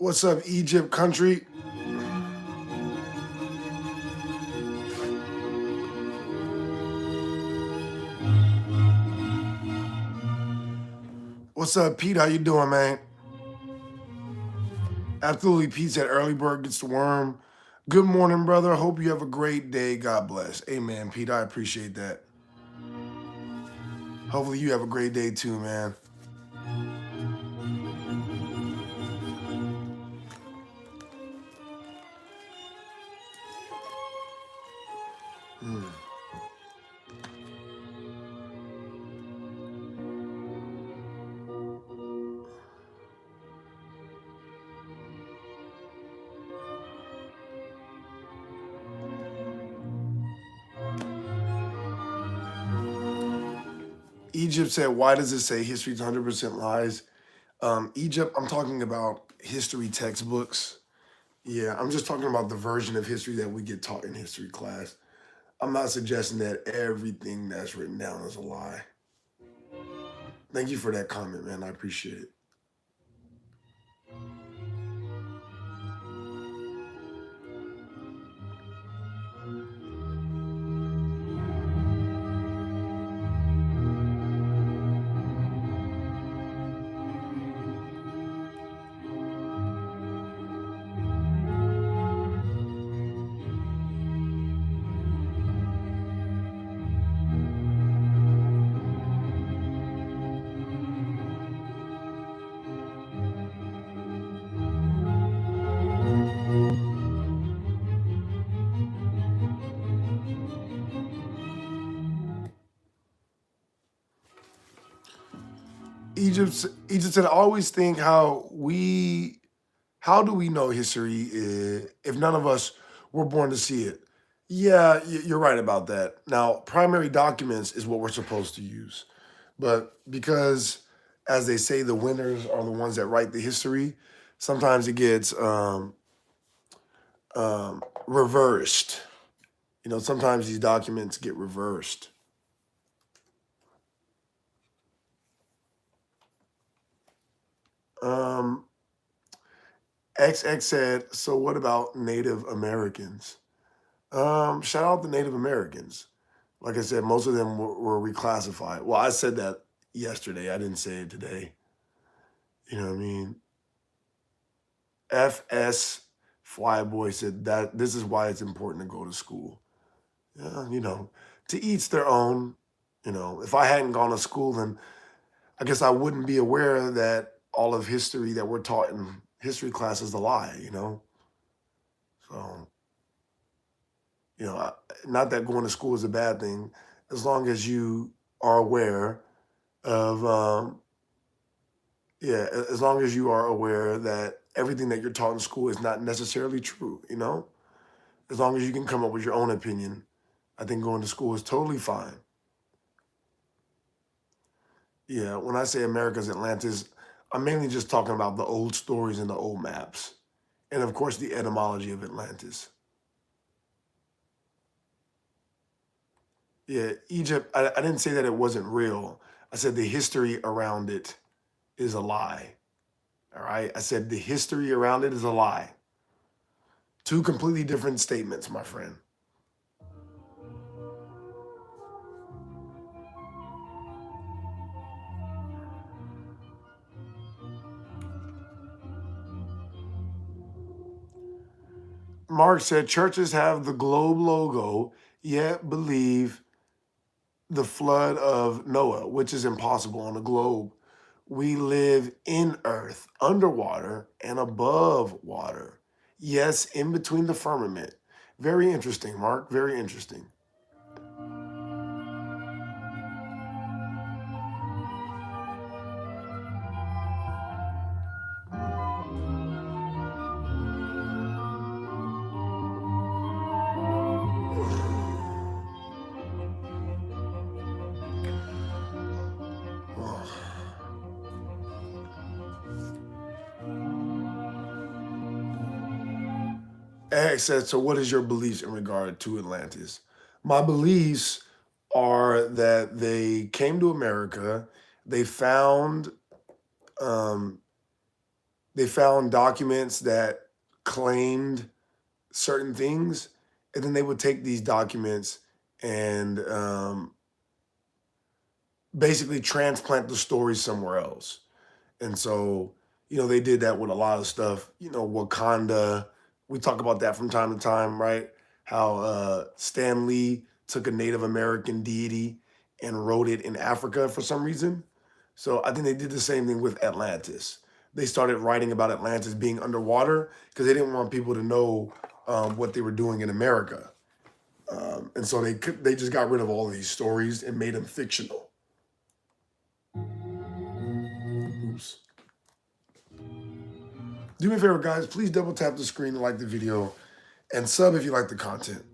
What's up, Egypt country? What's up, Pete? How you doing, man? Absolutely, Pete said early bird gets the worm. Good morning, brother. Hope you have a great day. God bless. Amen, Pete. I appreciate that. Hopefully you have a great day too, man. Hmm. Egypt said, why does it say history's 100% lies? Egypt, I'm talking about history textbooks. Yeah, I'm just talking about the version of history that we get taught in history class. I'm not suggesting that everything that's written down is a lie. Thank you for that comment, man. I appreciate it. Egypt said, I always think how do we know history if none of us were born to see it? Yeah, you're right about that. Now, primary documents is what we're supposed to use. But because, as they say, the winners are the ones that write the history, sometimes it gets reversed. Sometimes these documents get reversed. Um, XX said, so what about Native Americans? Shout out the Native Americans. Like I said, most of them were reclassified. Well, I said that yesterday. I didn't say it today. You know what I mean? FS Flyboy said that this is why it's important to go to school. Yeah, to each their own. If I hadn't gone to school, then I guess I wouldn't be aware that all of history that we're taught in history class is a lie. So, not that going to school is a bad thing, as long as you are aware of, yeah, as long as you are aware that everything that you're taught in school is not necessarily true. As long as you can come up with your own opinion, I think going to school is totally fine. Yeah, when I say America's Atlantis, I'm mainly just talking about the old stories and the old maps. And of course, the etymology of Atlantis. Yeah, Egypt, I didn't say that it wasn't real. I said the history around it is a lie. All right. I said the history around it is a lie. Two completely different statements, my friend. Mark said churches have the globe logo, yet believe the flood of Noah, which is impossible on a globe. We live in earth, underwater, and above water. Yes, in between the firmament. Very interesting, Mark. Very interesting. Eric said, so what is your beliefs in regard to Atlantis? My beliefs are that they came to America, they found um, they found documents that claimed certain things, and then they would take these documents and basically transplant the story somewhere else. And so, they did that with a lot of stuff. Wakanda. We talk about that from time to time, right? How Stan Lee took a Native American deity and wrote it in Africa for some reason. So I think they did the same thing with Atlantis. They started writing about Atlantis being underwater because they didn't want people to know what they were doing in America. And so they just got rid of all of these stories and made them fictional. Oops. Do me a favor, guys. Please double tap the screen to like the video and sub if you like the content.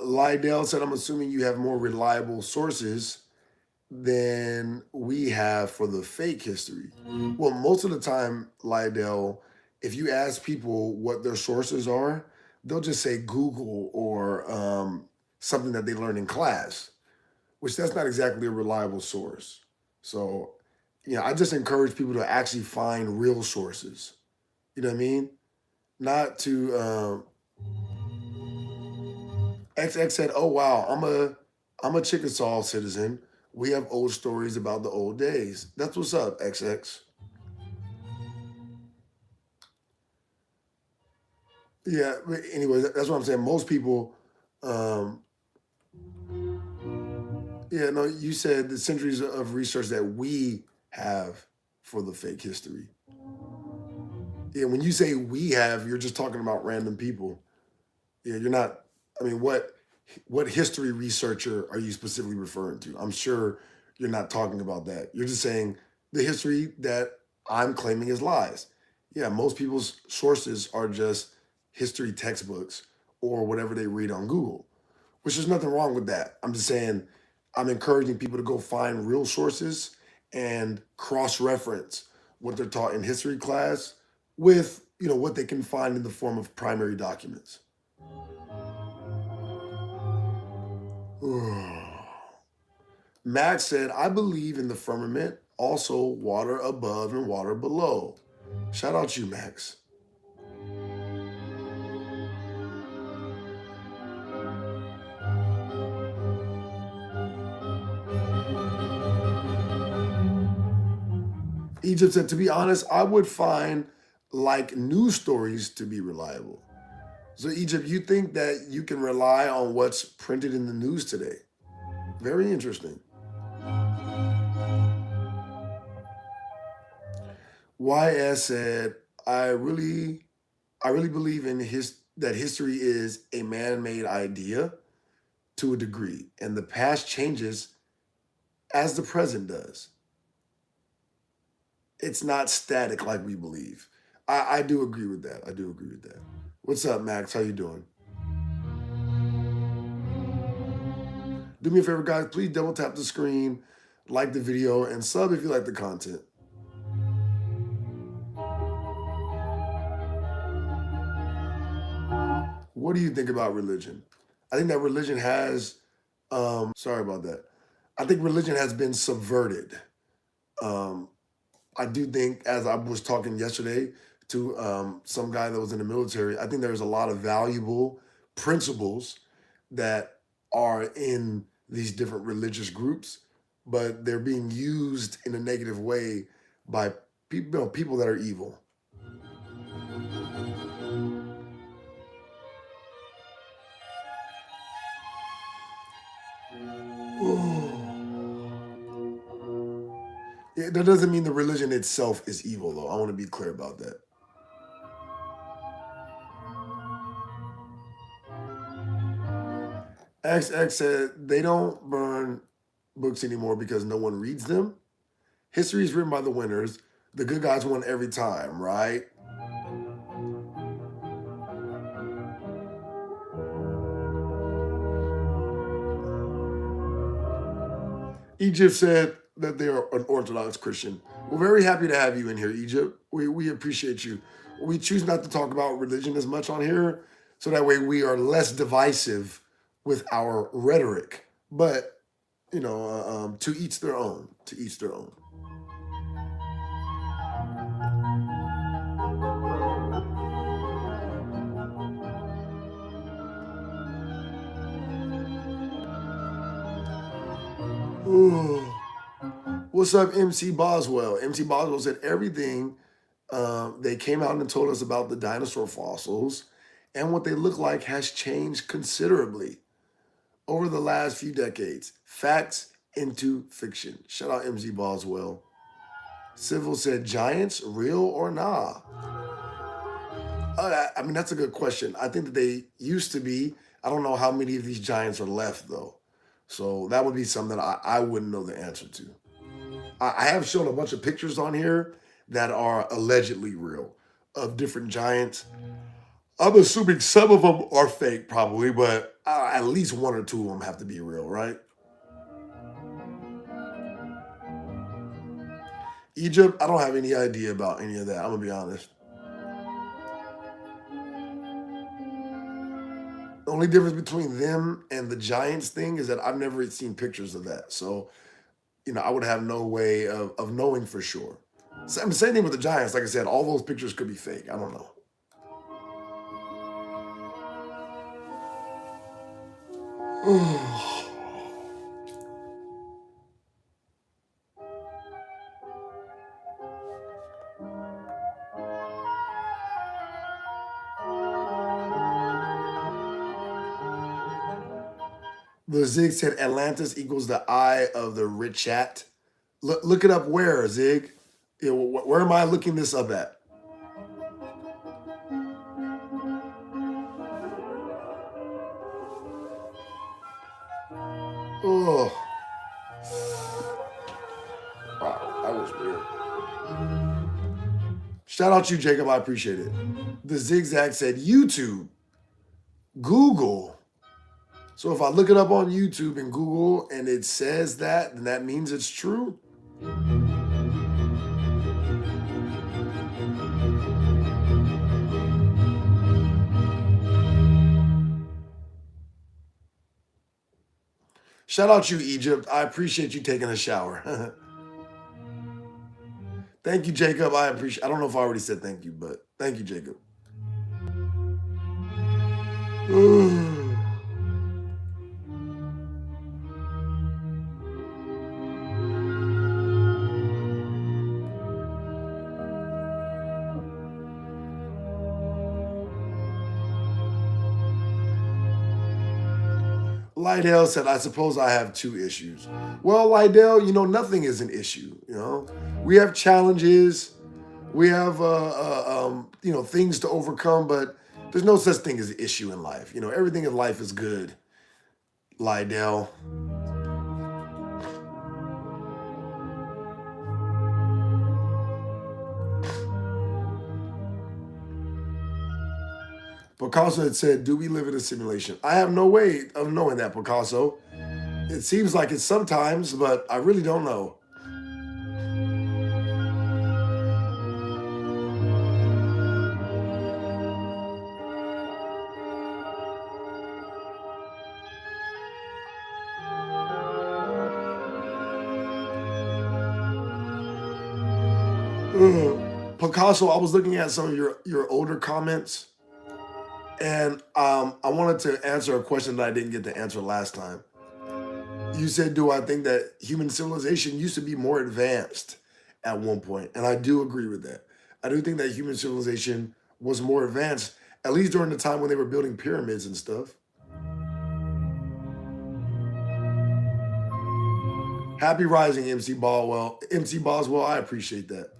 Lydell said, I'm assuming you have more reliable sources than we have for the fake history. Well, most of the time, Lydell, if you ask people what their sources are, they'll just say Google or something that they learned in class, which that's not exactly a reliable source. So, I just encourage people to actually find real sources. You know what I mean? Not to XX said, "Oh wow, I'm a Chickasaw citizen. We have old stories about the old days." That's what's up, XX. Yeah. But anyway, that's what I'm saying. Most people, um, yeah. No, you said the centuries of research that we have for the fake history. Yeah. When you say we have, you're just talking about random people. Yeah. You're not. I mean, what history researcher are you specifically referring to? I'm sure you're not talking about that. You're just saying the history that I'm claiming is lies. Yeah, most people's sources are just history textbooks or whatever they read on Google, which there's nothing wrong with that. I'm just saying I'm encouraging people to go find real sources and cross-reference what they're taught in history class with, what they can find in the form of primary documents. Max said, I believe in the firmament, also water above and water below. Shout out to you, Max. Egypt said, to be honest, I would find like news stories to be reliable. So, Egypt, you think that you can rely on what's printed in the news today? Very interesting. YS said, I really believe in that history is a man-made idea to a degree, and the past changes as the present does. It's not static like we believe. I do agree with that. I do agree with that. What's up, Max? How you doing? Do me a favor, guys. Please double tap the screen, like the video, and sub if you like the content. What do you think about religion? I think that religion has, sorry about that. I think religion has been subverted. Um, I do think, as I was talking yesterday to some guy that was in the military, I think there's a lot of valuable principles that are in these different religious groups, but they're being used in a negative way by people that are evil. Yeah, that doesn't mean the religion itself is evil, though. I want to be clear about that. XX said they don't burn books anymore because no one reads them. History is written by the winners. The good guys won every time, right? Egypt said that they are an Orthodox Christian. We're very happy to have you in here, Egypt. We appreciate you. We choose not to talk about religion as much on here, so that way we are less divisive with our rhetoric. But to each their own. To each their own. Ooh. What's up, MC Boswell? MC Boswell said everything they came out and told us about the dinosaur fossils and what they look like has changed considerably over the last few decades. Facts into fiction. Shout out MZ Boswell. Civil said, giants, real or nah? I mean, that's a good question. I think that they used to be. I don't know how many of these giants are left, though. So that would be something that I wouldn't know the answer to. I have shown a bunch of pictures on here that are allegedly real of different giants. I'm assuming some of them are fake, probably, but at least one or two of them have to be real, right? Egypt, I don't have any idea about any of that. I'm gonna be honest. The only difference between them and the Giants thing is that I've never seen pictures of that. So, I would have no way of knowing for sure. Same thing with the Giants. Like I said, all those pictures could be fake. I don't know. The Zig said Atlantis equals the eye of the Richat. Look it up where, Zig? Where am I looking this up at? Oh, wow, that was weird. Shout out to you, Jacob. I appreciate it. The Zigzag said YouTube, Google. So if I look it up on YouTube and Google and it says that, then that means it's true. Shout out you, Egypt. I appreciate you taking a shower. Thank you, Jacob. I appreciate. I don't know if I already said thank you, but thank you, Jacob. Lydell said, I suppose I have two issues. Well, Lydell, nothing is an issue. We have challenges, we have, things to overcome, but there's no such thing as an issue in life. Everything in life is good, Lydell. Picasso had said, do we live in a simulation? I have no way of knowing that, Picasso. It seems like it sometimes, but I really don't know. Picasso, I was looking at some of your older comments, and I wanted to answer a question that I didn't get to answer last time. You said, do I think that human civilization used to be more advanced at one point? And I do agree with that. I do think that human civilization was more advanced, at least during the time when they were building pyramids and stuff. Happy rising, MC Boswell. MC Boswell, I appreciate that.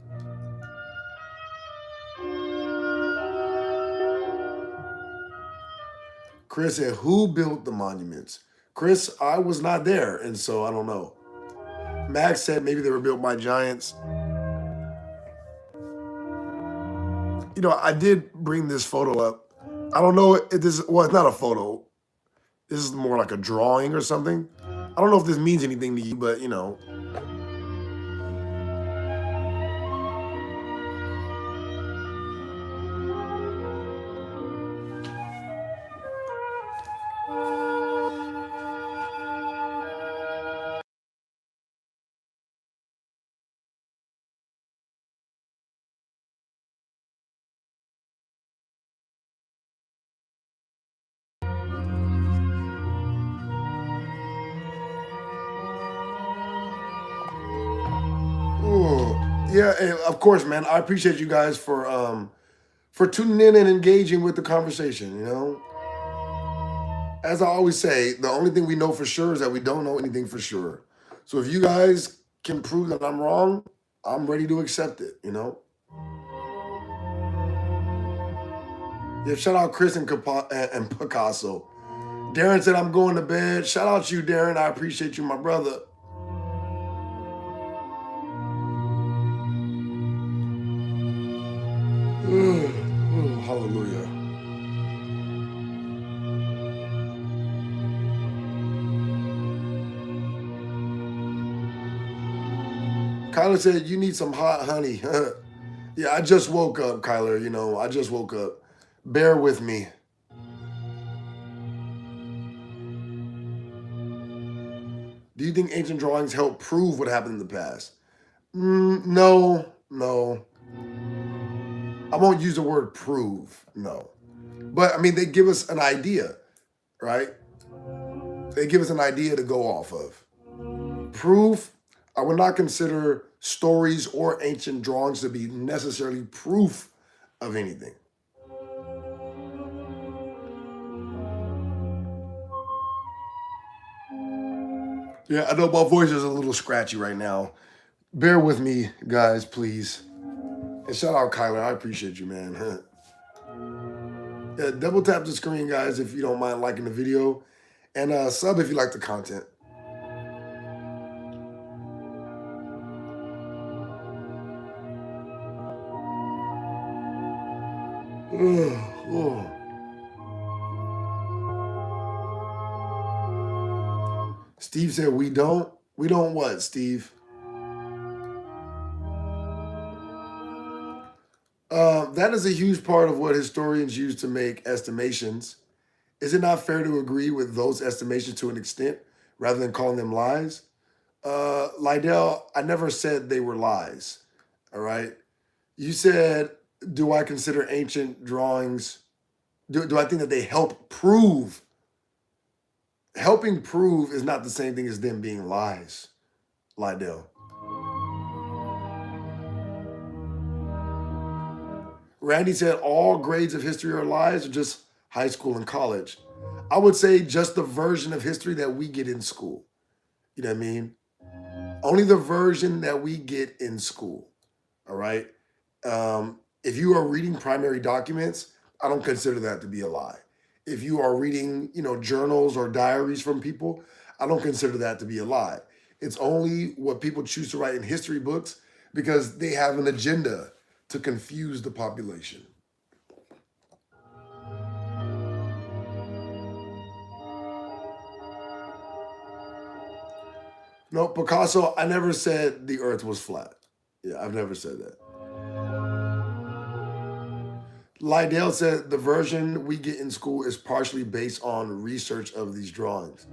Chris said, who built the monuments? Chris, I was not there, and so I don't know. Max said maybe they were built by giants. I did bring this photo up. I don't know if this, well, it's not a photo. This is more like a drawing or something. I don't know if this means anything to you, but you know. Ooh. Yeah, and of course, man. I appreciate you guys for tuning in and engaging with the conversation. You know, as I always say, the only thing we know for sure is that we don't know anything for sure. So if you guys can prove that I'm wrong, I'm ready to accept it. You know. Yeah. Shout out Chris and Picasso. Darren said I'm going to bed. Shout out you, Darren. I appreciate you, my brother. Hallelujah. Kyler said, you need some hot honey. Yeah, I just woke up, Kyler. You know, I just woke up. Bear with me. Do you think ancient drawings help prove what happened in the past? No, no. I won't use the word prove, no. But I mean, they give us an idea, right? They give us an idea to go off of. Proof, I would not consider stories or ancient drawings to be necessarily proof of anything. Yeah, I know my voice is a little scratchy right now. Bear with me, guys, please. And shout out Kyler. I appreciate you, man. Yeah, double tap the screen, guys, if you don't mind liking the video. And sub if you like the content. Oh. Steve said we don't. We don't what, Steve? That is a huge part of what historians use to make estimations. Is it not fair to agree with those estimations to an extent rather than calling them lies? Lydell, I never said they were lies. All right. You said, do I consider ancient drawings, do I think that they help prove? Helping prove is not the same thing as them being lies, Lydell. Randy said all grades of history are lies or just high school and college. I would say just the version of history that we get in school. You know what I mean? Only the version that we get in school. All right. If you are reading primary documents, I don't consider that to be a lie. If you are reading, you know, journals or diaries from people, I don't consider that to be a lie. It's only what people choose to write in history books because they have an agenda to confuse the population. No, Picasso, I never said the earth was flat. Yeah, I've never said that. Lydell said the version we get in school is partially based on research of these drawings.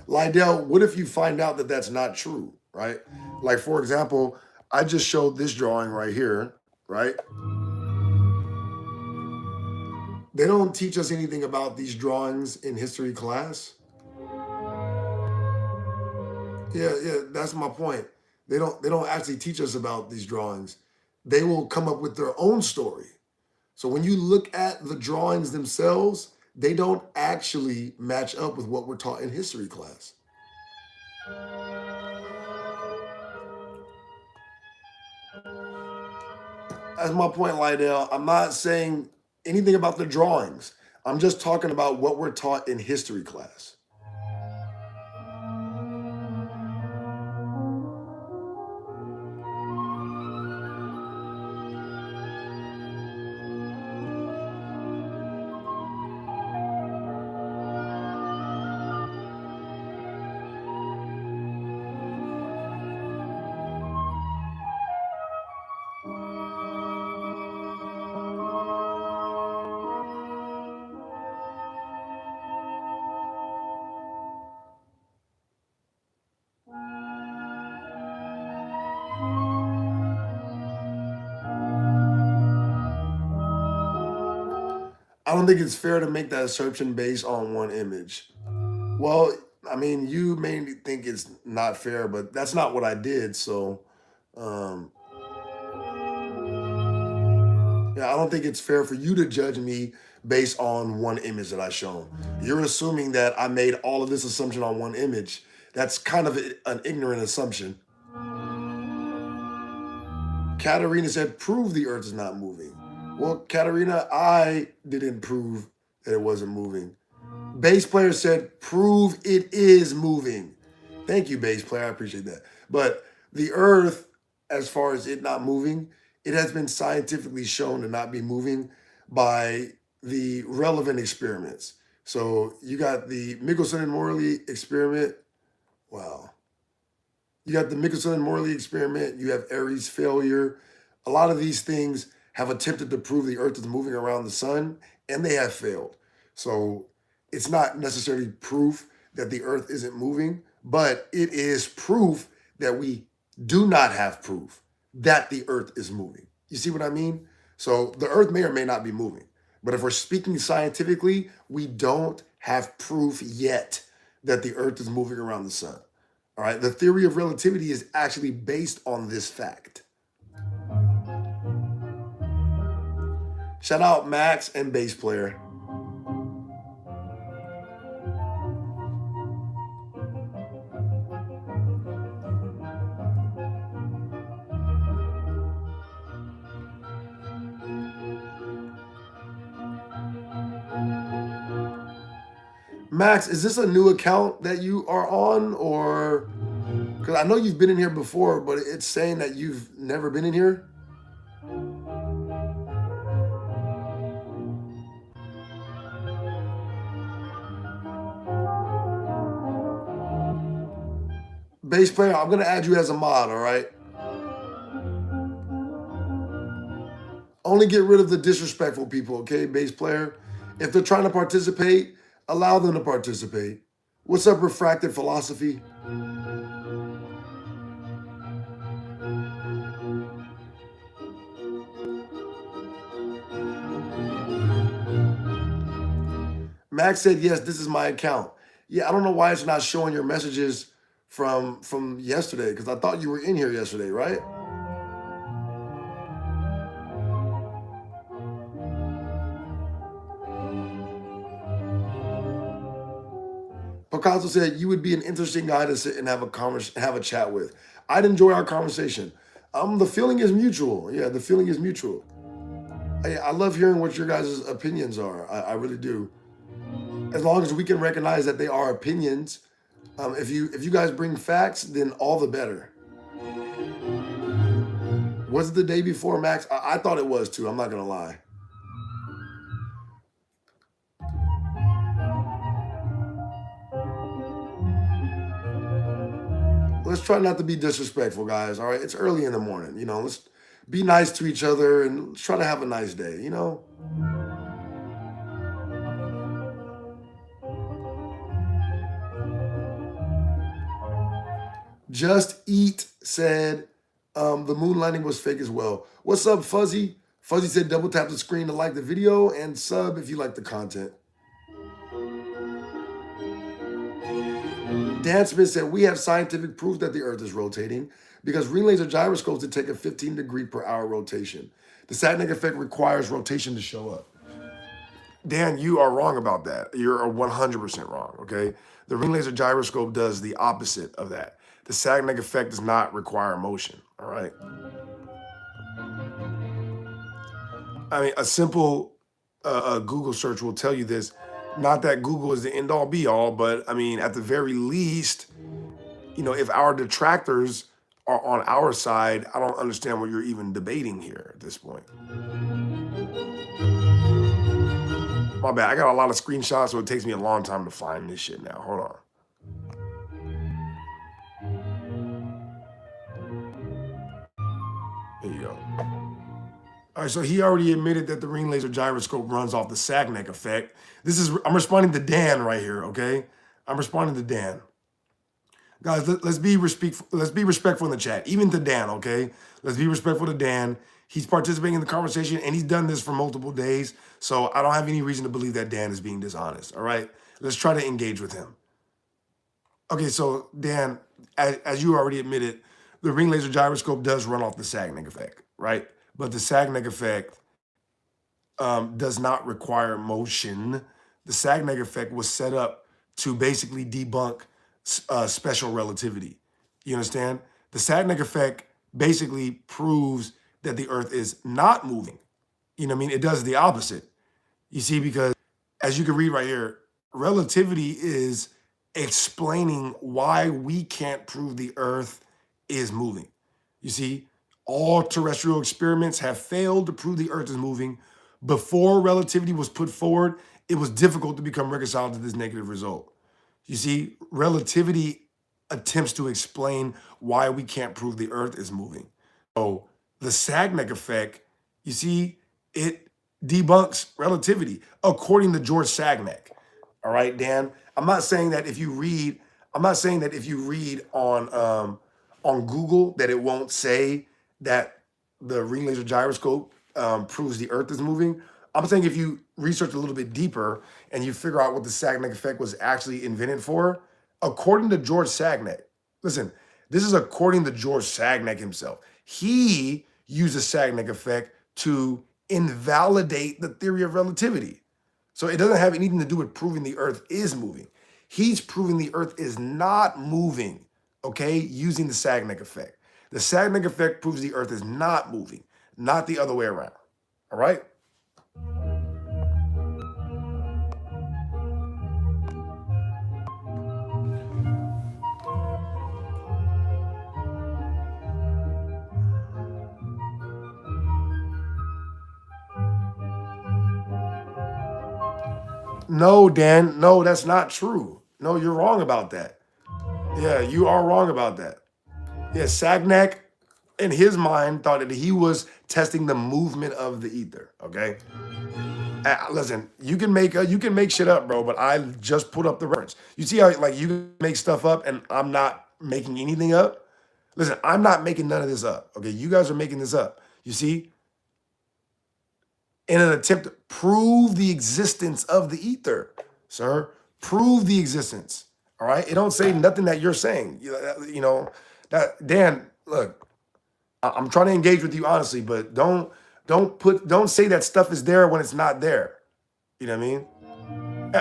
Lydell, what if you find out that that's not true, right? Like, for example, I just showed this drawing right here, right? They don't teach us anything about these drawings in history class. Yeah, yeah, that's my point. They don't actually teach us about these drawings. They will come up with their own story. So when you look at the drawings themselves, they don't actually match up with what we're taught in history class. That's my point, Lydell. I'm not saying anything about the drawings. I'm just talking about what we're taught in history class. I don't think it's fair to make that assumption based on one image. Well, I mean, you may think it's not fair, but that's not what I did. So, um, yeah, I don't think it's fair for you to judge me based on one image that I shown. You're assuming that I made all of this assumption on one image. That's kind of an ignorant assumption. Katarina said, prove the earth is not moving. Well, Katarina, I didn't prove that it wasn't moving. Bass player said, prove it is moving. Thank you, bass player. I appreciate that. But the earth, as far as it not moving, it has been scientifically shown to not be moving by the relevant experiments. So you got the Michelson and Morley experiment. Wow. You got the Michelson and Morley experiment. You have Aries failure. A lot of these things have attempted to prove the earth is moving around the sun, and they have failed. So it's not necessarily proof that the earth isn't moving, but it is proof that we do not have proof that the earth is moving. You see what I mean? So the earth may or may not be moving, but if we're speaking scientifically, we don't have proof yet that the earth is moving around the sun. All right, the theory of relativity is actually based on this fact. Shout out Max and bass player. Max, is this a new account that you are on, or because I know you've been in here before, but it's saying that you've never been in here? Bass player, I'm gonna add you as a mod, all right? Only get rid of the disrespectful people, okay, bass player? If they're trying to participate, allow them to participate. What's up, refracted philosophy? Max said, yes, this is my account. Yeah, I don't know why it's not showing your messages from yesterday, because I thought you were in here yesterday, right? Picasso said, you would be an interesting guy to sit and have a chat with. I'd enjoy our conversation. The feeling is mutual. Yeah, the feeling is mutual. I love hearing what your guys' opinions are. I really do. As long as we can recognize that they are opinions. If you guys bring facts, then all the better. Was it the day before, Max? I thought it was too. I'm not gonna lie. Let's try not to be disrespectful, guys. All right, it's early in the morning. Let's be nice to each other and let's try to have a nice day. Just Eat said the moon landing was fake as well. What's up, Fuzzy? Fuzzy said double tap the screen to like the video and sub if you like the content. Dan Smith said, we have scientific proof that the earth is rotating because ring laser gyroscopes detect a 15 degree per hour rotation. The Satanic effect requires rotation to show up. Dan, you are wrong about that. You're 100% wrong, okay? The ring laser gyroscope does the opposite of that. The Satanic effect does not require motion, all right? I mean, a simple Google search will tell you this. Not that Google is the end all be all, but I mean, at the very least, if our detractors are on our side, I don't understand what you're even debating here at this point. My bad. I got a lot of screenshots, so it takes me a long time to find this shit now. Hold on. There you go. All right, so he already admitted that the ring laser gyroscope runs off the Sagnac effect. I'm responding to Dan right here, okay? I'm responding to Dan. Guys, let's be respectful in the chat, even to Dan, okay? Let's be respectful to Dan. He's participating in the conversation and he's done this for multiple days. So I don't have any reason to believe that Dan is being dishonest. All right. Let's try to engage with him. Okay, so Dan, as you already admitted, the ring laser gyroscope does run off the Sagnac effect, right? But the Sagnac effect does not require motion. The Sagnac effect was set up to basically debunk special relativity. You understand? The Sagnac effect basically proves that the Earth is not moving. You know what I mean? It does the opposite. You see, because as you can read right here, relativity is explaining why we can't prove the Earth is moving. You see, all terrestrial experiments have failed to prove the Earth is moving. Before relativity was put forward, it was difficult to become reconciled to this negative result. You see, relativity attempts to explain why we can't prove the Earth is moving. So the Sagnac effect, you see, it debunks relativity according to George Sagnac. All right, Dan. I'm not saying that if you read, on Google that it won't say that the ring laser gyroscope proves the Earth is moving. I'm saying if you research a little bit deeper and you figure out what the Sagnac effect was actually invented for, according to George Sagnac, listen, this is according to George Sagnac himself. He used the Sagnac effect to invalidate the theory of relativity. So it doesn't have anything to do with proving the Earth is moving. He's proving the Earth is not moving, okay, using the Sagnac effect. The Sagnac effect proves the Earth is not moving, not the other way around. All right? No, Dan. No, that's not true. No, you're wrong about that. Yeah, you are wrong about that. Yeah, Sagnac, in his mind, thought that he was testing the movement of the ether. Okay, listen, you can make shit up, bro. But I just put up the reference. You see how like you can make stuff up, and I'm not making anything up. Listen, I'm not making none of this up. Okay, you guys are making this up. You see, in an attempt to prove the existence of the ether, sir. Prove the existence. All right. It don't say nothing that you're saying. You know that Dan. Look, I'm trying to engage with you honestly, but don't say that stuff is there when it's not there. You know what I mean?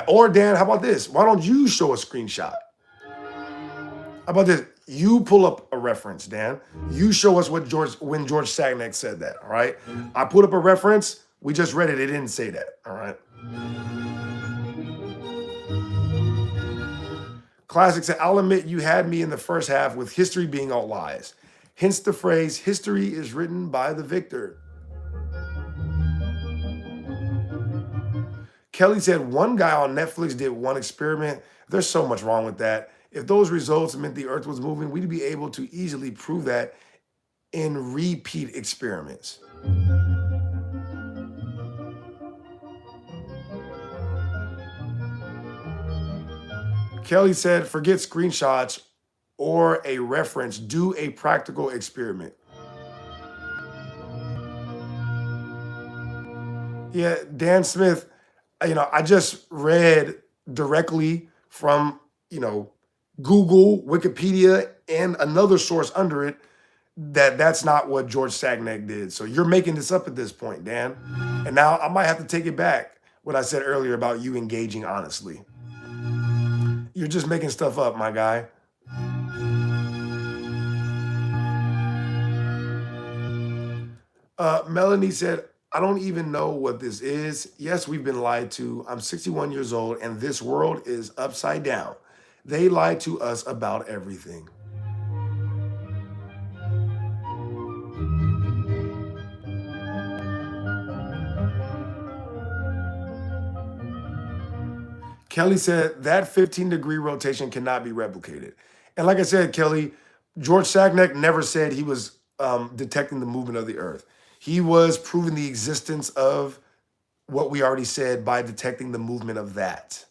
Or Dan, how about this? Why don't you show a screenshot? How about this? You pull up a reference, Dan. You show us when George Sagnac said that. All right. I put up a reference. We just read it. It didn't say that. All right. Classic said, I'll admit you had me in the first half with history being all lies. Hence the phrase, history is written by the victor. Kelly said, one guy on Netflix did one experiment. There's so much wrong with that. If those results meant the earth was moving, we'd be able to easily prove that in repeat experiments. Kelly said, forget screenshots or a reference, do a practical experiment. Yeah, Dan Smith, I just read directly from, Google, Wikipedia, and another source under it that's not what George Sagnac did. So you're making this up at this point, Dan. And now I might have to take it back, what I said earlier about you engaging honestly. You're just making stuff up, my guy. Melanie said, I don't even know what this is. Yes, we've been lied to. I'm 61 years old and this world is upside down. They lied to us about everything. Kelly said that 15-degree rotation cannot be replicated. And like I said, Kelly, George Sagnac never said he was detecting the movement of the earth. He was proving the existence of what we already said by detecting the movement of that.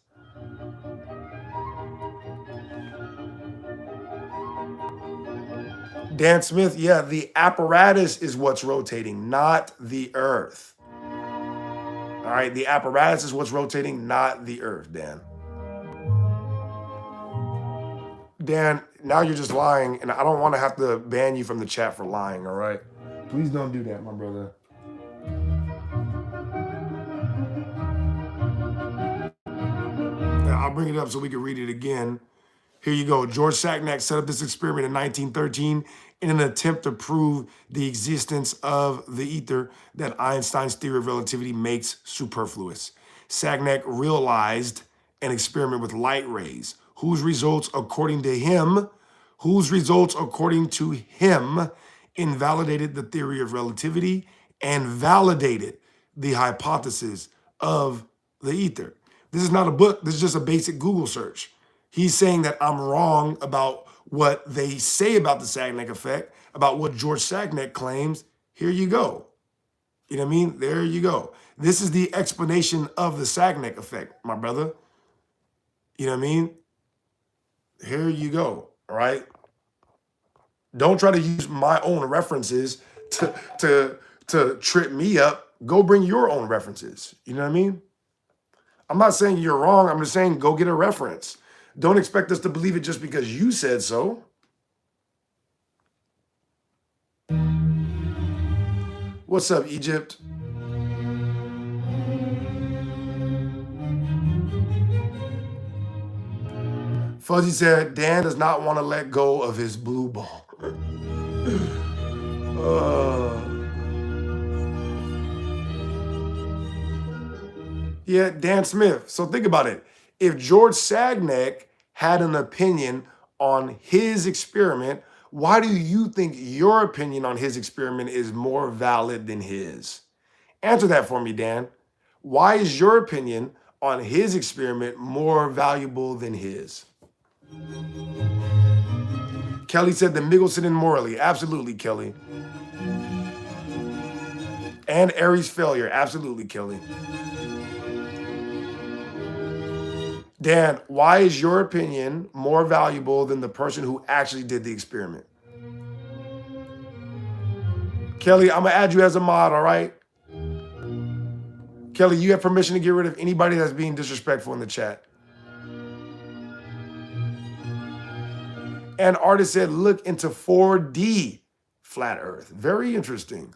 Dan Smith, yeah, the apparatus is what's rotating, not the earth. All right, the apparatus is what's rotating, not the earth, Dan. Dan, now you're just lying, and I don't want to have to ban you from the chat for lying, all right? Please don't do that, my brother. I'll bring it up so we can read it again. Here you go. George Sagnac set up this experiment in 1913 in an attempt to prove the existence of the ether that Einstein's theory of relativity makes superfluous. Sagnac realized an experiment with light rays, whose results, according to him, invalidated the theory of relativity and validated the hypothesis of the ether. This is not a book. This is just a basic Google search. He's saying that I'm wrong about what they say about the Sagnac effect, about what George Sagnac claims. Here you go. You know what I mean? There you go. This is the explanation of the Sagnac effect, my brother. You know what I mean? Here you go. All right. Don't try to use my own references to trip me up. Go bring your own references. You know what I mean? I'm not saying you're wrong. I'm just saying go get a reference. Don't expect us to believe it just because you said so. What's up, Egypt? Fuzzy said, Dan does not want to let go of his blue ball. Yeah, Dan Smith. So think about it. If George Sagnac had an opinion on his experiment, why do you think your opinion on his experiment is more valid than his? Answer that for me, Dan. Why is your opinion on his experiment more valuable than his? Kelly said the Mickelson and Morley. Absolutely, Kelly. And Aries failure. Absolutely, Kelly. Dan, why is your opinion more valuable than the person who actually did the experiment? Kelly, I'm going to add you as a mod, all right? Kelly, you have permission to get rid of anybody that's being disrespectful in the chat. And artist said, look into 4D flat earth. Very interesting.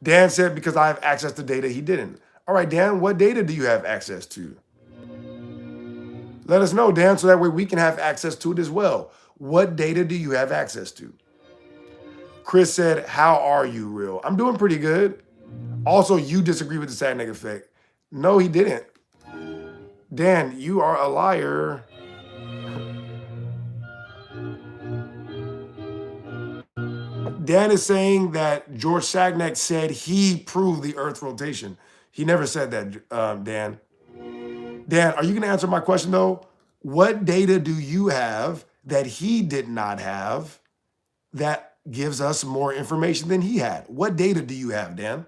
Dan said, because I have access to data he didn't. All right, Dan, what data do you have access to? Let us know, Dan, so that way we can have access to it as well. What data do you have access to? Chris said, how are you, real? I'm doing pretty good. Also, you disagree with the Sagnac effect. No, he didn't. Dan, you are a liar. Dan is saying that George Sagnac said he proved the Earth rotation. He never said that, Dan. Dan, are you going to answer my question, though? What data do you have that he did not have that gives us more information than he had? What data do you have, Dan?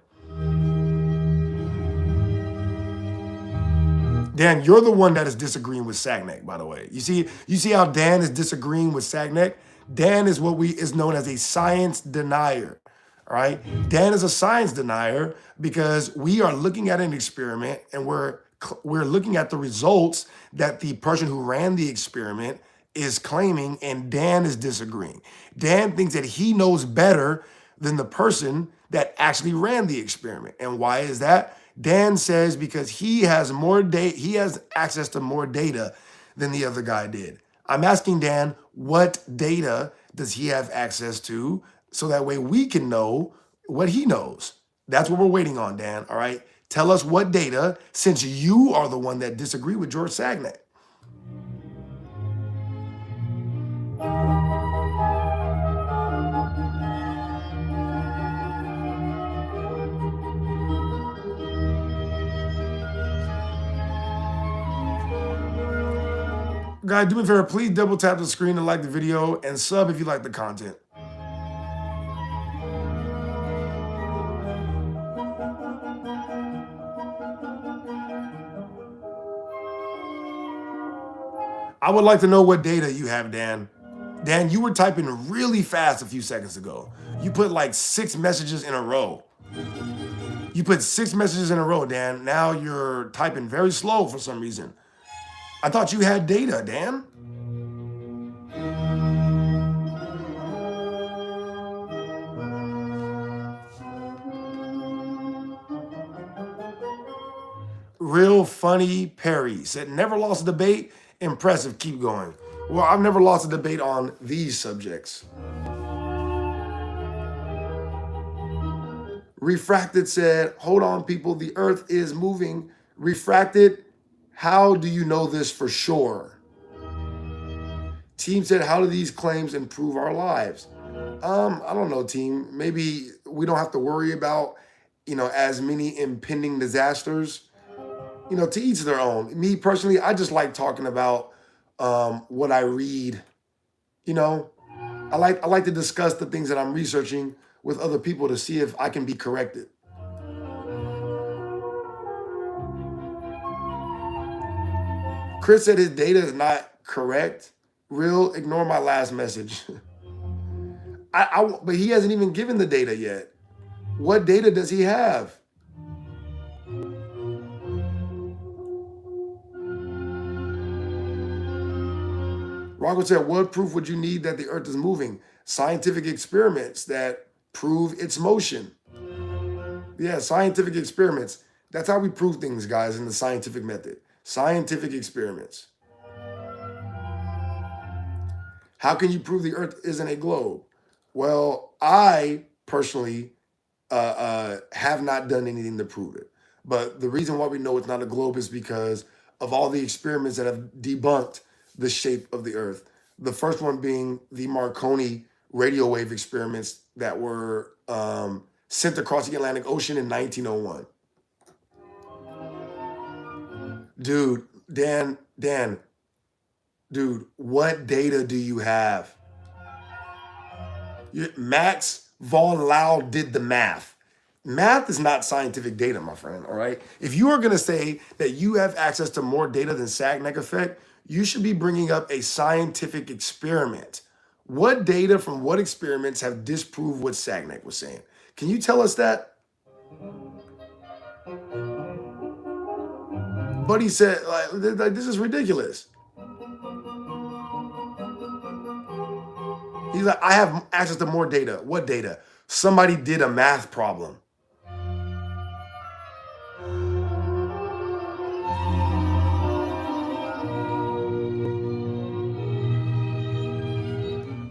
Dan, you're the one that is disagreeing with Sagnac, by the way. You see how Dan is disagreeing with Sagnac? Dan is what is known as a science denier. All right. Dan is a science denier because we are looking at an experiment and we're looking at the results that the person who ran the experiment is claiming, and Dan is disagreeing. Dan thinks that he knows better than the person that actually ran the experiment. And why is that? Dan says because he has more data, he has access to more data than the other guy did. I'm asking Dan, what data does he have access to? So that way we can know what he knows. That's what we're waiting on, Dan, all right? Tell us what data, since you are the one that disagreed with George Sagnac. Guys, do me a favor, please double tap the screen to like the video and sub if you like the content. I would like to know what data you have, Dan. Dan, you were typing really fast a few seconds ago. You put like 6 messages in a row. You put 6 messages in a row, Dan. Now you're typing very slow for some reason. I thought you had data, Dan. Real funny Perry said, never lost a debate. Impressive. Keep going. Well, I've never lost a debate on these subjects. Refracted said, hold on, people. The earth is moving. Refracted, how do you know this for sure? Team said, how do these claims improve our lives? I don't know, team. Maybe we don't have to worry about, as many impending disasters. To each their own. Me personally, I just like talking about what I read. I like to discuss the things that I'm researching with other people to see if I can be corrected. Chris said his data is not correct. Real, ignore my last message. But he hasn't even given the data yet. What data does he have? Rocco said, what proof would you need that the earth is moving? Scientific experiments that prove its motion. Yeah, scientific experiments. That's how we prove things, guys, in the scientific method. Scientific experiments. How can you prove the earth isn't a globe? Well, I personally have not done anything to prove it. But the reason why we know it's not a globe is because of all the experiments that have debunked the shape of the earth. The first one being the Marconi radio wave experiments that were sent across the Atlantic Ocean in 1901. Dude, Dan, dude, what data do you have? Max von Laue did the math. Math is not scientific data, my friend, all right? If you are going to say that you have access to more data than Sagnac effect, you should be bringing up a scientific experiment. What data from what experiments have disproved what Sagnac was saying? Can you tell us that? Buddy said, like this is ridiculous. He's like, I have access to more data. What data? Somebody did a math problem.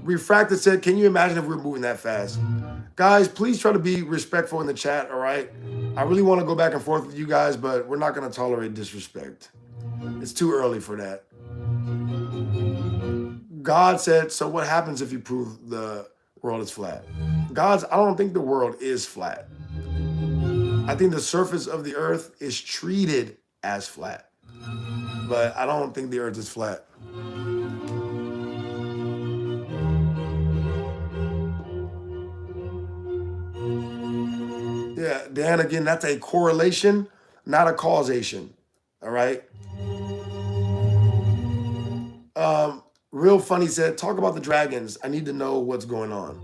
Refracted said, can you imagine if we were moving that fast? Guys, please try to be respectful in the chat, all right? I really want to go back and forth with you guys, but we're not going to tolerate disrespect. It's too early for that. God said, so what happens if you prove the world is flat? I don't think the world is flat. I think the surface of the earth is treated as flat, but I don't think the earth is flat. Yeah, Dan, again, that's a correlation, not a causation. All right. Real funny said, talk about the dragons. I need to know what's going on.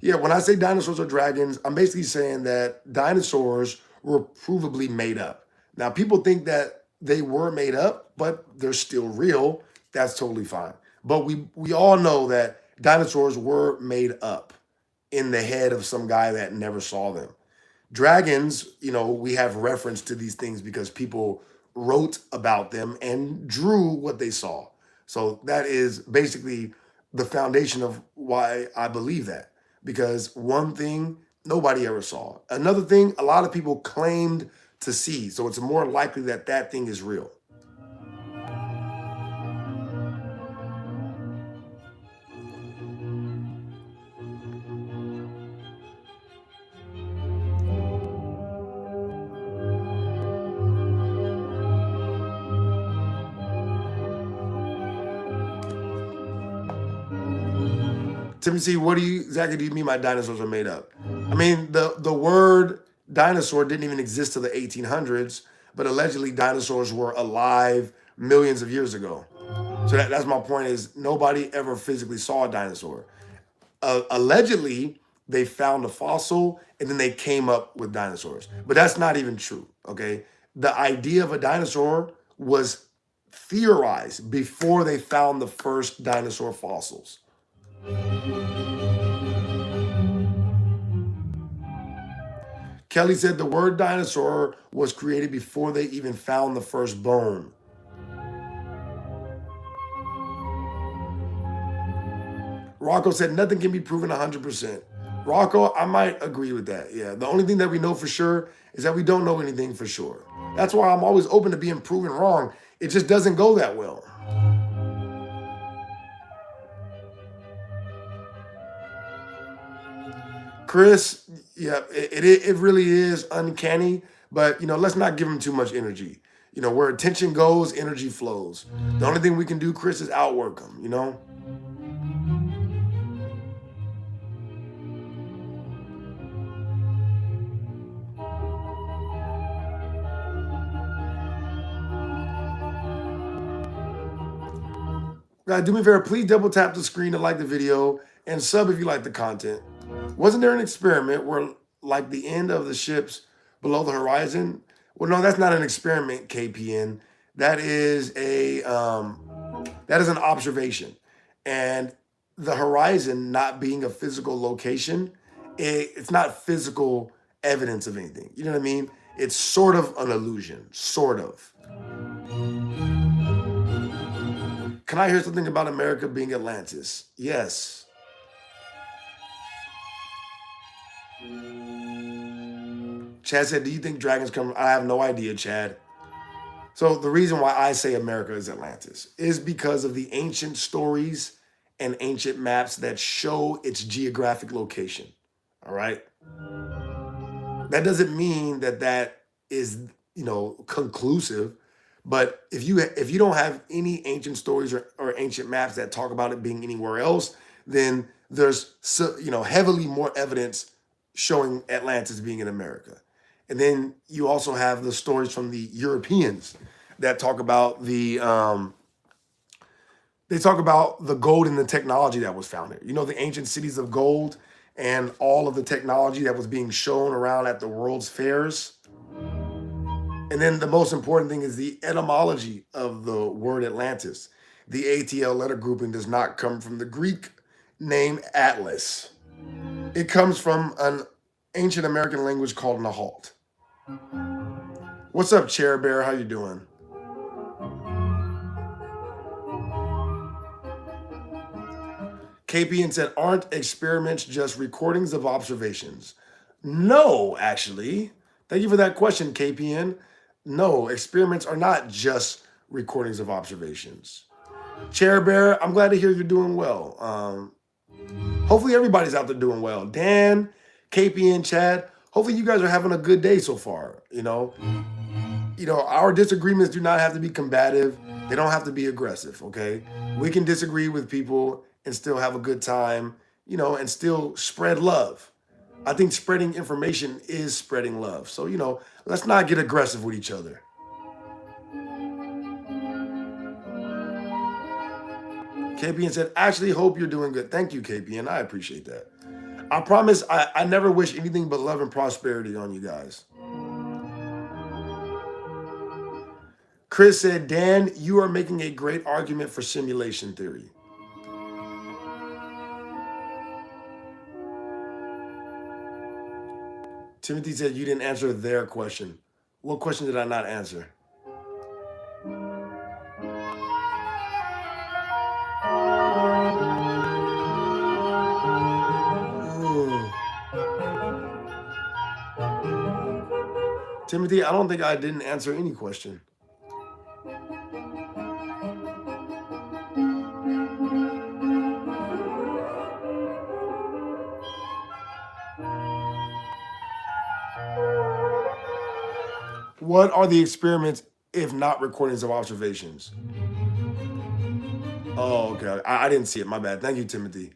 Yeah, when I say dinosaurs are dragons, I'm basically saying that dinosaurs were provably made up. Now, people think that they were made up, but they're still real. That's totally fine. But we all know that dinosaurs were made up in the head of some guy that never saw them. Dragons, we have reference to these things because people wrote about them and drew what they saw. So that is basically the foundation of why I believe that. Because one thing nobody ever saw. Another thing a lot of people claimed to see. So it's more likely that that thing is real. Timothy, what exactly do you mean by dinosaurs are made up? I mean, the word dinosaur didn't even exist till the 1800s, but allegedly dinosaurs were alive millions of years ago. So that's my point is nobody ever physically saw a dinosaur. Allegedly, they found a fossil and then they came up with dinosaurs. But that's not even true, okay? The idea of a dinosaur was theorized before they found the first dinosaur fossils. Kelly said the word dinosaur was created before they even found the first bone. Rocco said nothing can be proven 100%. Rocco, I might agree with that. Yeah, the only thing that we know for sure is that we don't know anything for sure. That's why I'm always open to being proven wrong. It just doesn't go that well. Chris, yeah, it really is uncanny, but let's not give him too much energy. Where attention goes, energy flows. The only thing we can do, Chris, is outwork him. Guys, do me a favor, please double tap the screen to like the video and sub if you like the content. Wasn't there an experiment where, like, the end of the ships below the horizon? Well, no, that's not an experiment, KPN. That is an observation, and the horizon not being a physical location, it's not physical evidence of anything. You know what I mean? It's sort of an illusion, sort of. Can I hear something about America being Atlantis? Yes. Chad said, do you think dragons come? I have no idea, Chad. So the reason why I say America is Atlantis is because of the ancient stories and ancient maps that show its geographic location. All right. That doesn't mean that is, conclusive. But if you don't have any ancient stories or ancient maps that talk about it being anywhere else, then there's heavily more evidence showing Atlantis being in America. And then you also have the stories from the Europeans that talk about the gold and the technology that was found there. The ancient cities of gold and all of the technology that was being shown around at the world's fairs. And then the most important thing is the etymology of the word Atlantis. The ATL letter grouping does not come from the Greek name Atlas. It comes from an ancient American language called Nahalt. What's up, Chair Bear? How you doing? KPN said, aren't experiments just recordings of observations? No, actually. Thank you for that question, KPN. No, experiments are not just recordings of observations. Chair Bear, I'm glad to hear you're doing well. Hopefully everybody's out there doing well. Dan, KPN, Chad, hopefully you guys are having a good day so far. Our disagreements do not have to be combative. They don't have to be aggressive, okay? We can disagree with people and still have a good time, and still spread love. I think spreading information is spreading love. So, let's not get aggressive with each other. KPN said, actually hope you're doing good. Thank you, KPN. I appreciate that. I promise I never wish anything but love and prosperity on you guys. Chris said, Dan, you are making a great argument for simulation theory. Timothy said you didn't answer their question. What question did I not answer? Ooh. Timothy, I don't think I didn't answer any question. What are the experiments if not recordings of observations? Oh, okay. I didn't see it. My bad. Thank you, Timothy.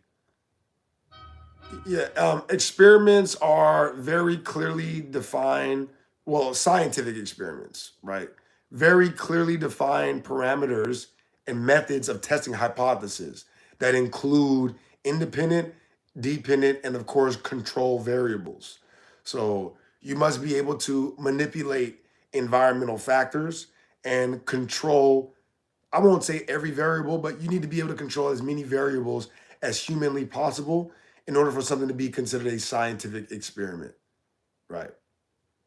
Yeah, experiments are very clearly defined. Well, scientific experiments, right? Very clearly defined parameters and methods of testing hypotheses that include independent, dependent, and of course, control variables. So you must be able to manipulate environmental factors and control, I won't say every variable, but you need to be able to control as many variables as humanly possible in order for something to be considered a scientific experiment, right?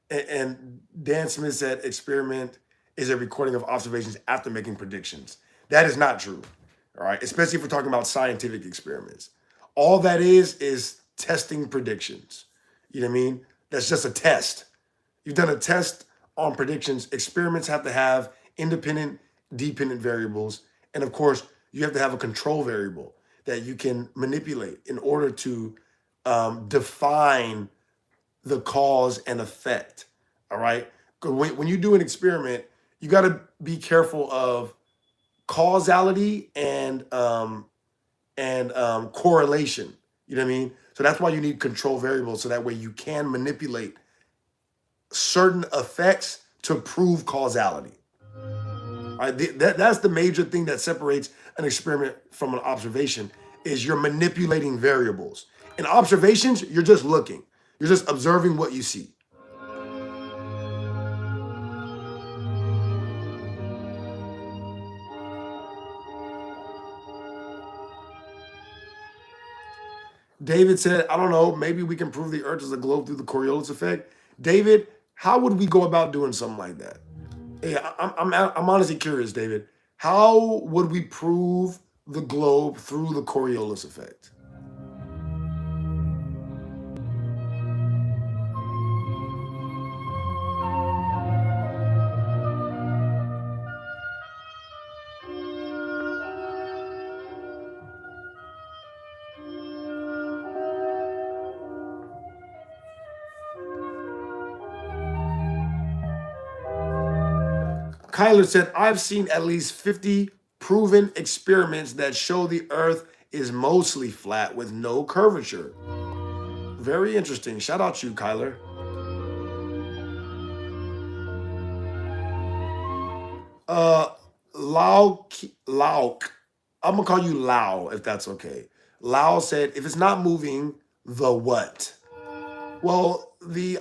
And Dan Smith said experiment is a recording of observations after making predictions. That is not true, all right? Especially if we're talking about scientific experiments. All that is testing predictions. You know what I mean? That's just a test. You've done a test on predictions. Experiments have to have independent, dependent variables. And of course, you have to have a control variable that you can manipulate in order to define the cause and effect. All right. When you do an experiment, you got to be careful of causality and correlation. You know what I mean? So that's why you need control variables, so that way you can manipulate certain effects to prove causality. All right, that's the major thing that separates an experiment from an observation is you're manipulating variables. In observations, you're just looking. You're just observing what you see. David said, I don't know, maybe we can prove the earth is a globe through the Coriolis effect. David, how would we go about doing something like that? Yeah, I'm honestly curious, David. How would we prove the globe through the Coriolis effect? Kyler said, I've seen at least 50 proven experiments that show the earth is mostly flat with no curvature. Very interesting. Shout out to you, Kyler. Uh, Lau, I'm gonna call you Lau if that's okay. Lau said, if it's not moving, the what? Well, the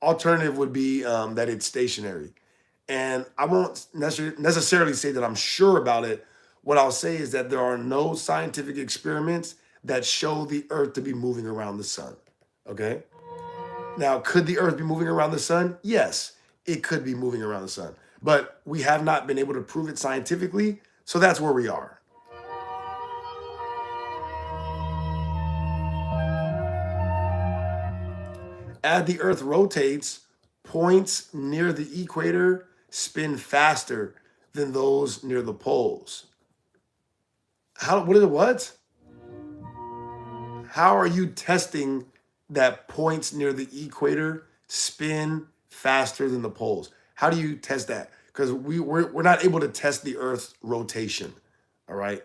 alternative would be that it's stationary. And I won't necessarily say that I'm sure about it. What I'll say is that there are no scientific experiments that show the Earth to be moving around the sun. Okay. Now, could the Earth be moving around the sun? Yes, it could be moving around the sun, but we have not been able to prove it scientifically. So that's where we are. As the Earth rotates, points near the equator spin faster than those near the poles. How? What is it? What? How are you testing that points near the equator spin faster than the poles? How do you test that? Because we're not able to test the Earth's rotation. All right.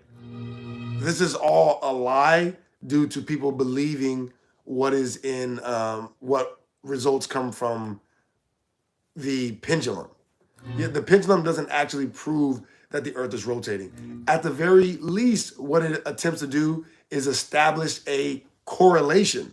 This is all a lie due to people believing what is in what results come from the pendulum. Yet the pendulum doesn't actually prove that the earth is rotating. At the very least, what it attempts to do is establish a correlation,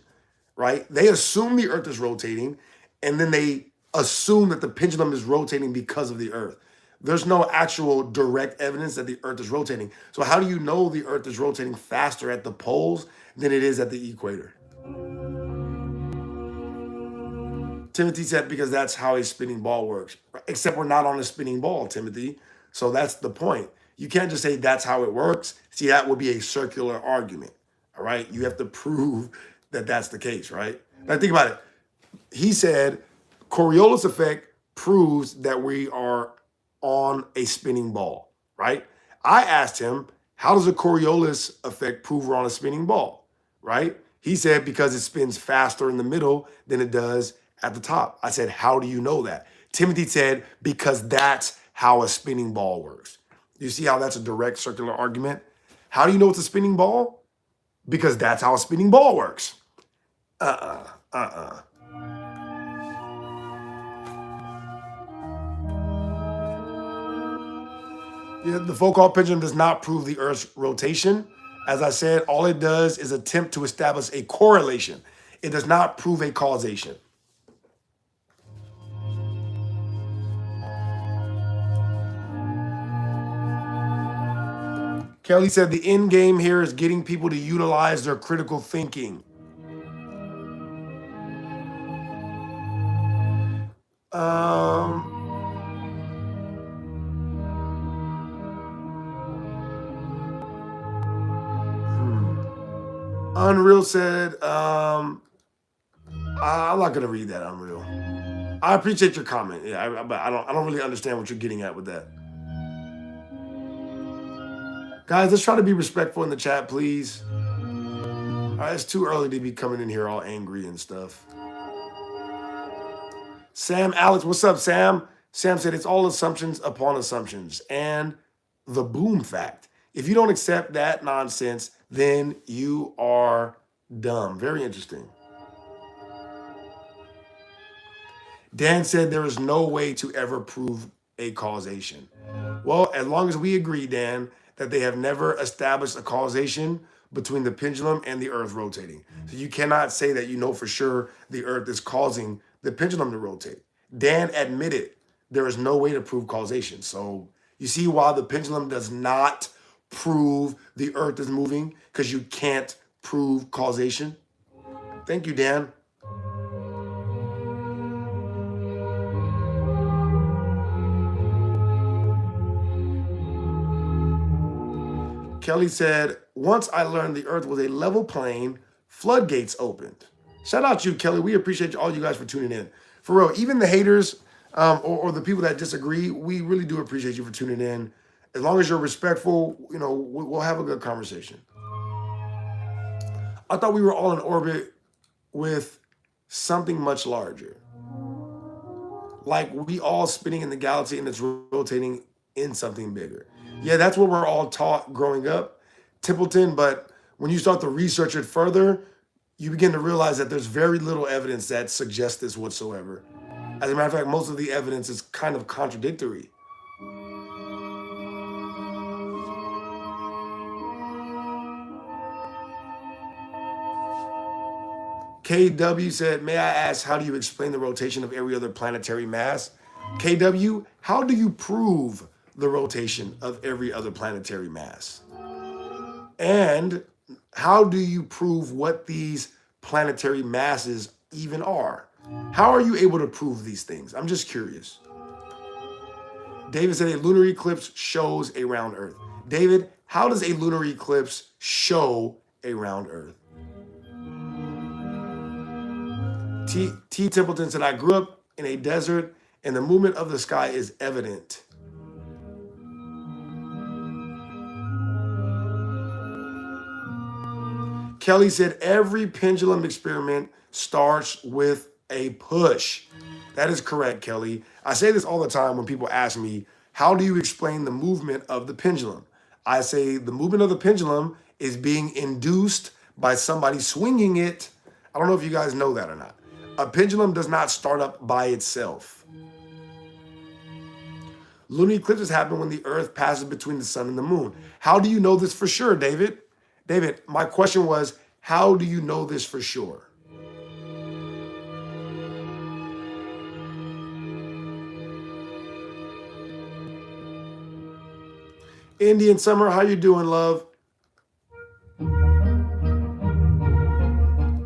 right? They assume the earth is rotating, and then they assume that the pendulum is rotating because of the earth. There's no actual direct evidence that the earth is rotating. So, how do you know the earth is rotating faster at the poles than it is at the equator? Timothy said, because that's how a spinning ball works. Except we're not on a spinning ball, Timothy. So that's the point. You can't just say that's how it works. See, that would be a circular argument. All right. You have to prove that that's the case, right? Now think about it. He said Coriolis effect proves that we are on a spinning ball, right? I asked him, how does a Coriolis effect prove we're on a spinning ball, right? He said, because it spins faster in the middle than it does at the top. I said, how do you know that? Timothy said, because that's how a spinning ball works. You see how that's a direct circular argument? How do you know it's a spinning ball? Because that's how a spinning ball works. Uh-uh. Yeah, the Foucault pendulum does not prove the Earth's rotation. As I said, all it does is attempt to establish a correlation. It does not prove a causation. Kelly said the end game here is getting people to utilize their critical thinking. Um, Unreal said, I'm not gonna read that, Unreal. I appreciate your comment. Yeah, but I don't really understand what you're getting at with that. Guys, let's try to be respectful in the chat, please. All right, it's too early to be coming in here all angry and stuff. Sam Alex, what's up, Sam? Sam said it's all assumptions upon assumptions and the boom fact. If you don't accept that nonsense, then you are dumb. Very interesting. Dan said there is no way to ever prove a causation. Well, as long as we agree, Dan, that they have never established a causation between the pendulum and the Earth rotating. So you cannot say that you know for sure the Earth is causing the pendulum to rotate. Dan admitted there is no way to prove causation. So you see why the pendulum does not prove the Earth is moving, because you can't prove causation. Thank you, Dan. Kelly said, once I learned the Earth was a level plane, floodgates opened. Shout out to you, Kelly. We appreciate all you guys for tuning in. For real, even the haters or the people that disagree, we really do appreciate you for tuning in. As long as you're respectful, you know, we'll have a good conversation. I thought we were all in orbit with something much larger. Like we all spinning in the galaxy and it's rotating in something bigger. Yeah, that's what we're all taught growing up, Templeton. But when you start to research it further, you begin to realize that there's very little evidence that suggests this whatsoever. As a matter of fact, most of the evidence is kind of contradictory. KW said, may I ask, how do you explain the rotation of every other planetary mass? KW, how do you prove the rotation of every other planetary mass? And how do you prove what these planetary masses even are? How are you able to prove these things? I'm just curious. David said a lunar eclipse shows a round Earth. David, how does a lunar eclipse show a round Earth? T. Templeton said, I grew up in a desert and the movement of the sky is evident. Kelly said, every pendulum experiment starts with a push. That is correct, Kelly. I say this all the time when people ask me, how do you explain the movement of the pendulum? I say the movement of the pendulum is being induced by somebody swinging it. I don't know if you guys know that or not. A pendulum does not start up by itself. Lunar eclipses happen when the Earth passes between the sun and the moon. How do you know this for sure, David? David, my question was, how do you know this for sure? Indian Summer, how you doing, love?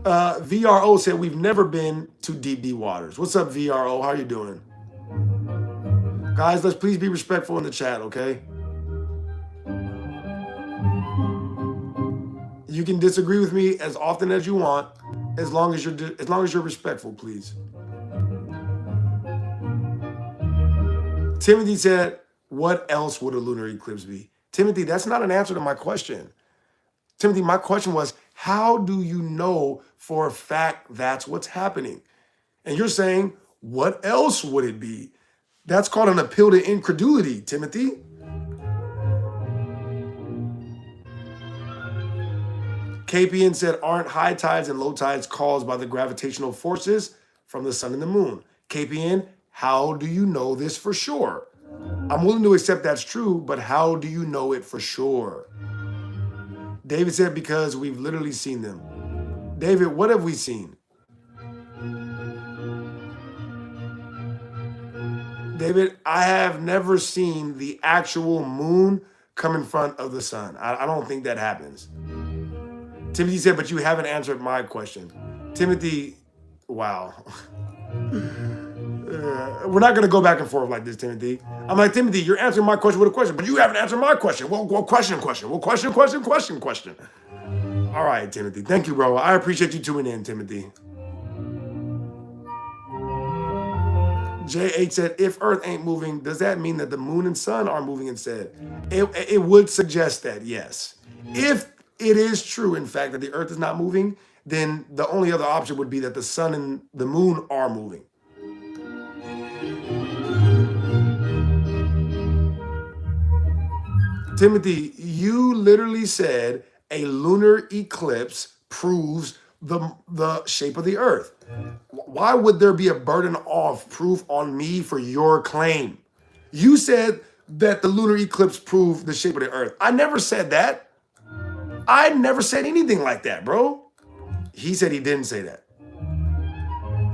VRO said we've never been to deep waters. What's up, VRO? How you doing? Guys, let's please be respectful in the chat, okay? You can disagree with me as often as you want, as long as you're respectful, please. Timothy said, what else would a lunar eclipse be? Timothy, that's not an answer to my question. Timothy, my question was, how do you know for a fact that's what's happening? And you're saying, what else would it be? That's called an appeal to incredulity, Timothy. KPN said, aren't high tides and low tides caused by the gravitational forces from the sun and the moon? KPN, how do you know this for sure? I'm willing to accept that's true, but how do you know it for sure? David said, because we've literally seen them. David, what have we seen? David, I have never seen the actual moon come in front of the sun. I don't think that happens. Timothy said, but you haven't answered my question. Timothy, wow. We're not going to go back and forth like this, Timothy. I'm like, Timothy, you're answering my question with a question, but you haven't answered my question. Well, question. Well, question. All right, Timothy. Thank you, bro. I appreciate you tuning in, Timothy. J8 said, if Earth ain't moving, does that mean that the moon and sun are moving instead? It would suggest that, yes. If it is true, in fact, that the Earth is not moving, then the only other option would be that the sun and the moon are moving. Timothy, you literally said a lunar eclipse proves the shape of the Earth. Why would there be a burden of proof on me for your claim? You said that the lunar eclipse proved the shape of the Earth. I never said that. I never said anything like that, bro. He said he didn't say that.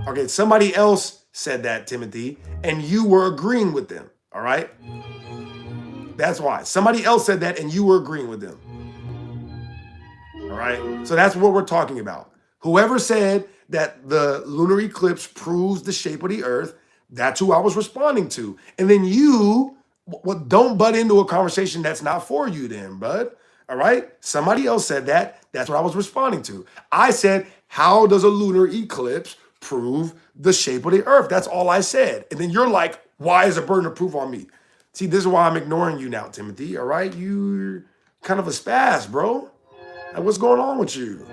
Okay, somebody else said that, Timothy, and you were agreeing with them, all right? That's why. Somebody else said that and you were agreeing with them. All right? So that's what we're talking about. Whoever said that the lunar eclipse proves the shape of the Earth, that's who I was responding to. And then you, don't butt into a conversation that's not for you then, bud. All right? Somebody else said that. That's what I was responding to. I said, how does a lunar eclipse prove the shape of the Earth? That's all I said. And then you're like, why is a burden of proof on me? See, this is why I'm ignoring you now, Timothy, all right? You're kind of a spaz, bro. Like, what's going on with you?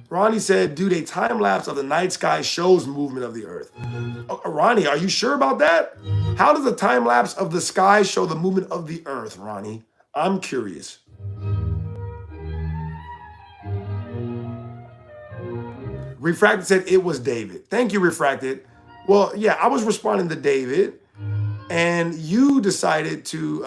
Ronnie said, dude, a time lapse of the night sky shows movement of the Earth. Ronnie, are you sure about that? How does a time lapse of the sky show the movement of the Earth, Ronnie? I'm curious. Refracted said it was David. Thank you, Refracted. Well, yeah, I was responding to David, and you decided to.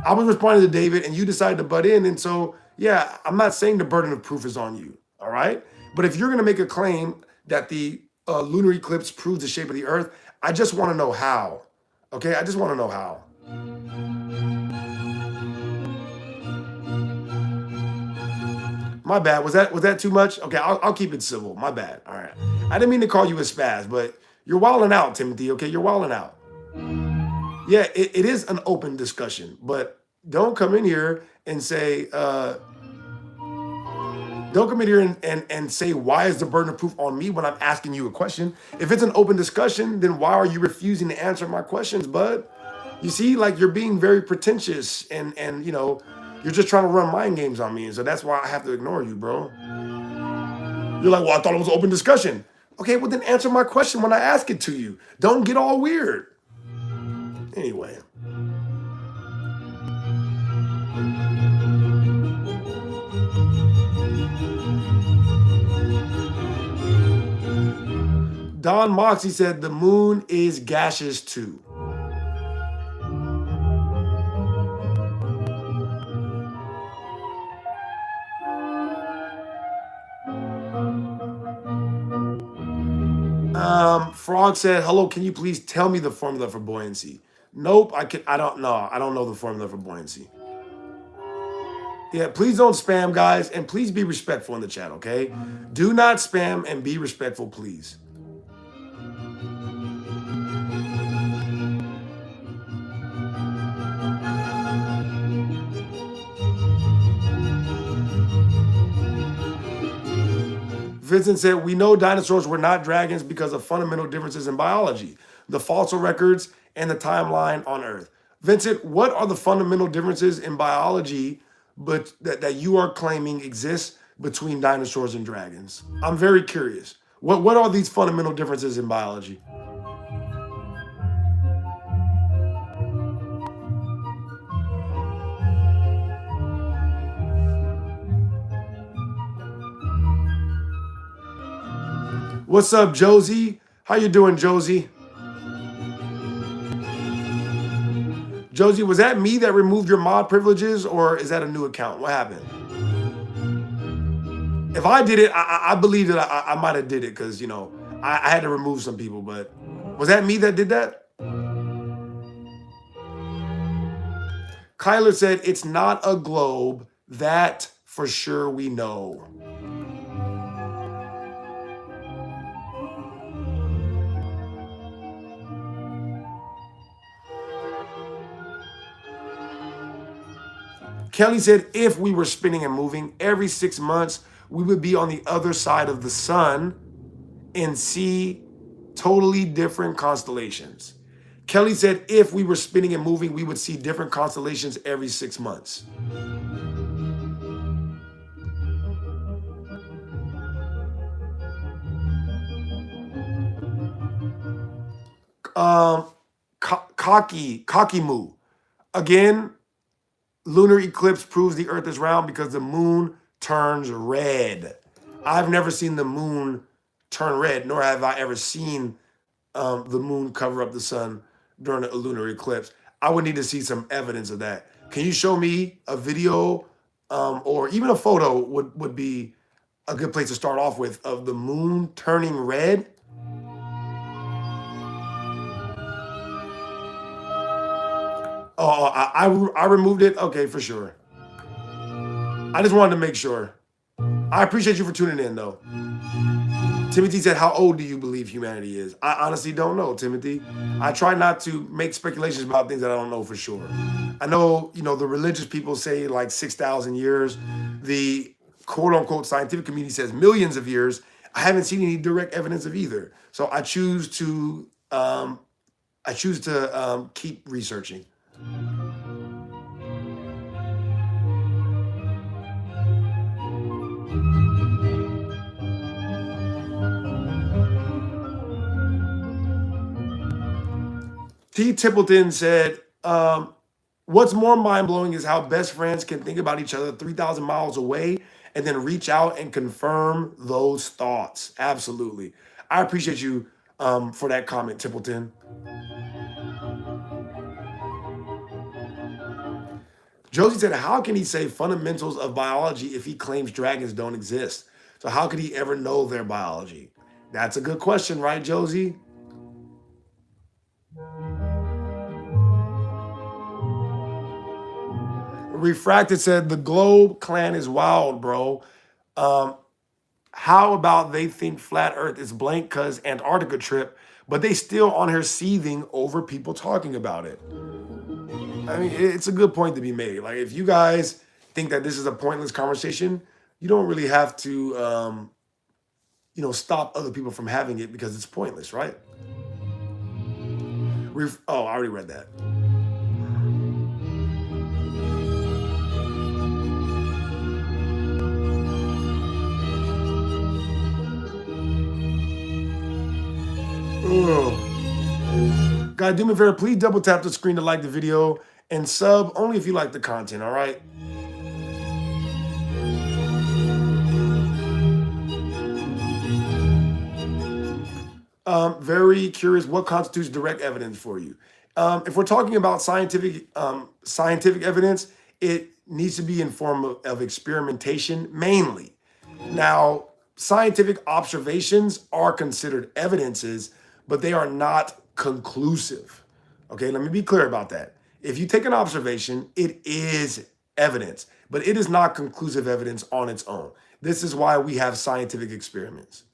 I was responding to David, and you decided to butt in, and so yeah, I'm not saying the burden of proof is on you, all right? But if you're going to make a claim that the lunar eclipse proves the shape of the Earth, I just want to know how. Okay, I just want to know how. My bad. Was that too much? Okay, I'll keep it civil. My bad. All right. I didn't mean to call you a spaz, but you're wilding out, Timothy. Okay, you're wilding out. Yeah, it is an open discussion, but don't come in here and say, and say, why is the burden of proof on me when I'm asking you a question? If it's an open discussion, then why are you refusing to answer my questions, bud? You see, like you're being very pretentious and you know, you're just trying to run mind games on me. And so that's why I have to ignore you, bro. You're like, well, I thought it was an open discussion. Okay, well then answer my question when I ask it to you. Don't get all weird. Anyway. Don Moxie said the moon is gaseous too. Frog said, hello, can you please tell me the formula for buoyancy? Nope, I don't know. I don't know the formula for buoyancy. Yeah, please don't spam, guys, and please be respectful in the chat, okay? Do not spam and be respectful, please. Vincent said, we know dinosaurs were not dragons because of fundamental differences in biology, the fossil records, and the timeline on Earth. Vincent, what are the fundamental differences in biology that you are claiming exist between dinosaurs and dragons? I'm very curious. What are these fundamental differences in biology? What's up, Josie? How you doing, Josie? Josie, was that me that removed your mod privileges, or is that a new account? What happened? If I did it, I believe that I might have did it because, you know, I had to remove some people, but was that me that did that? Kyler said, it's not a globe. That for sure we know. Kelly said, if we were spinning and moving every 6 months, we would be on the other side of the sun and see totally different constellations. Kelly said, if we were spinning and moving, we would see different constellations every 6 months. Cocky moo. Again, lunar eclipse proves the earth is round because the moon turns red. I've never seen the moon turn red, nor have I ever seen the moon cover up the sun during a lunar eclipse. I would need to see some evidence of that. Can you show me a video or even a photo would be a good place to start off with of the moon turning red? Oh, I removed it? Okay, for sure. I just wanted to make sure. I appreciate you for tuning in, though. Timothy said, how old do you believe humanity is? I honestly don't know, Timothy. I try not to make speculations about things that I don't know for sure. I know, you know, the religious people say like 6,000 years. The quote unquote scientific community says millions of years. I haven't seen any direct evidence of either. So I choose to keep researching. T. Templeton said, what's more mind-blowing is how best friends can think about each other 3,000 miles away and then reach out and confirm those thoughts. Absolutely. I appreciate you for that comment, Templeton. Josie said, how can he say fundamentals of biology if he claims dragons don't exist? So how could he ever know their biology? That's a good question, right, Josie? Refracted said, the Globe clan is wild, bro. How about they think flat earth is blank because Antarctica trip, but they still on here seething over people talking about it? I mean, it's a good point to be made. Like, if you guys think that this is a pointless conversation, you don't really have to, you know, stop other people from having it because it's pointless, right? Oh, I already read that. Ugh. Guys, do me a favor, please double tap the screen to like the video and sub only if you like the content, all right? Very curious, what constitutes direct evidence for you? If we're talking about scientific evidence, it needs to be in form of experimentation mainly. Now, scientific observations are considered evidences, but they are not conclusive. Okay, let me be clear about that. If you take an observation, it is evidence, but it is not conclusive evidence on its own. This is why we have scientific experiments.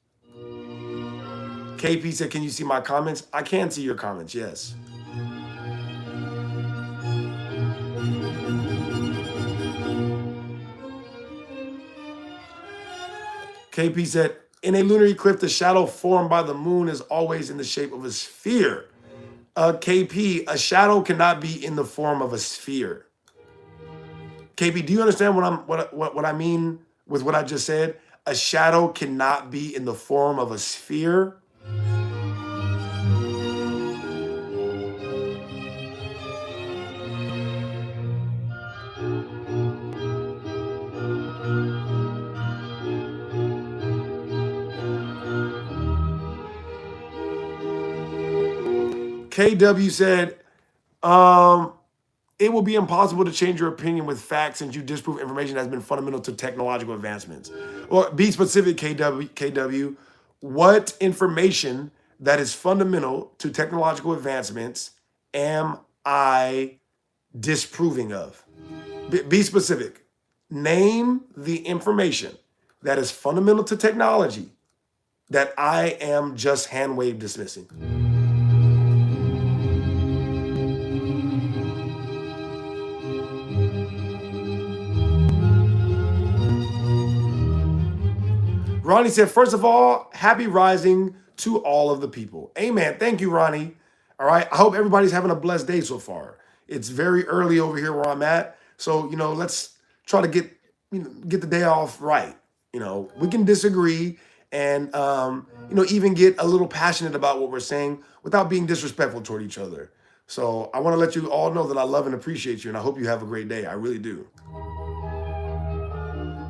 KP said, can you see my comments? I can see your comments, yes. KP said, in a lunar eclipse, the shadow formed by the moon is always in the shape of a sphere. KP, a shadow cannot be in the form of a sphere. KP, do you understand what I mean with what I just said? A shadow cannot be in the form of a sphere. KW said, um, it will be impossible to change your opinion with facts since you disprove information that has been fundamental to technological advancements. Well, be specific, KW. What information that is fundamental to technological advancements am I disproving of? Be specific. Name the information that is fundamental to technology that I am just hand wave dismissing. Ronnie said, first of all, happy rising to all of the people. Amen. Thank you, Ronnie. All right. I hope everybody's having a blessed day so far. It's very early over here where I'm at. So, let's try to get the day off right. We can disagree and, even get a little passionate about what we're saying without being disrespectful toward each other. So I want to let you all know that I love and appreciate you. And I hope you have a great day. I really do.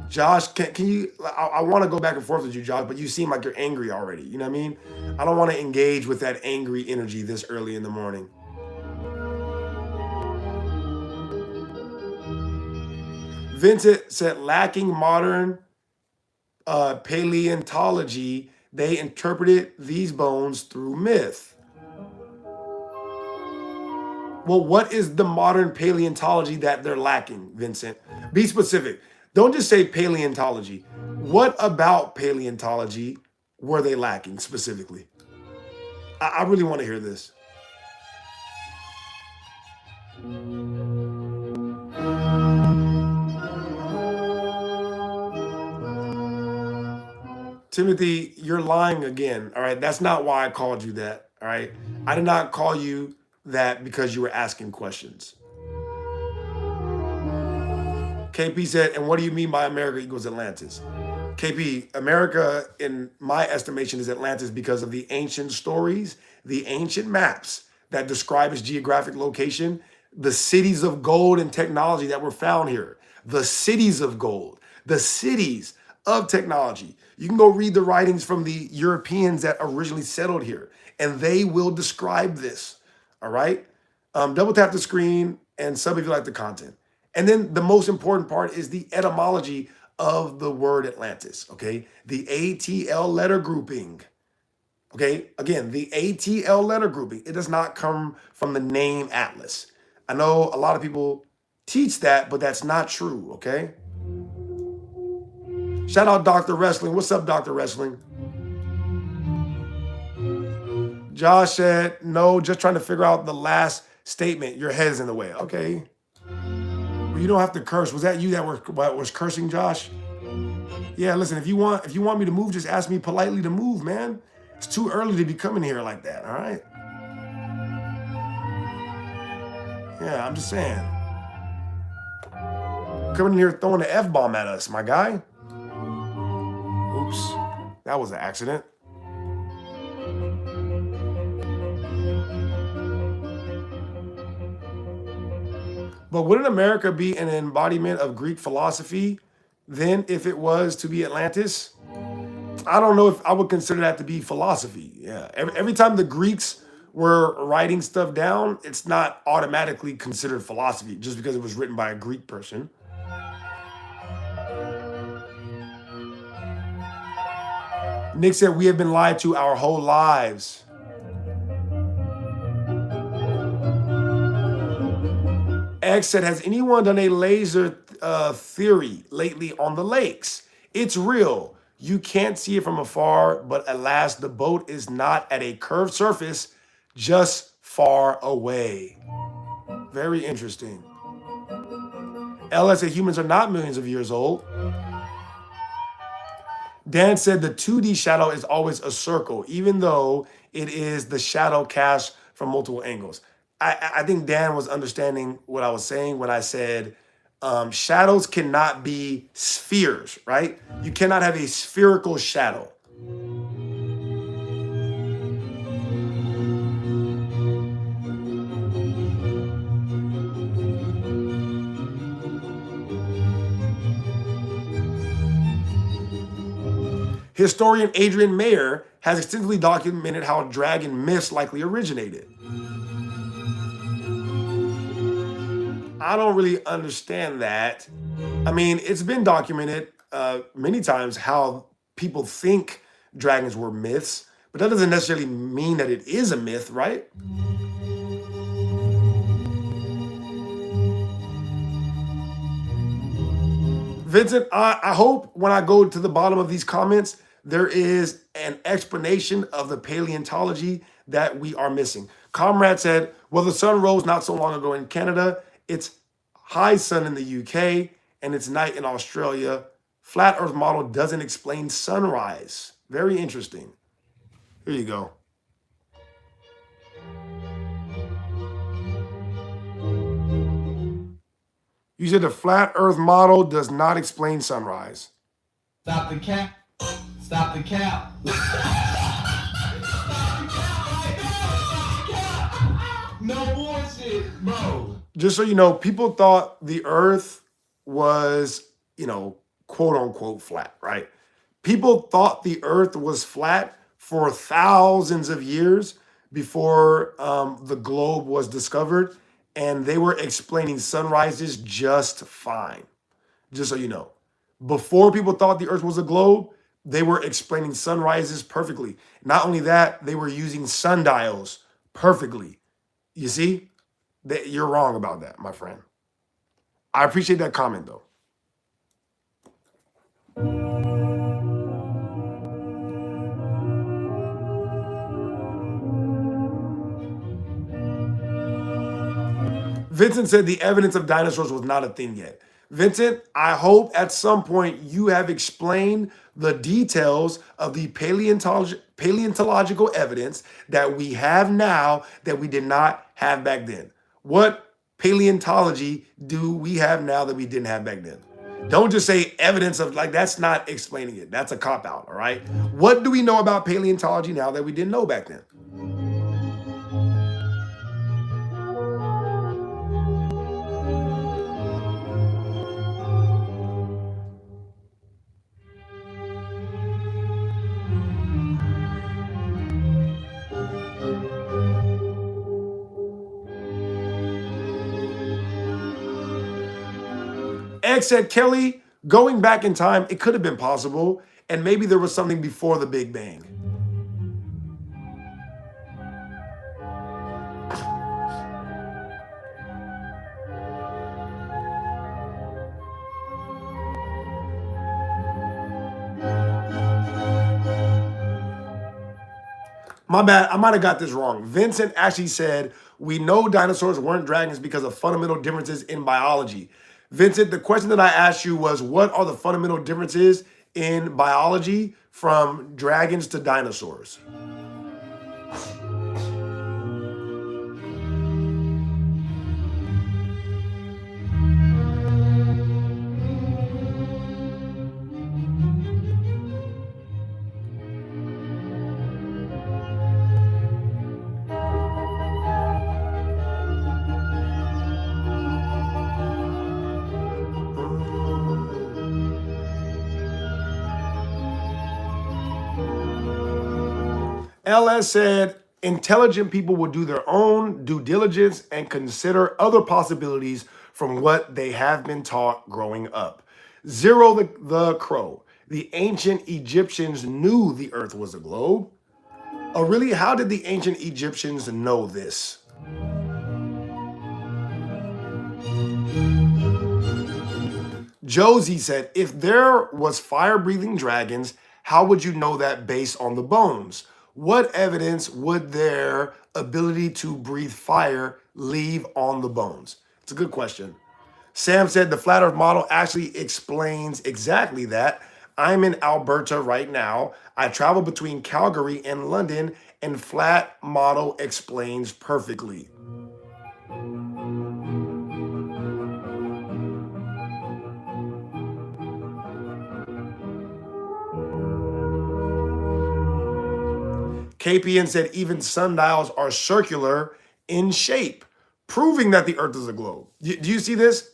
Josh, can you, I want to go back and forth with you, Josh, but you seem like you're angry already. You know what I mean? I don't want to engage with that angry energy this early in the morning. Vincent said, lacking modern paleontology, they interpreted these bones through myth. Well, what is the modern paleontology that they're lacking, Vincent? Be specific. Don't just say paleontology. What about paleontology were they lacking specifically? I really want to hear this. Timothy, you're lying again. All right. That's not why I called you that. All right. I did not call you that because you were asking questions. KP said, and what do you mean by America equals Atlantis? KP, America, in my estimation, is Atlantis because of the ancient stories, the ancient maps that describe its geographic location, the cities of gold and technology that were found here, the cities of gold, the cities of technology. You can go read the writings from the Europeans that originally settled here, and they will describe this, all right? Double tap the screen and sub if you like the content. And then the most important part is the etymology of the word Atlantis, okay? The ATL letter grouping, okay? Again, the ATL letter grouping. It does not come from the name Atlas. I know a lot of people teach that, but that's not true, okay? Shout out Dr. Wrestling. What's up, Dr. Wrestling? Josh said, no, just trying to figure out the last statement. Your head is in the way. Okay. Well, you don't have to curse. Was that you that was cursing, Josh? Yeah, listen, if you want me to move, just ask me politely to move, man. It's too early to be coming here like that, all right? Yeah, I'm just saying. Coming in here throwing the F-bomb at us, my guy. Oops, that was an accident. But wouldn't America be an embodiment of Greek philosophy then if it was to be Atlantis? I don't know if I would consider that to be philosophy. Yeah, every time the Greeks were writing stuff down, it's not automatically considered philosophy just because it was written by a Greek person. Nick said, we have been lied to our whole lives. X said, has anyone done a laser theory lately on the lakes? It's real. You can't see it from afar, but alas, the boat is not at a curved surface, just far away. Very interesting. LS said, humans are not millions of years old. Dan said the 2D shadow is always a circle, even though it is the shadow cast from multiple angles. I think Dan was understanding what I was saying when I said shadows cannot be spheres, right? You cannot have a spherical shadow. Historian Adrian Mayer has extensively documented how dragon myths likely originated. I don't really understand that. I mean, it's been documented many times how people think dragons were myths, but that doesn't necessarily mean that it is a myth, right? Vincent, I hope when I go to the bottom of these comments, there is an explanation of the paleontology that we are missing. Comrade said, well, the sun rose not so long ago in Canada. It's high sun in the UK and it's night in Australia. Flat Earth model doesn't explain sunrise. Very interesting. Here you go. You said the flat Earth model does not explain sunrise. Stop the cap. Stop the cap. No bullshit, bro. Just so you know, people thought the Earth was, quote unquote flat, right? People thought the Earth was flat for thousands of years before the globe was discovered, and they were explaining sunrises just fine. Just so you know, before people thought the Earth was a globe, they were explaining sunrises perfectly. Not only that, they were using sundials perfectly. You see, you're wrong about that, my friend. I appreciate that comment, though. Vincent said the evidence of dinosaurs was not a thing yet. Vincent, I hope at some point you have explained the details of the paleontological evidence that we have now that we did not have back then. What paleontology do we have now that we didn't have back then? Don't just say evidence of, like, that's not explaining it. That's a cop out, all right? What do we know about paleontology now that we didn't know back then? X said, Kelly, going back in time, it could have been possible, and maybe there was something before the Big Bang. My bad, I might have got this wrong. Vincent actually said, we know dinosaurs weren't dragons because of fundamental differences in biology. Vincent, the question that I asked you was, what are the fundamental differences in biology from dragons to dinosaurs? LS said, intelligent people will do their own due diligence and consider other possibilities from what they have been taught growing up. Zero the Crow. The ancient Egyptians knew the earth was a globe. Oh, really? How did the ancient Egyptians know this? Josie said, if there was fire-breathing dragons, how would you know that based on the bones? What evidence would their ability to breathe fire leave on the bones? It's a good question. Sam said the flat earth model actually explains exactly that. I'm in Alberta right now. I travel between Calgary and London, and flat model explains perfectly. KPN said even sundials are circular in shape, proving that the earth is a globe. Do you see this?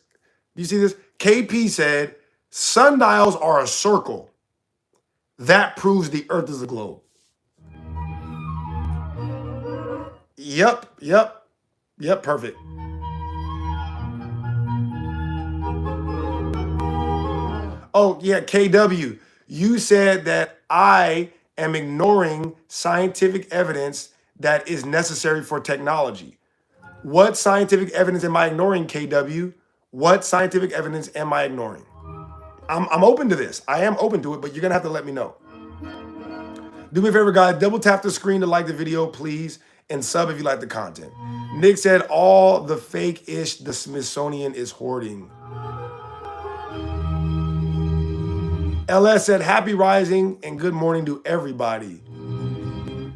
Do you see this? KP said sundials are a circle. That proves the earth is a globe. Yep, perfect. Oh, yeah, KW. You said that I am ignoring scientific evidence that is necessary for technology. What scientific evidence am I ignoring, KW? What scientific evidence am I ignoring? I'm open to this. I am open to it, but you're gonna have to let me know. Do me a favor, guys. Double tap the screen to like the video, please, and sub if you like the content. Nick said all the fake-ish the Smithsonian is hoarding. LS said happy rising and good morning to everybody.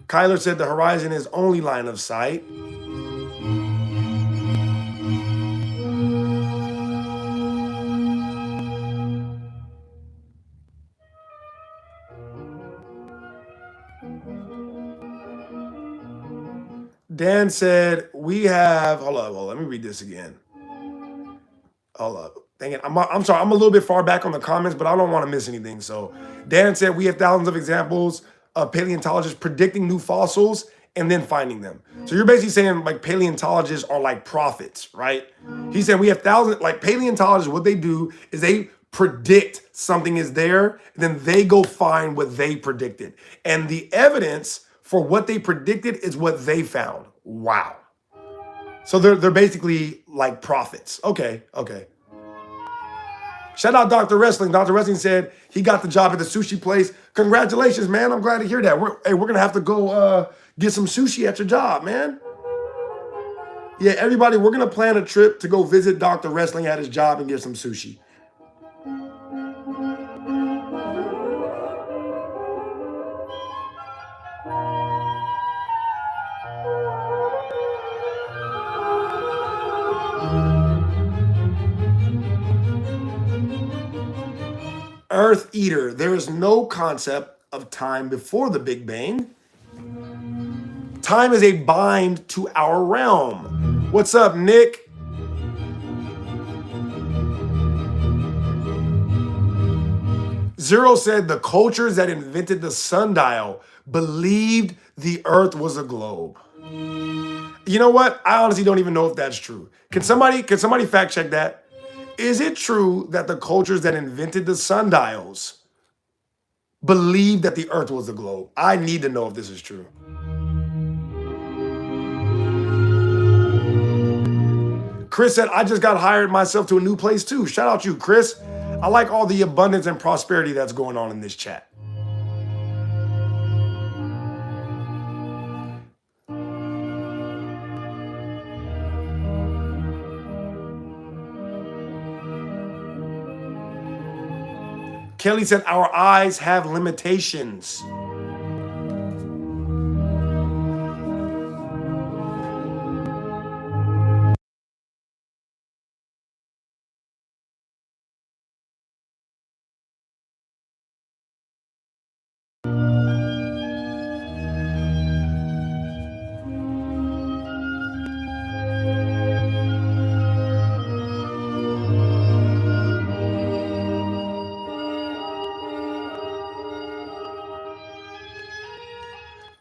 Kyler said the horizon is only line of sight. Dan said we have, hold up, let me read this again. Hold up. Dang it. I'm sorry. I'm a little bit far back on the comments, but I don't want to miss anything. So Dan said we have thousands of examples of paleontologists predicting new fossils and then finding them. So you're basically saying like paleontologists are like prophets, right? He said we have thousands, like paleontologists, what they do is they predict something is there, and then they go find what they predicted. And the evidence for what they predicted is what they found. Wow. So they're basically like prophets. Okay. Shout out Dr. Wrestling. Dr. Wrestling said he got the job at the sushi place. Congratulations, man. I'm glad to hear that. We're gonna have to go get some sushi at your job, man. Yeah, everybody, we're gonna plan a trip to go visit Dr. Wrestling at his job and get some sushi. Earth Eater, there is no concept of time before the Big Bang. Time is a bind to our realm. What's up, Nick? Zero said the cultures that invented the sundial believed the Earth was a globe. You know what? I honestly don't even know if that's true. Can somebody fact check that? Is it true that the cultures that invented the sundials believed that the Earth was a globe? I need to know if this is true. Chris said, I just got hired myself to a new place too. Shout out to you, Chris. I like all the abundance and prosperity that's going on in this chat. Kelly said, our eyes have limitations.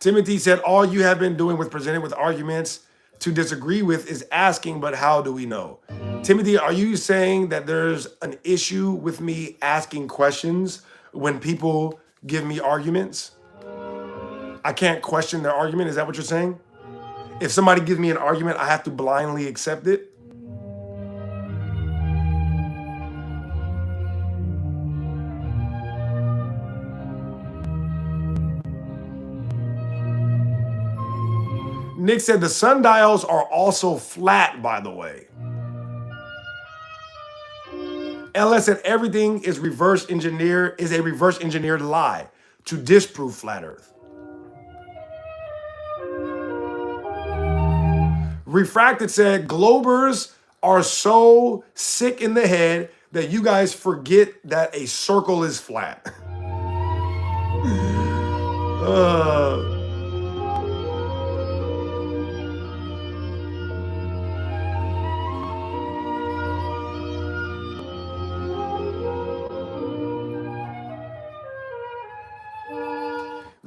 Timothy said, all you have been doing with presenting with arguments to disagree with is asking, but how do we know? Timothy, are you saying that there's an issue with me asking questions when people give me arguments? I can't question their argument. Is that what you're saying? If somebody gives me an argument, I have to blindly accept it? Nick said the sundials are also flat, by the way. LS said everything is a reverse engineered lie to disprove flat Earth. Refracted said globers are so sick in the head that you guys forget that a circle is flat.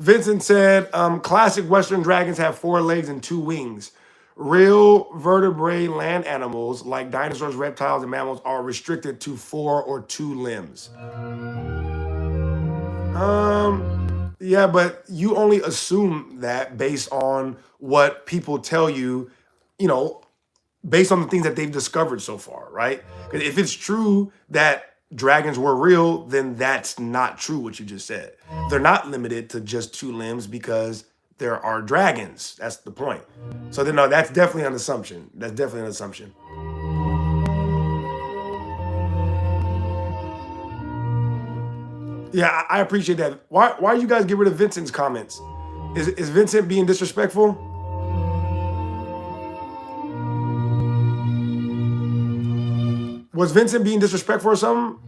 Vincent said, classic Western dragons have 4 legs and 2 wings. Real vertebrate land animals like dinosaurs, reptiles, and mammals are restricted to 4 or 2 limbs. Yeah, but you only assume that based on what people tell you, you know, based on the things that they've discovered so far, right? 'Cause if it's true that dragons were real, then that's not true what you just said. They're not limited to just 2 limbs because there are dragons. That's the point. So then, no, that's definitely an assumption. That's definitely an assumption. Yeah, I appreciate that. Why you guys get rid of Vincent's comments? Is Vincent being disrespectful? Was Vincent being disrespectful or something?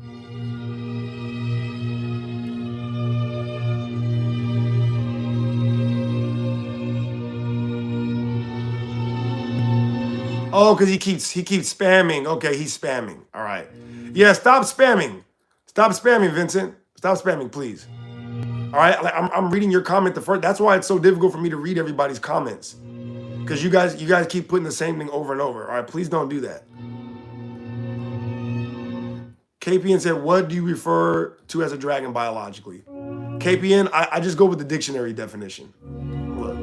Oh, because he keeps spamming. Okay, he's spamming. All right. Yeah, stop spamming. Stop spamming, Vincent. Stop spamming, please. All right. Like, I'm reading your comment the first. That's why it's so difficult for me to read everybody's comments. Because you guys keep putting the same thing over and over. All right, please don't do that. KPN said, what do you refer to as a dragon biologically? KPN, I just go with the dictionary definition. Look.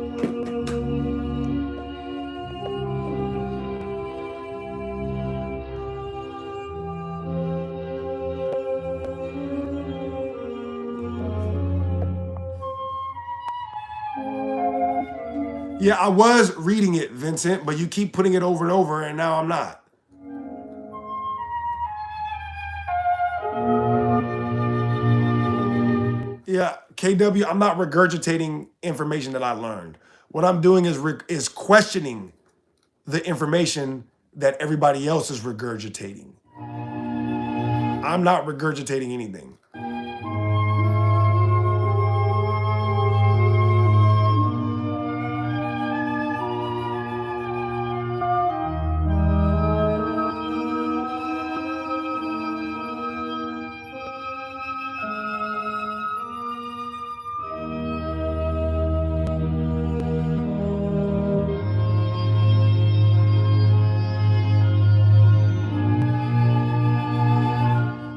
Yeah, I was reading it, Vincent, but you keep putting it over and over, and now I'm not. Yeah, KW, I'm not regurgitating information that I learned. What I'm doing is questioning the information that everybody else is regurgitating. I'm not regurgitating anything.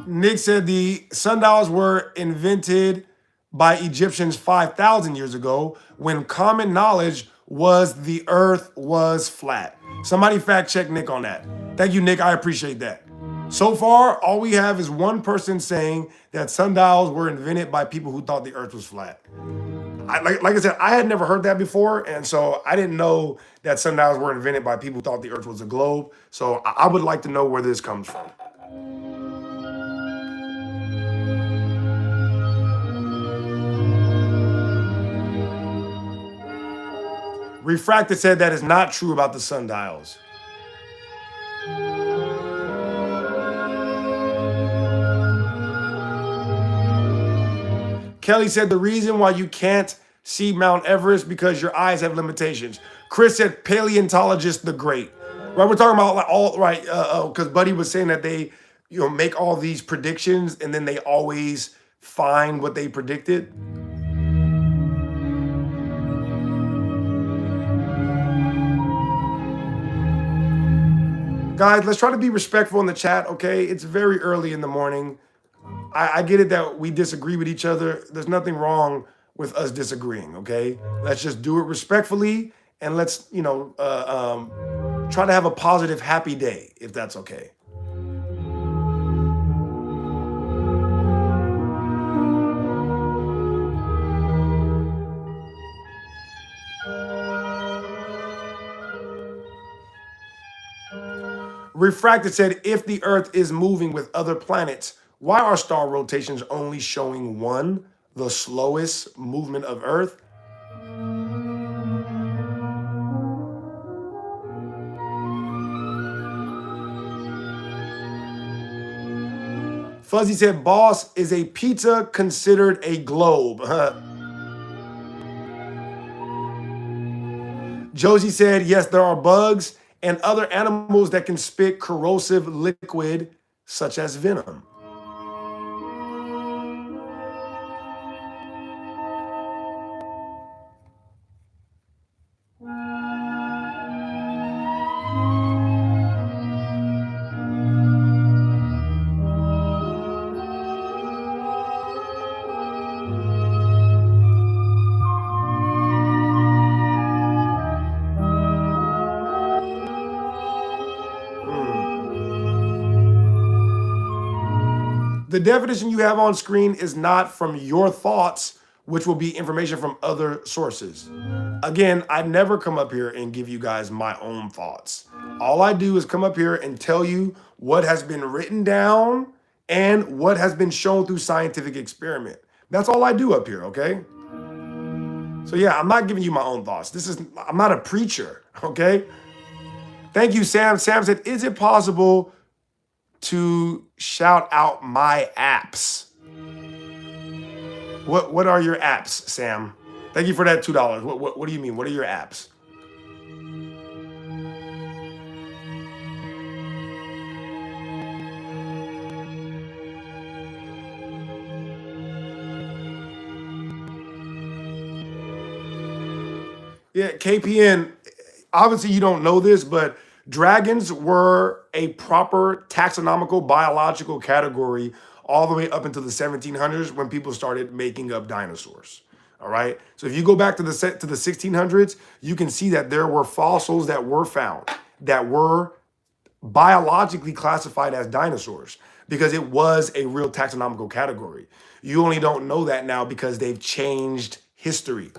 Nick said the sundials were invented by Egyptians 5,000 years ago when common knowledge was the earth was flat. Somebody fact check Nick on that. Thank you, Nick. I appreciate that. So far, all we have is one person saying that sundials were invented by people who thought the earth was flat. Like I said, I had never heard that before, and so I didn't know that sundials were invented by people who thought the earth was a globe. So I would like to know where this comes from. Refracted said that is not true about the sundials. Kelly said the reason why you can't see Mount Everest because your eyes have limitations. Chris said paleontologist the great. Right, we're talking about like all right, because Buddy was saying that they, make all these predictions and then they always find what they predicted. Guys, let's try to be respectful in the chat, okay? It's very early in the morning. I get it that we disagree with each other. There's nothing wrong with us disagreeing, okay? Let's just do it respectfully and let's, try to have a positive, happy day, if that's okay. Refracted said, if the Earth is moving with other planets, why are star rotations only showing one, the slowest movement of Earth? Fuzzy said, boss, is a pizza considered a globe? Josie said, yes, there are bugs and other animals that can spit corrosive liquid such as venom. The definition you have on screen is not from your thoughts, which will be information from other sources. Again, I never come up here and give you guys my own thoughts. All I do is come up here and tell you what has been written down and what has been shown through scientific experiment. That's all I do up here, okay? So yeah, I'm not giving you my own thoughts. I'm not a preacher, okay? Thank you, Sam. Sam said, is it possible to shout out my apps? What are your apps, Sam? Thank you for that $2. What do you mean? What are your apps? Yeah, KPN, obviously you don't know this, but dragons were a proper taxonomical biological category all the way up until the 1700s when people started making up dinosaurs. All right. So if you go back to the 1600s, you can see that there were fossils that were found that were biologically classified as dinosaurs because it was a real taxonomical category. You only don't know that now because they've changed history.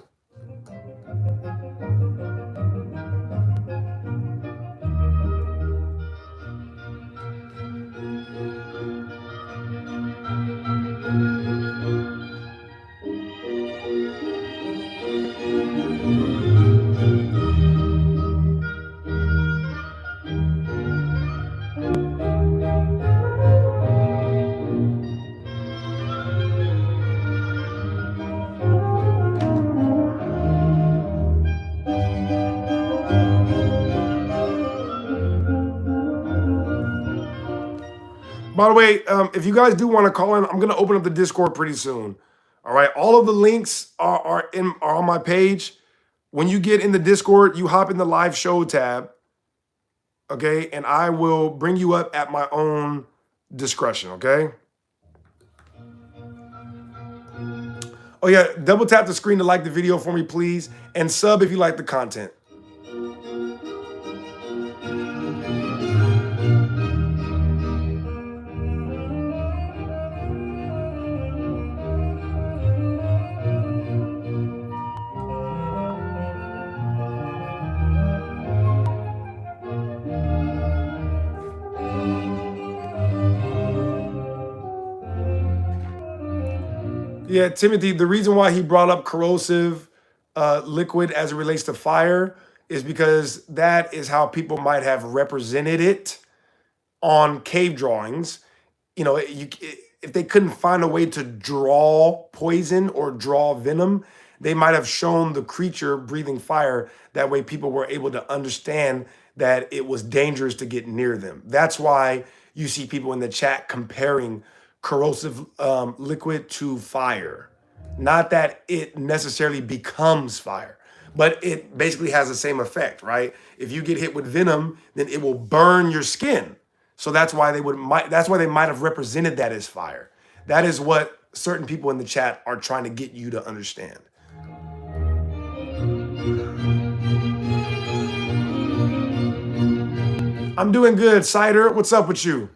By the way, if you guys do want to call in, I'm going to open up the Discord pretty soon. All right. All of the links are on my page. When you get in the Discord, you hop in the live show tab. Okay. And I will bring you up at my own discretion. Okay. Oh, yeah. Double tap the screen to like the video for me, please. And sub if you like the content. Yeah, Timothy, the reason why he brought up corrosive liquid as it relates to fire is because that is how people might have represented it on cave drawings. You know, if they couldn't find a way to draw poison or draw venom, they might have shown the creature breathing fire. That way people were able to understand that it was dangerous to get near them. That's why you see people in the chat comparing corrosive liquid to fire. Not that it necessarily becomes fire, but it basically has the same effect, right? If you get hit with venom, then it will burn your skin. So that's why they might have represented that as fire. That is what certain people in the chat are trying to get you to understand. I'm doing good, Cider. What's up with you?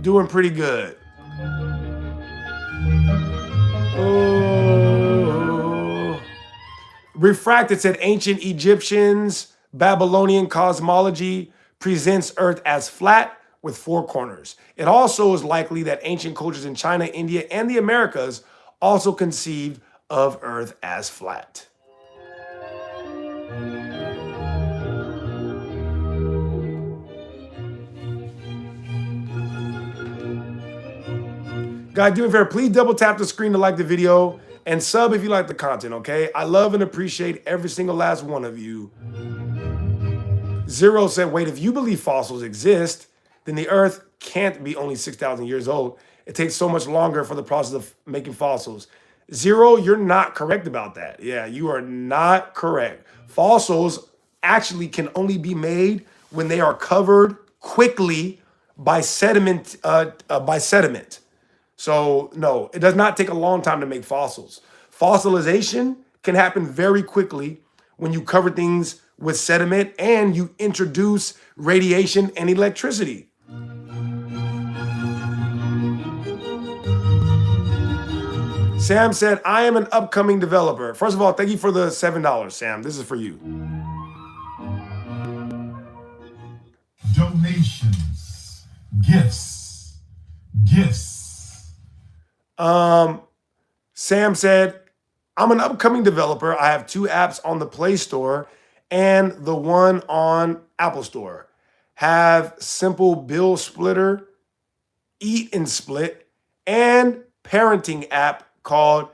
Doing pretty good. Oh. Refracted said ancient Egyptians, Babylonian cosmology presents Earth as flat with four corners. It also is likely that ancient cultures in China, India, and the Americas also conceived of Earth as flat. Guys, do me a favor, please double tap the screen to like the video and sub if you like the content, okay? I love and appreciate every single last one of you. Zero said, wait, if you believe fossils exist, then the Earth can't be only 6,000 years old. It takes so much longer for the process of making fossils. Zero, you're not correct about that. Yeah, you are not correct. Fossils actually can only be made when they are covered quickly by sediment. So no, it does not take a long time to make fossils. Fossilization can happen very quickly when you cover things with sediment and you introduce radiation and electricity. Sam said, I am an upcoming developer. First of all, thank you for the $7, Sam. This is for you. Donations, gifts. Sam said, I'm an upcoming developer. I have 2 apps on the Play Store and the one on Apple Store. Have Simple Bill Splitter, Eat and Split, and parenting app called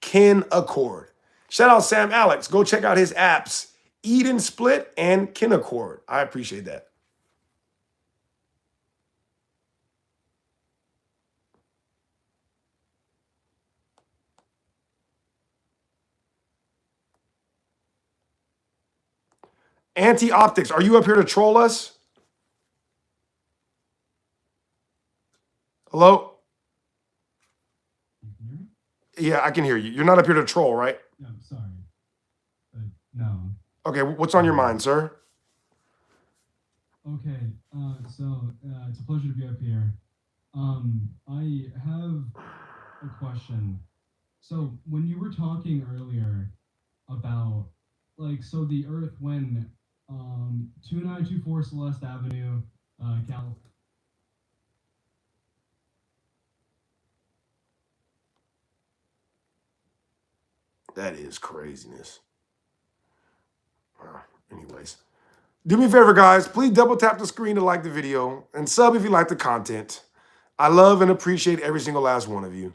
Kin Accord. Shout out Sam Alex. Go check out his apps, Eat and Split and Kin Accord. I appreciate that. Anti-Optics, are you up here to troll us? Hello? Yeah, I can hear you. You're not up here to troll, right? No, I'm sorry. No. Okay, what's on your mind, sir? Okay, so it's a pleasure to be up here. I have a question. So when you were talking earlier about, like, so the Earth when 2924 Celeste Avenue, California. That is craziness. Anyways, do me a favor, guys. Please double tap the screen to like the video and sub if you like the content. I love and appreciate every single last one of you.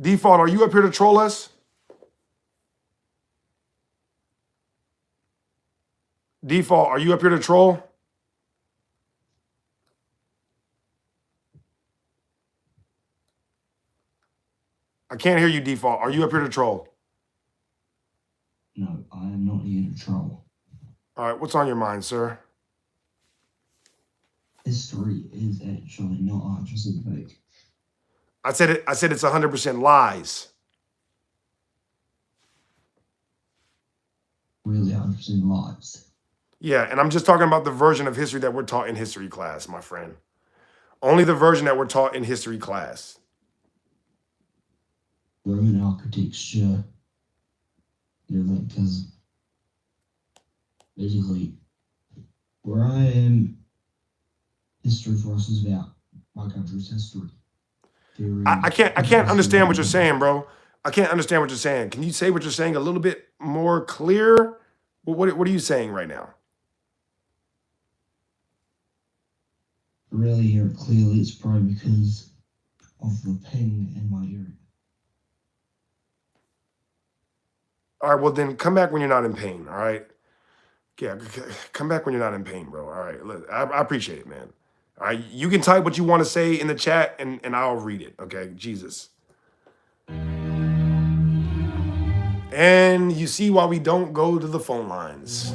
Default, are you up here to troll us? Default, are you up here to troll? I can't hear you, Default. Are you up here to troll? No, I am not here to troll. All right, what's on your mind, sir? History is actually not 100% fake. I said it's 100% lies. Really 100% lies. Yeah, and I'm just talking about the version of history that we're taught in history class, my friend. Only the version that we're taught in history class. Roman architecture, because basically where I am, history for us is about my country's history. I can't understand what you're saying, bro. I can't understand what you're saying. Can you say what you're saying a little bit more clear? What are you saying right now? Really hear it clearly, it's probably because of the ping in my ear. All right, well then come back when you're not in pain, all right? Yeah, come back when you're not in pain, bro. All right, look, I appreciate it, man. All right, you can type what you want to say in the chat and I'll read it, okay? Jesus. And you see why we don't go to the phone lines.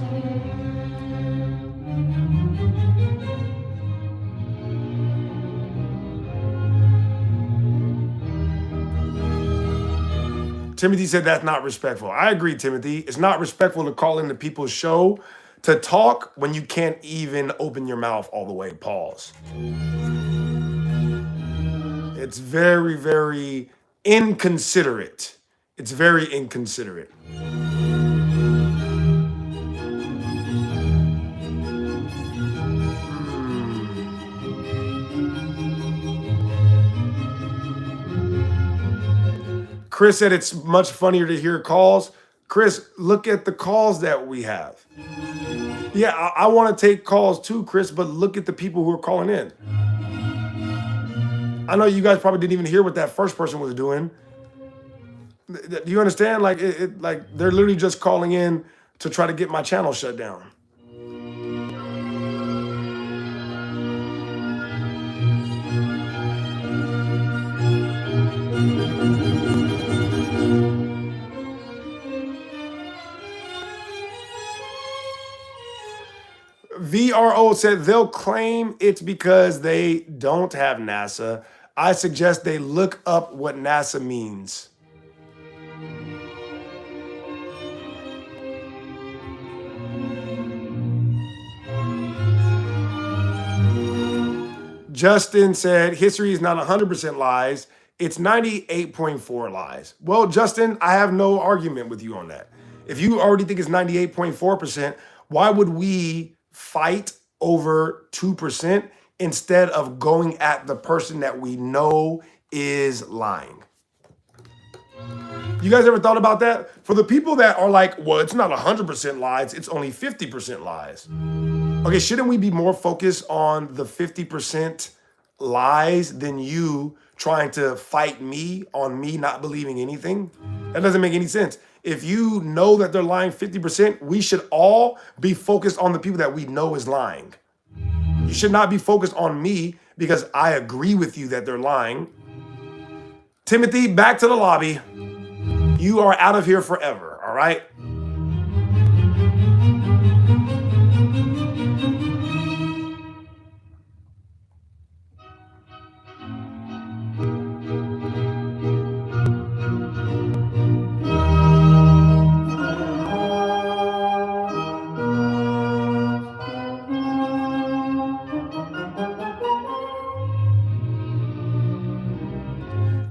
Timothy said that's not respectful. I agree, Timothy. It's not respectful to call into people's show to talk when you can't even open your mouth all the way. Pause. It's very, very inconsiderate. It's very inconsiderate. Chris said it's much funnier to hear calls. Chris, look at the calls that we have. Yeah, I want to take calls too, Chris, but look at the people who are calling in. I know you guys probably didn't even hear what that first person was doing. Do you understand? Like, like they're literally just calling in to try to get my channel shut down. VRO said they'll claim it's because they don't have NASA. I suggest they look up what NASA means. Justin said history is not 100% lies. It's 98.4 lies. Well, Justin, I have no argument with you on that. If you already think it's 98.4%, why would we fight over 2% instead of going at the person that we know is lying? You guys ever thought about that? For the people that are like, well, it's not 100% lies, it's only 50% lies. Okay, shouldn't we be more focused on the 50% lies than you trying to fight me on me not believing anything? That doesn't make any sense. If you know that they're lying 50%, we should all be focused on the people that we know is lying. You should not be focused on me because I agree with you that they're lying. Timothy, back to the lobby. You are out of here forever, all right?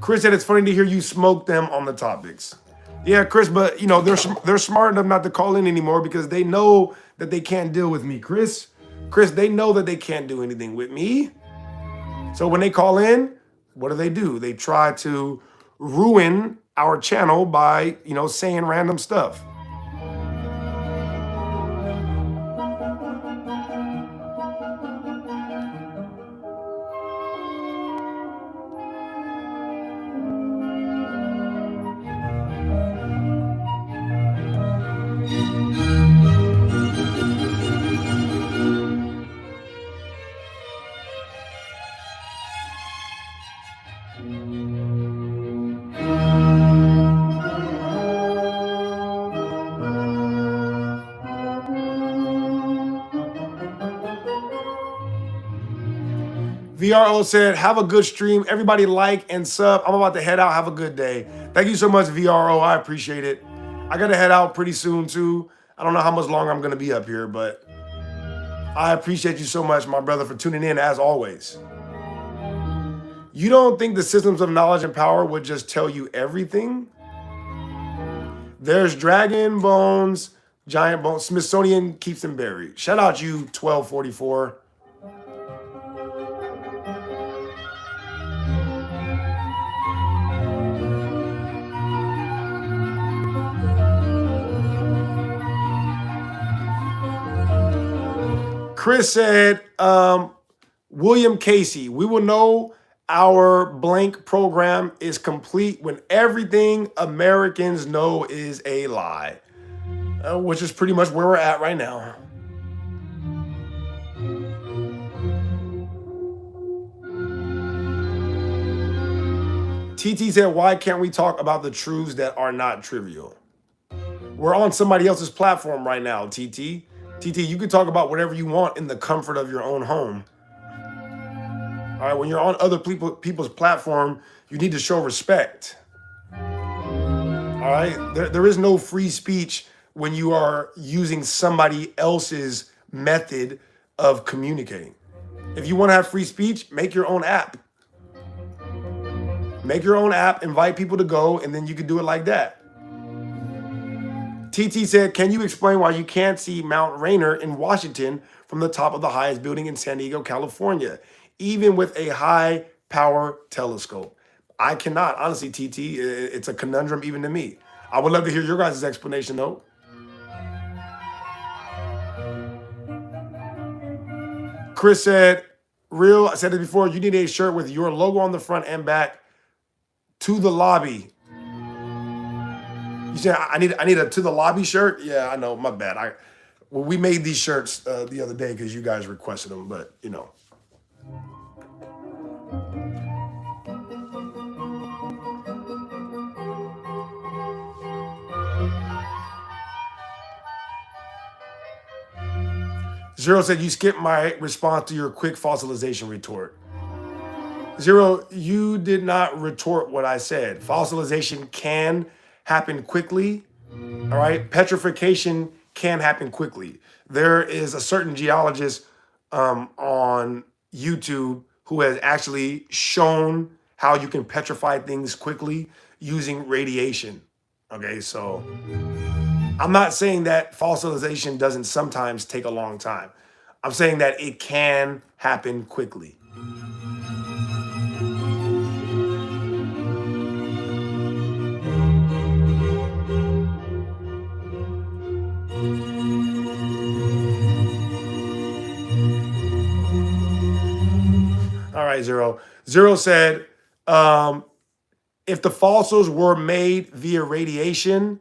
Chris said it's funny to hear you smoke them on the topics. Yeah, Chris, but you know they're smart enough not to call in anymore because they know that they can't deal with me, Chris. Chris, they know that they can't do anything with me. So when they call in, what do? They try to ruin our channel by, saying random stuff. VRO said, have a good stream. Everybody like and sub. I'm about to head out. Have a good day. Thank you so much, VRO. I appreciate it. I got to head out pretty soon, too. I don't know how much longer I'm going to be up here, but I appreciate you so much, my brother, for tuning in, as always. You don't think the systems of knowledge and power would just tell you everything? There's dragon bones, giant bones. Smithsonian keeps them buried. Shout out you, 1244. Chris said, William Casey, we will know our blank program is complete when everything Americans know is a lie, which is pretty much where we're at right now. TT said, why can't we talk about the truths that are not trivial? We're on somebody else's platform right now, TT. TT, you can talk about whatever you want in the comfort of your own home. All right, when you're on other people's platform, you need to show respect. All right, there is no free speech when you are using somebody else's method of communicating. If you want to have free speech, make your own app. Make your own app, invite people to go, and then you can do it like that. TT said, can you explain why you can't see Mount Rainier in Washington from the top of the highest building in San Diego, California, even with a high power telescope? I cannot, honestly, TT. It's a conundrum even to me. I would love to hear your guys' explanation, though. Chris said, real, I said it before, you need a shirt with your logo on the front and back to the lobby. You said I need a to the lobby shirt? Yeah, I know, my bad. We made these shirts the other day because you guys requested them, but you know. Zero said you skipped my response to your quick fossilization retort. Zero, you did not retort what I said. Fossilization can happen quickly. All right, petrification can happen quickly. There is a certain geologist on YouTube who has actually shown how you can petrify things quickly using radiation. Okay, so I'm not saying that fossilization doesn't sometimes take a long time. I'm saying that it can happen quickly. All right, Zero. Zero said, if the fossils were made via radiation,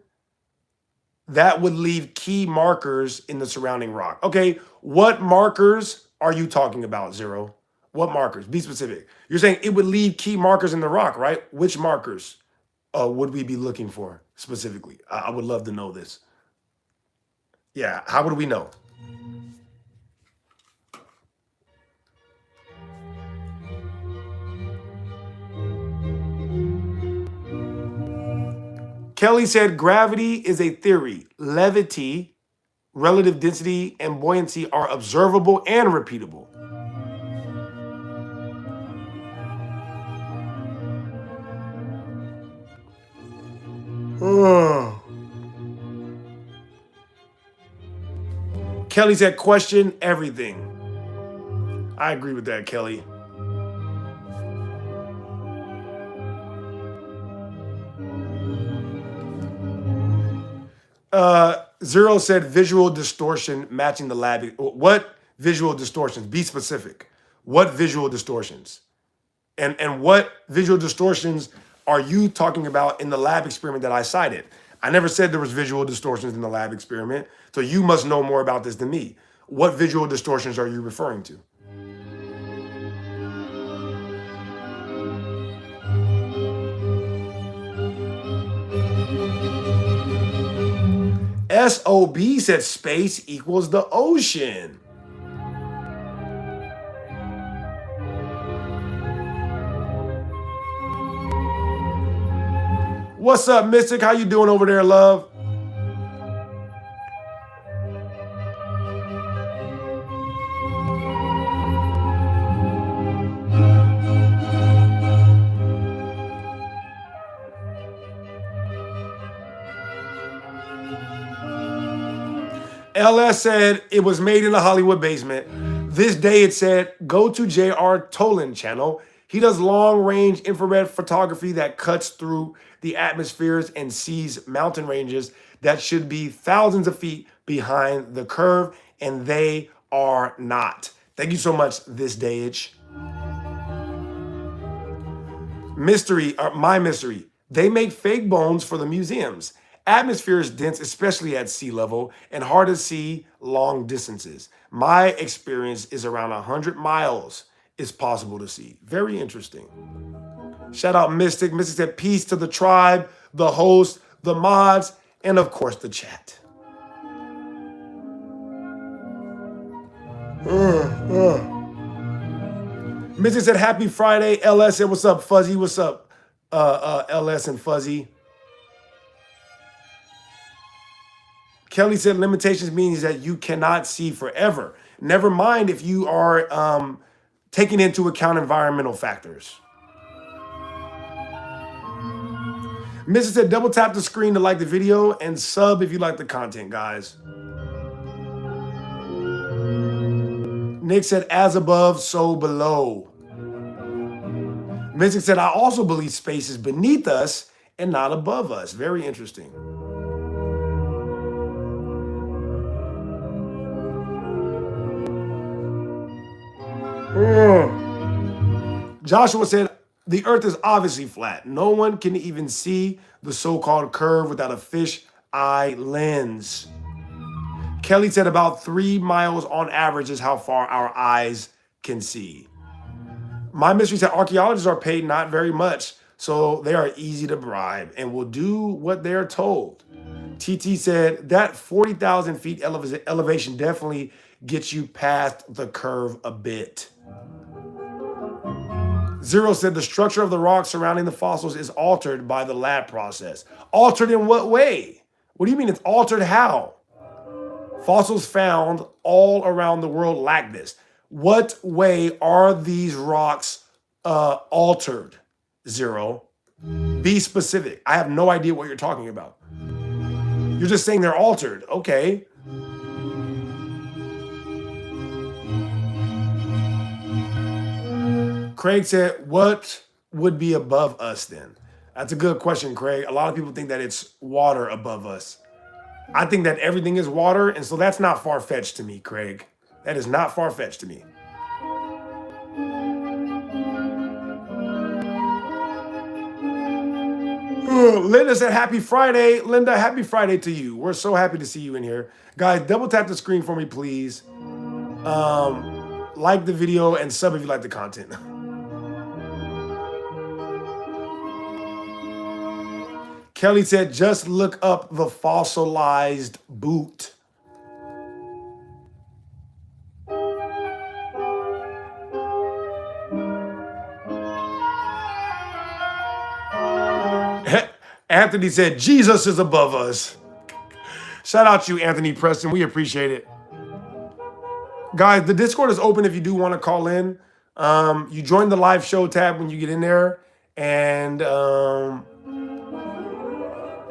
that would leave key markers in the surrounding rock. Okay, what markers are you talking about, Zero? What markers? Be specific. You're saying it would leave key markers in the rock, right? Which markers would we be looking for specifically? I would love to know this. Yeah, how would we know? Kelly said gravity is a theory. Levity, relative density, and buoyancy are observable and repeatable. Kelly said question everything. I agree with that, Kelly. Zero said visual distortion matching the lab. What visual distortions? Be specific. What visual distortions? And what visual distortions are you talking about in the lab experiment that I cited? I never said there was visual distortions in the lab experiment, so you must know more about this than me. What visual distortions are you referring to? SOB said space equals the ocean. What's up, Mystic? How you doing over there, love? LS said it was made in the Hollywood basement. This day it said, go to JR Tolan channel. He does long-range infrared photography that cuts through the atmospheres and sees mountain ranges that should be thousands of feet behind the curve, and they are not. Thank you so much, This Dayage. Mystery, my mystery. They make fake bones for the museums. Atmosphere is dense, especially at sea level, and hard to see long distances. My experience is around 100 miles is possible to see. Very interesting. Shout out Mystic. Mystic said peace to the tribe, the host, the mods, and of course the chat. Mystic said happy Friday. LS said what's up, Fuzzy? What's up, LS and Fuzzy? Kelly said limitations means that you cannot see forever. Never mind if you are taking into account environmental factors. Mrs. said double tap the screen to like the video and sub if you like the content, guys. Nick said as above, so below. Mystic said I also believe space is beneath us and not above us. Very interesting. Joshua said, the earth is obviously flat. No one can even see the so-called curve without a fish eye lens. Kelly said about 3 miles on average is how far our eyes can see. My mystery said archaeologists are paid not very much, so they are easy to bribe and will do what they're told. TT said that 40,000 feet elevation definitely gets you past the curve a bit. Zero said the structure of the rock surrounding the fossils is altered by the lab process. Altered in what way? What do you mean it's altered how? Fossils found all around the world lack this. What way are these rocks altered? Zero. Be specific. I have no idea what you're talking about. You're just saying they're altered. Okay. Craig said, what would be above us then? That's a good question, Craig. A lot of people think that it's water above us. I think that everything is water, and so that's not far-fetched to me, Craig. That is not far-fetched to me. Linda said, happy Friday. Linda, happy Friday to you. We're so happy to see you in here. Guys, double tap the screen for me, please. Like the video and sub if you like the content. Kelly said, just look up the fossilized boot. Anthony said, Jesus is above us. Shout out to you, Anthony Preston. We appreciate it. Guys, the Discord is open if you do want to call in. You join the live show tab when you get in there. And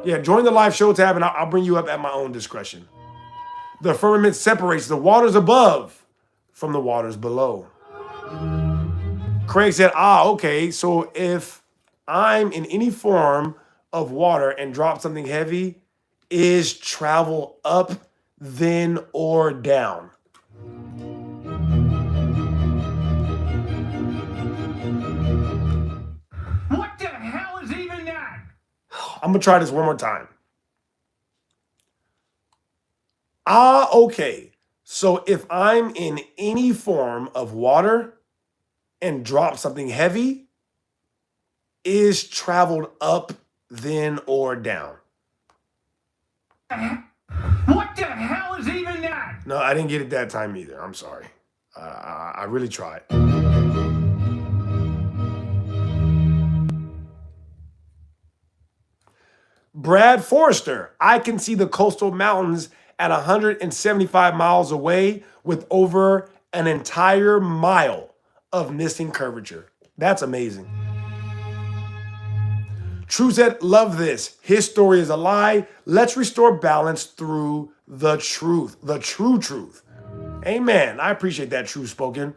yeah, join the live show tab and I'll bring you up at my own discretion. The firmament separates the waters above from the waters below. Craig said, okay. So if I'm in any form of water and drop something heavy, is travel up, then, or down? What the hell is even that? I'm gonna try this one more time. Okay. So if I'm in any form of water and drop something heavy, is traveled up, then, or down? What the hell is even that? No, I didn't get it that time either. I'm sorry. I really tried. Brad Forrester, I can see the coastal mountains at 175 miles away with over an entire mile of missing curvature. That's amazing. True said, love this. His story is a lie. Let's restore balance through the truth, the true truth. Amen. I appreciate that, true spoken.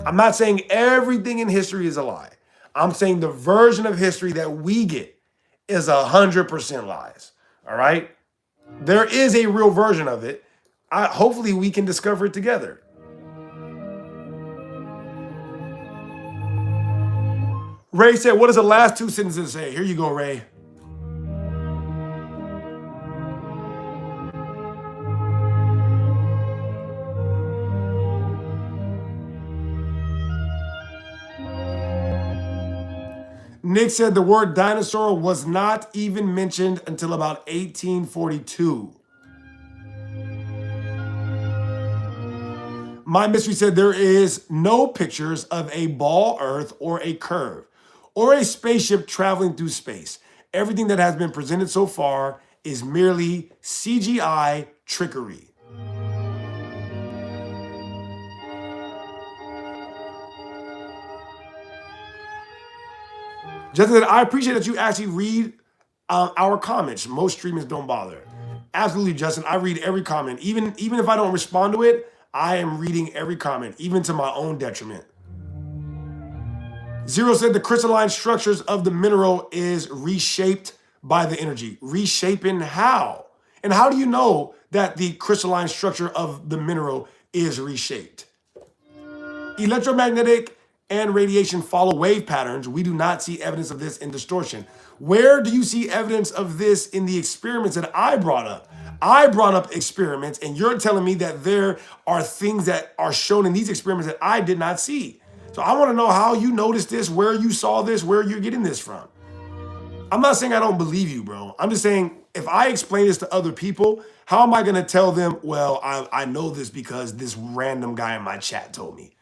I'm not saying everything in history is a lie. I'm saying the version of history that we get is 100% lies. All right? There is a real version of it. Hopefully we can discover it together. Ray said, what does the last two sentences say? Here you go, Ray. Nick said the word dinosaur was not even mentioned until about 1842. My Mystery said there is no pictures of a ball Earth or a curve or a spaceship traveling through space. Everything that has been presented so far is merely CGI trickery. Justin said, I appreciate that you actually read our comments. Most streamers don't bother. Absolutely, Justin. I read every comment. Even if I don't respond to it, I am reading every comment, even to my own detriment. Zero said the crystalline structures of the mineral is reshaped by the energy. Reshaping how? And how do you know that the crystalline structure of the mineral is reshaped? Electromagnetic and radiation follow wave patterns. We do not see evidence of this in distortion. Where do you see evidence of this in the experiments that I brought up? I brought up experiments, and you're telling me that there are things that are shown in these experiments that I did not see. So I want to know how you noticed this, where you saw this, where you're getting this from. I'm not saying I don't believe you, bro. I'm just saying if I explain this to other people, how am I going to tell them, well, I know this because this random guy in my chat told me?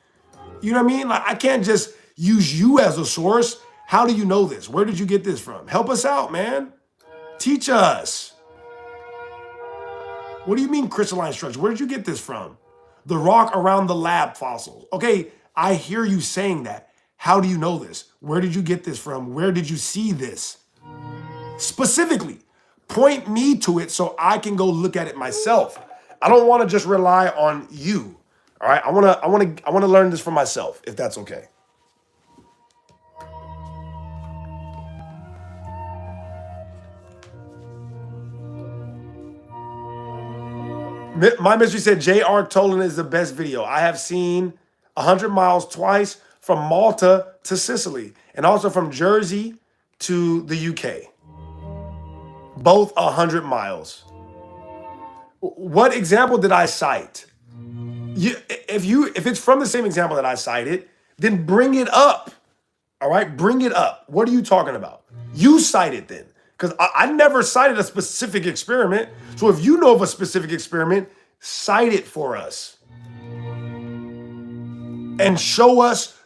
You know what I mean? Like, I can't just use you as a source. How do you know this? Where did you get this from? Help us out, man. Teach us. What do you mean crystalline structure? Where did you get this from? the rock around the lab fossils. Okay, I hear you saying that. How do you know this? Where did you get this from? Where did you see this? Specifically, point me to it so I can go look at it myself. I don't want to just rely on you. All right, I want to learn this for myself, if that's okay. My mystery said J.R. Tolan is the best video. I have seen 100 miles twice from Malta to Sicily and also from Jersey to the UK. Both 100 miles. What example did I cite? If it's from the same example that I cited, then bring it up. All right, bring it up. What are you talking about? You cite it then, because I never cited a specific experiment. So if you know of a specific experiment, cite it for us and show us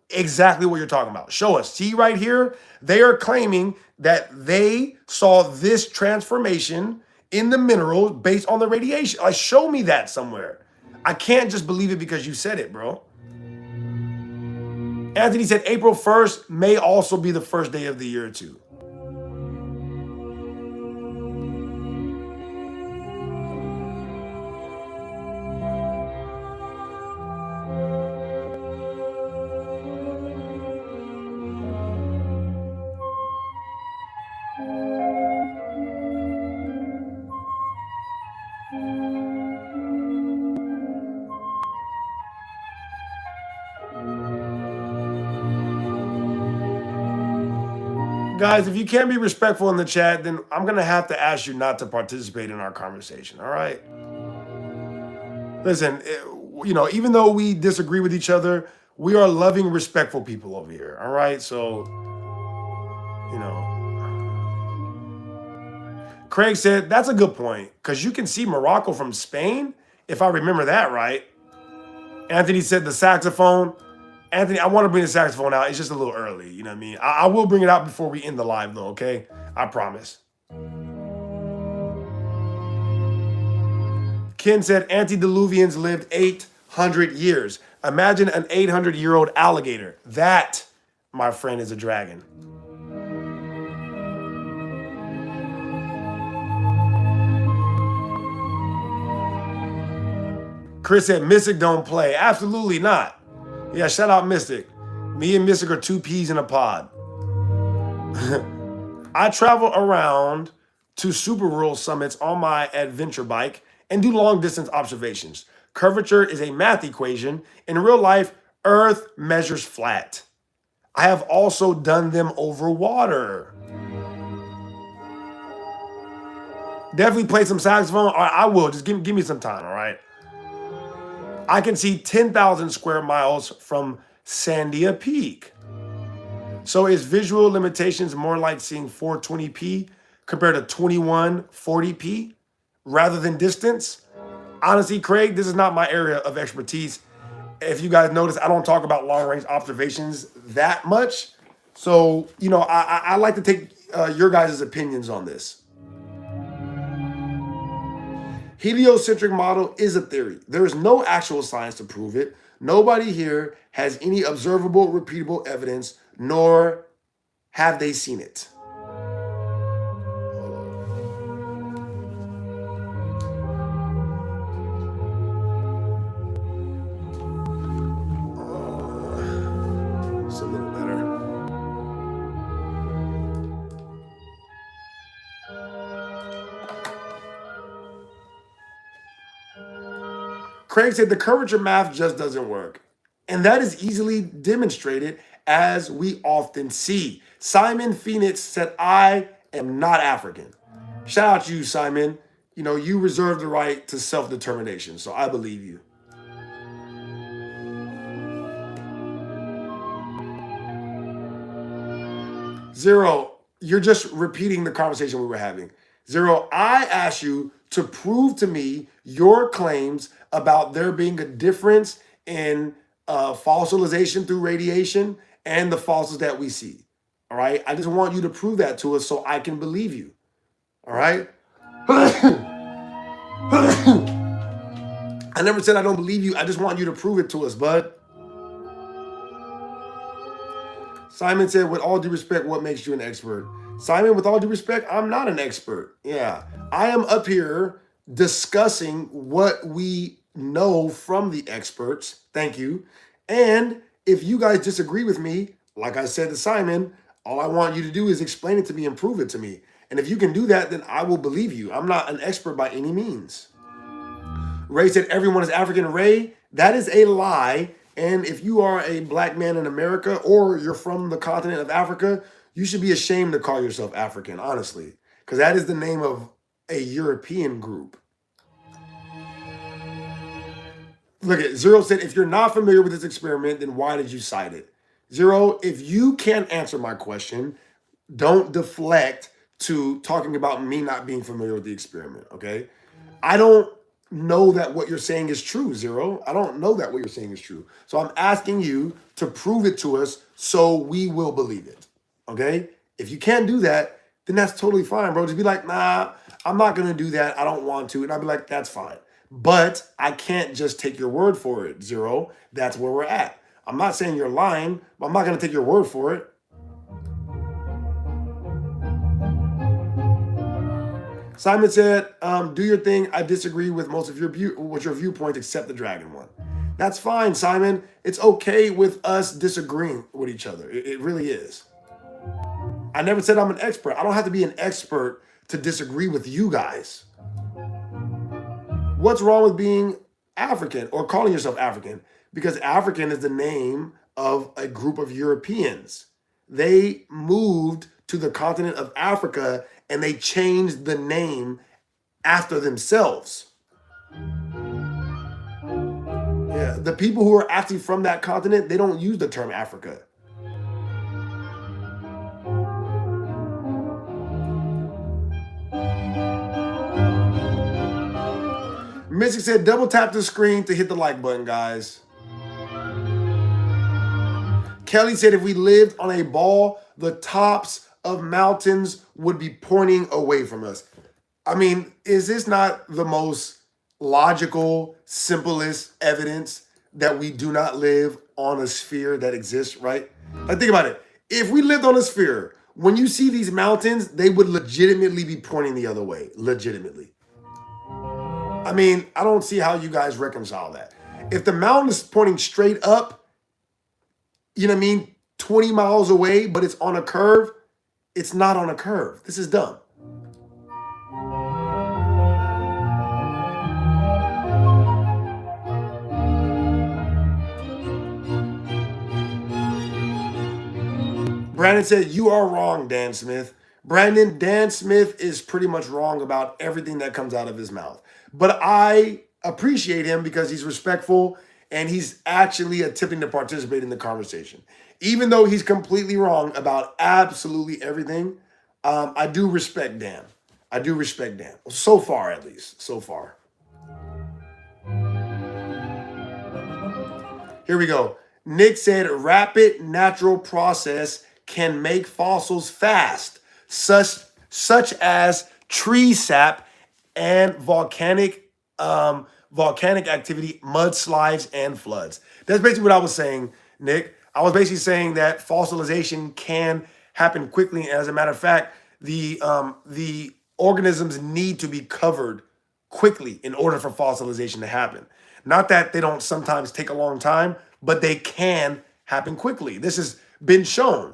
exactly what you're talking about. Show us. See right here, they are claiming that they saw this transformation in the minerals based on the radiation. Like, show me that somewhere. I can't just believe it because you said it, bro. Anthony said April 1st may also be the first day of the year too. Guys, if you can't be respectful in the chat, then I'm going to have to ask you not to participate in our conversation, all right? Listen, even though we disagree with each other, we are loving, respectful people over here, all right? So, Craig said, that's a good point, because you can see Morocco from Spain, if I remember that right. Anthony said the saxophone. Anthony, I want to bring the saxophone out. It's just a little early. You know what I mean? I will bring it out before we end the live, though, okay? I promise. Ken said antediluvians lived 800 years. Imagine an 800-year-old alligator. That, my friend, is a dragon. Chris said Mystic don't play. Absolutely not. Yeah, shout out Mystic. Me and Mystic are two peas in a pod. I travel around to super rural summits on my adventure bike and do long distance observations. Curvature is a math equation. In real life, Earth measures flat. I have also done them over water. Definitely play some saxophone. All right, I will. Just give me some time, all right? I can see 10,000 square miles from Sandia Peak. So is visual limitations more like seeing 420p compared to 2140p rather than distance? Honestly, Craig, this is not my area of expertise. If you guys notice, I don't talk about long-range observations that much. So, I like to take your guys' opinions on this. Heliocentric model is a theory. There is no actual science to prove it. Nobody here has any observable, repeatable evidence, nor have they seen it. It's a little better. Craig said the curvature math just doesn't work. And that is easily demonstrated as we often see. Simon Phoenix said, I am not African. Shout out to you, Simon. You reserve the right to self-determination, so I believe you. Zero, you're just repeating the conversation we were having. Zero, I asked you to prove to me your claims about there being a difference in fossilization through radiation and the fossils that we see. All right? I just want you to prove that to us so I can believe you. All right? I never said I don't believe you. I just want you to prove it to us, bud. Simon said, with all due respect, what makes you an expert? Simon, with all due respect, I'm not an expert. Yeah. I am up here discussing what we know from the experts. Thank you. And if you guys disagree with me, like I said to Simon, all I want you to do is explain it to me and prove it to me. And if you can do that, then I will believe you. I'm not an expert by any means. Ray said everyone is African. Ray, that is a lie. And if you are a black man in America or you're from the continent of Africa, you should be ashamed to call yourself African, honestly, because that is the name of a European group. Look at Zero said, if you're not familiar with this experiment, then why did you cite it? Zero, if you can't answer my question, don't deflect to talking about me not being familiar with the experiment, okay? I don't know that what you're saying is true, Zero. I don't know that what you're saying is true. So I'm asking you to prove it to us so we will believe it, okay? If you can't do that, then that's totally fine, bro. Just be like, nah, I'm not going to do that. I don't want to. And I'll be like, that's fine. But I can't just take your word for it, Zero. That's where we're at. I'm not saying you're lying, but I'm not going to take your word for it. Simon said, do your thing. I disagree with most of your viewpoints except the dragon one. That's fine, Simon. It's okay with us disagreeing with each other. It really is. I never said I'm an expert. I don't have to be an expert to disagree with you guys. What's wrong with being African or calling yourself African? Because African is the name of a group of Europeans. They moved to the continent of Africa and they changed the name after themselves. Yeah, the people who are actually from that continent, they don't use the term Africa. Mystic said, double tap the screen to hit the like button, guys. Kelly said, if we lived on a ball, the tops of mountains would be pointing away from us. I mean, is this not the most logical, simplest evidence that we do not live on a sphere that exists, right? Like, think about it. If we lived on a sphere, when you see these mountains, they would legitimately be pointing the other way. Legitimately. I mean, I don't see how you guys reconcile that. If the mountain is pointing straight up, you know what I mean, 20 miles away, but it's on a curve, it's not on a curve. This is dumb. Brandon said, you are wrong, Dan Smith. Brandon, Dan Smith is pretty much wrong about everything that comes out of his mouth. But I appreciate him because he's respectful and he's actually attempting to participate in the conversation. Even though he's completely wrong about absolutely everything, I do respect Dan. I do respect Dan. So far, at least. So far. Here we go. Nick said, rapid natural process can make fossils fast, such as tree sap and volcanic activity, mudslides, and floods. That's basically what I was saying, Nick. I was basically saying that fossilization can happen quickly. As a matter of fact, the organisms need to be covered quickly in order for fossilization to happen. Not that they don't sometimes take a long time, but they can happen quickly. This has been shown,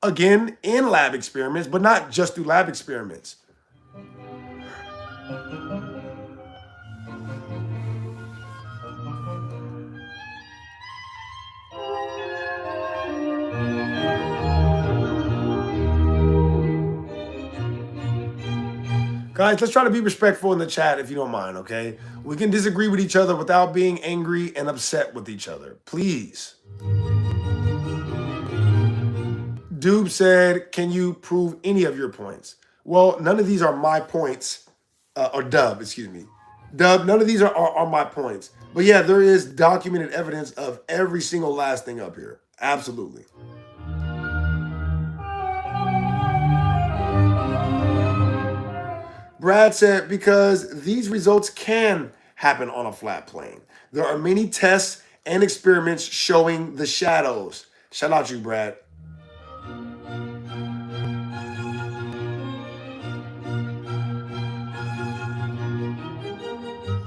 again, in lab experiments, but not just through lab experiments. Guys, let's try to be respectful in the chat if you don't mind, okay? We can disagree with each other without being angry and upset with each other. Please. Doob said, can you prove any of your points? Well, none of these are my points, or Dub, excuse me. Dub, none of these are my points. But yeah, there is documented evidence of every single last thing up here. Absolutely. Brad said, because these results can happen on a flat plane. There are many tests and experiments showing the shadows. Shout out you, Brad.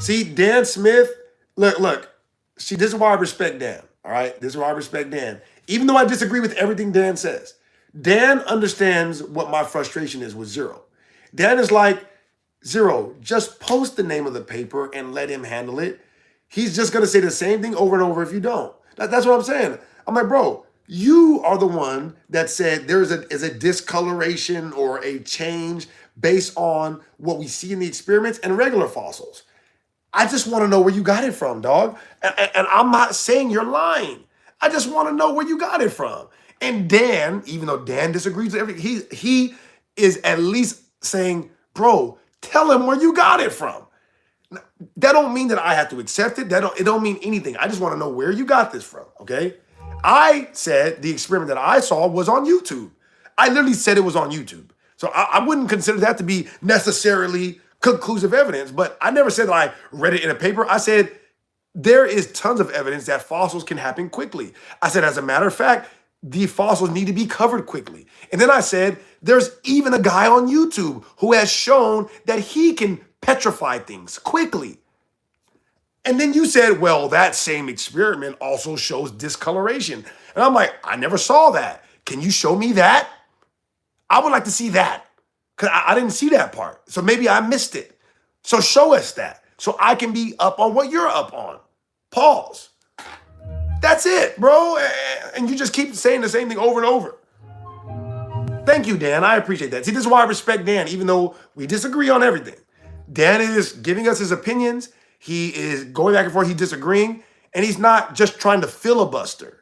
See, Dan Smith, look. See, this is why I respect Dan, all right? This is why I respect Dan. Even though I disagree with everything Dan says, Dan understands what my frustration is with Zero. Dan is like, Zero, just post the name of the paper and let him handle it. He's just going to say the same thing over and over if you don't. That's what I'm saying. I'm like, bro, you are the one that said there is a discoloration or a change based on what we see in the experiments and regular fossils. I just want to know where you got it from, dog. And I'm not saying you're lying. I just want to know where you got it from. And Dan, even though Dan disagrees with everything, he is at least saying, bro, tell him where you got it from. That don't mean that I have to accept it. It don't mean anything. I just want to know where you got this from, okay? I said the experiment that I saw was on YouTube. I literally said it was on YouTube. So I wouldn't consider that to be necessarily conclusive evidence, but I never said that I read it in a paper. I said there is tons of evidence that fossils can happen quickly. I said, as a matter of fact, the fossils need to be covered quickly. And then I said, there's even a guy on YouTube who has shown that he can petrify things quickly. And then you said, well, that same experiment also shows discoloration. And I'm like, I never saw that. Can you show me that? I would like to see that. Because I didn't see that part. So maybe I missed it. So show us that. So I can be up on what you're up on. Pause. That's it, bro. And you just keep saying the same thing over and over. Thank you, Dan. I appreciate that. See, this is why I respect Dan, even though we disagree on everything. Dan is giving us his opinions. He is going back and forth. He's disagreeing. And he's not just trying to filibuster.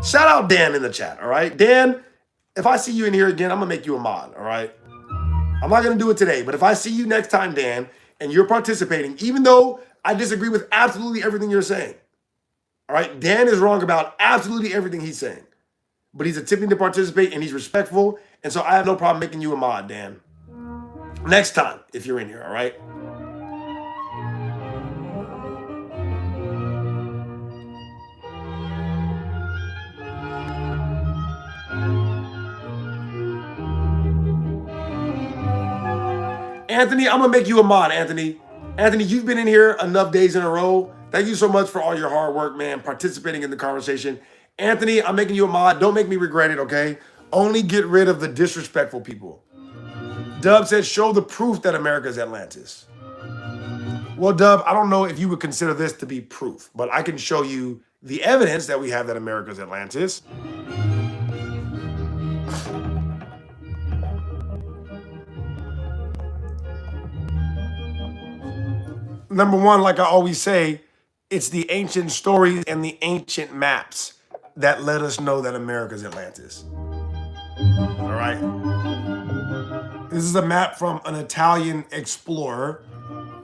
Shout out Dan in the chat, all right? Dan, if I see you in here again, I'm going to make you a mod, all right? I'm not going to do it today, but if I see you next time, Dan, and you're participating, even though I disagree with absolutely everything you're saying, all right? Dan is wrong about absolutely everything he's saying, but he's attempting to participate, and he's respectful, and so I have no problem making you a mod, Dan. Next time, if you're in here, all right? Anthony, I'm going to make you a mod, Anthony. Anthony, you've been in here enough days in a row. Thank you so much for all your hard work, man, participating in the conversation. Anthony, I'm making you a mod. Don't make me regret it, okay? Only get rid of the disrespectful people. Dub says, show the proof that America is Atlantis. Well, Dub, I don't know if you would consider this to be proof, but I can show you the evidence that we have that America is Atlantis. Number one, like I always say, it's the ancient stories and the ancient maps that let us know that America is Atlantis. All right. This is a map from an Italian explorer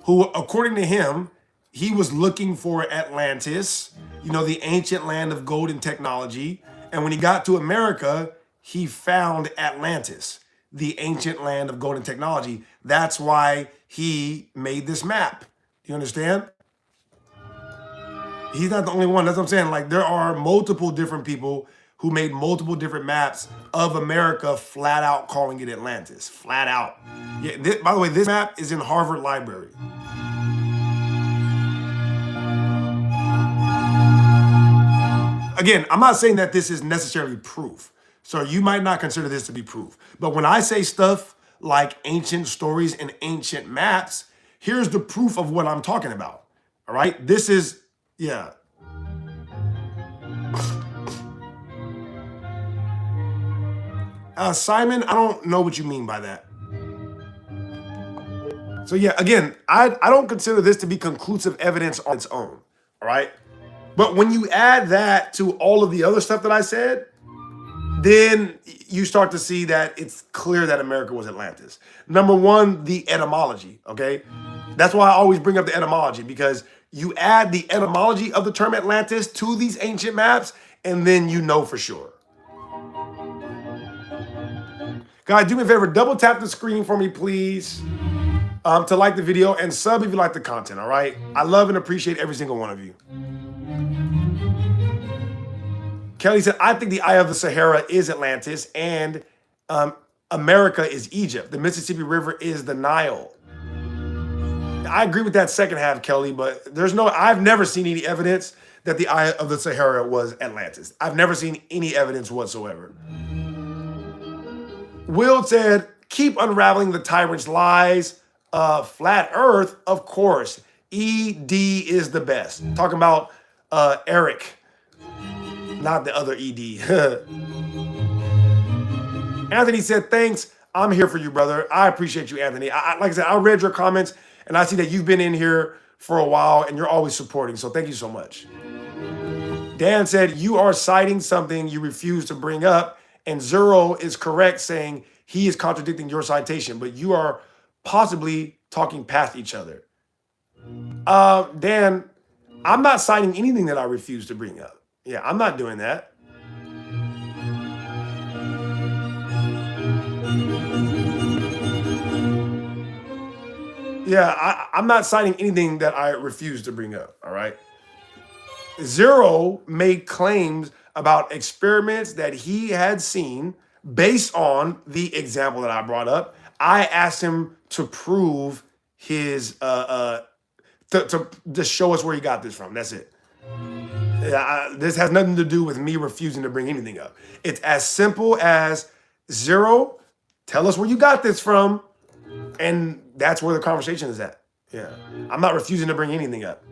who, according to him, he was looking for Atlantis, you know, the ancient land of gold and technology. And when he got to America, he found Atlantis, the ancient land of gold and technology. That's why he made this map. You understand? He's not the only one. That's what I'm saying. Like, there are multiple different people who made multiple different maps of America, flat out calling it Atlantis. Flat out. Yeah. By the way, this map is in Harvard Library. Again, I'm not saying that this is necessarily proof. So you might not consider this to be proof. But when I say stuff like ancient stories and ancient maps, here's the proof of what I'm talking about. All right? This is, yeah. Simon, I don't know what you mean by that. So yeah, again, I don't consider this to be conclusive evidence on its own. All right? But when you add that to all of the other stuff that I said, then you start to see that it's clear that America was Atlantis. Number one, the etymology, okay? That's why I always bring up the etymology, because you add the etymology of the term Atlantis to these ancient maps, and then you know for sure. Guys, do me a favor, double tap the screen for me, please, to like the video and sub if you like the content, all right? I love and appreciate every single one of you. Kelly said, I think the Eye of the Sahara is Atlantis and America is Egypt. The Mississippi River is the Nile. I agree with that second half, Kelly, but I've never seen any evidence that the Eye of the Sahara was Atlantis. I've never seen any evidence whatsoever. Will said, keep unraveling the tyrant's lies. Flat Earth, of course. ED is the best. Talking about Eric, not the other ED. Anthony said, thanks. I'm here for you, brother. I appreciate you, Anthony. Like I said, I read your comments and I see that you've been in here for a while and you're always supporting. So thank you so much. Dan said, you are citing something you refuse to bring up. And Zero is correct saying he is contradicting your citation, but you are possibly talking past each other. Dan, I'm not citing anything that I refuse to bring up. Yeah, I'm not doing that. Yeah, I'm not citing anything that I refuse to bring up, all right? Zero made claims about experiments that he had seen based on the example that I brought up. I asked him to prove his, to show us where he got this from. That's it. This has nothing to do with me refusing to bring anything up. It's as simple as Zero, tell us where you got this from. And that's where the conversation is at. Yeah. I'm not refusing to bring anything up.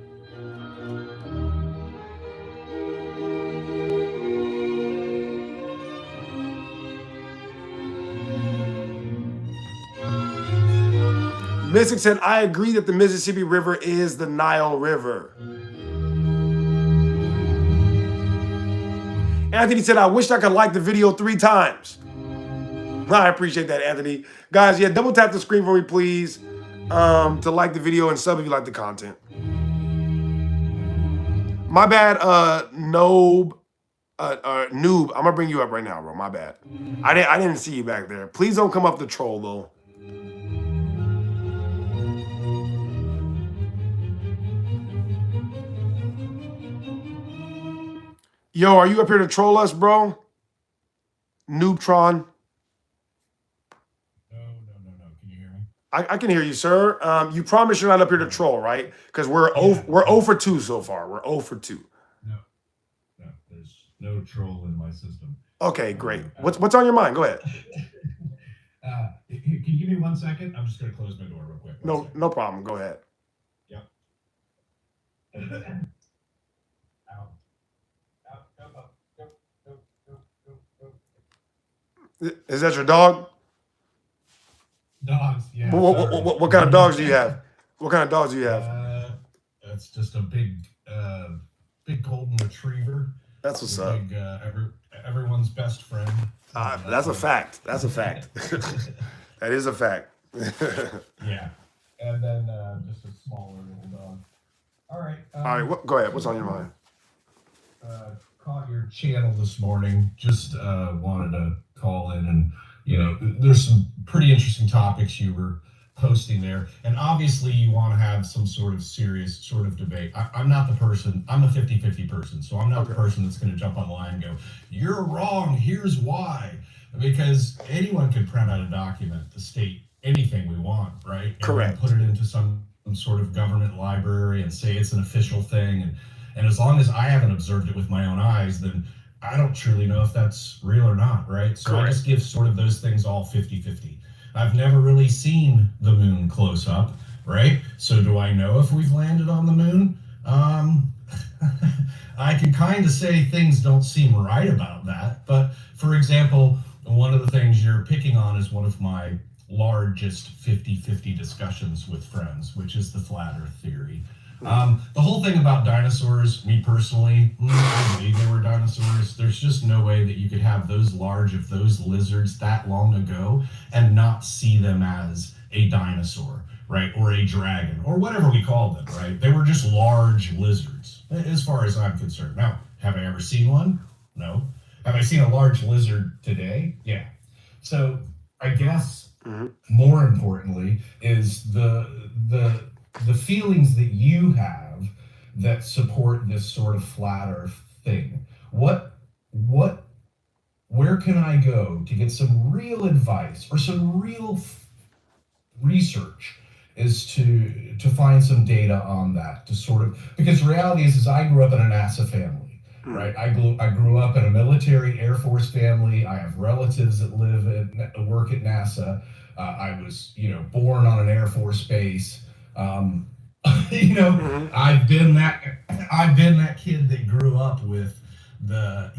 Mystic said, I agree that the Mississippi River is the Nile River. Anthony said, I wish I could like the video 3 times. I appreciate that, Anthony. Guys, yeah, double tap the screen for me, please, to like the video and sub if you like the content. My bad, Noob. I'm gonna bring you up right now, bro. My bad. I didn't see you back there. Please don't come up to troll, though. Yo, are you up here to troll us, bro? Noobtron. No. Can you hear me? I can hear you, sir. You promise you're not up here to troll, right? Because we're 0 for 2 so far. We're 0 for 2. No, there's no troll in my system. Okay, great. What's on your mind? Go ahead. Can you give me 1 second? I'm just gonna close my door real quick. No problem. Go ahead. Yep. Is that your dog? Dogs, yeah. What kind of dogs do you have? What kind of dogs do you have? That's just a big golden retriever. That's what's up. Big, everyone's best friend. That's a fact. That's a fact. That is a fact. Yeah. And then just a smaller little dog. All right. All right. Go ahead. What's on your mind? Caught your channel this morning. Just wanted to call in and, there's some pretty interesting topics you were posting there. And obviously you want to have some sort of serious sort of debate. I'm not the person, I'm a 50-50 person. So I'm not the person that's going to jump online and go, you're wrong, here's why. Because anyone can print out a document to state anything we want, right? And Correct. put it into some sort of government library and say it's an official thing. And as long as I haven't observed it with my own eyes, then I don't truly know if that's real or not, right? So Correct. I just give sort of those things all 50-50. I've never really seen the moon close up, right? So do I know if we've landed on the moon? I can kind of say things don't seem right about that. But for example, one of the things you're picking on is one of my largest 50-50 discussions with friends, which is the flat earth theory. The whole thing about dinosaurs, me personally, I believe they were dinosaurs. There's just no way that you could have those large of those lizards that long ago and not see them as a dinosaur, right? Or a dragon, or whatever we called them, right? They were just large lizards, as far as I'm concerned. Now, have I ever seen one? No. Have I seen a large lizard today? Yeah. So I guess Mhm. more importantly is the feelings that you have that support this sort of flat earth thing. What where can I go to get some real advice or some real research is to find some data on that, to sort of, because the reality is I grew up in a NASA family, Mm. right? I grew up in a military Air Force family. I have relatives that live at work at NASA. I was, born on an Air Force base. Mhm. I've been that kid that grew up with the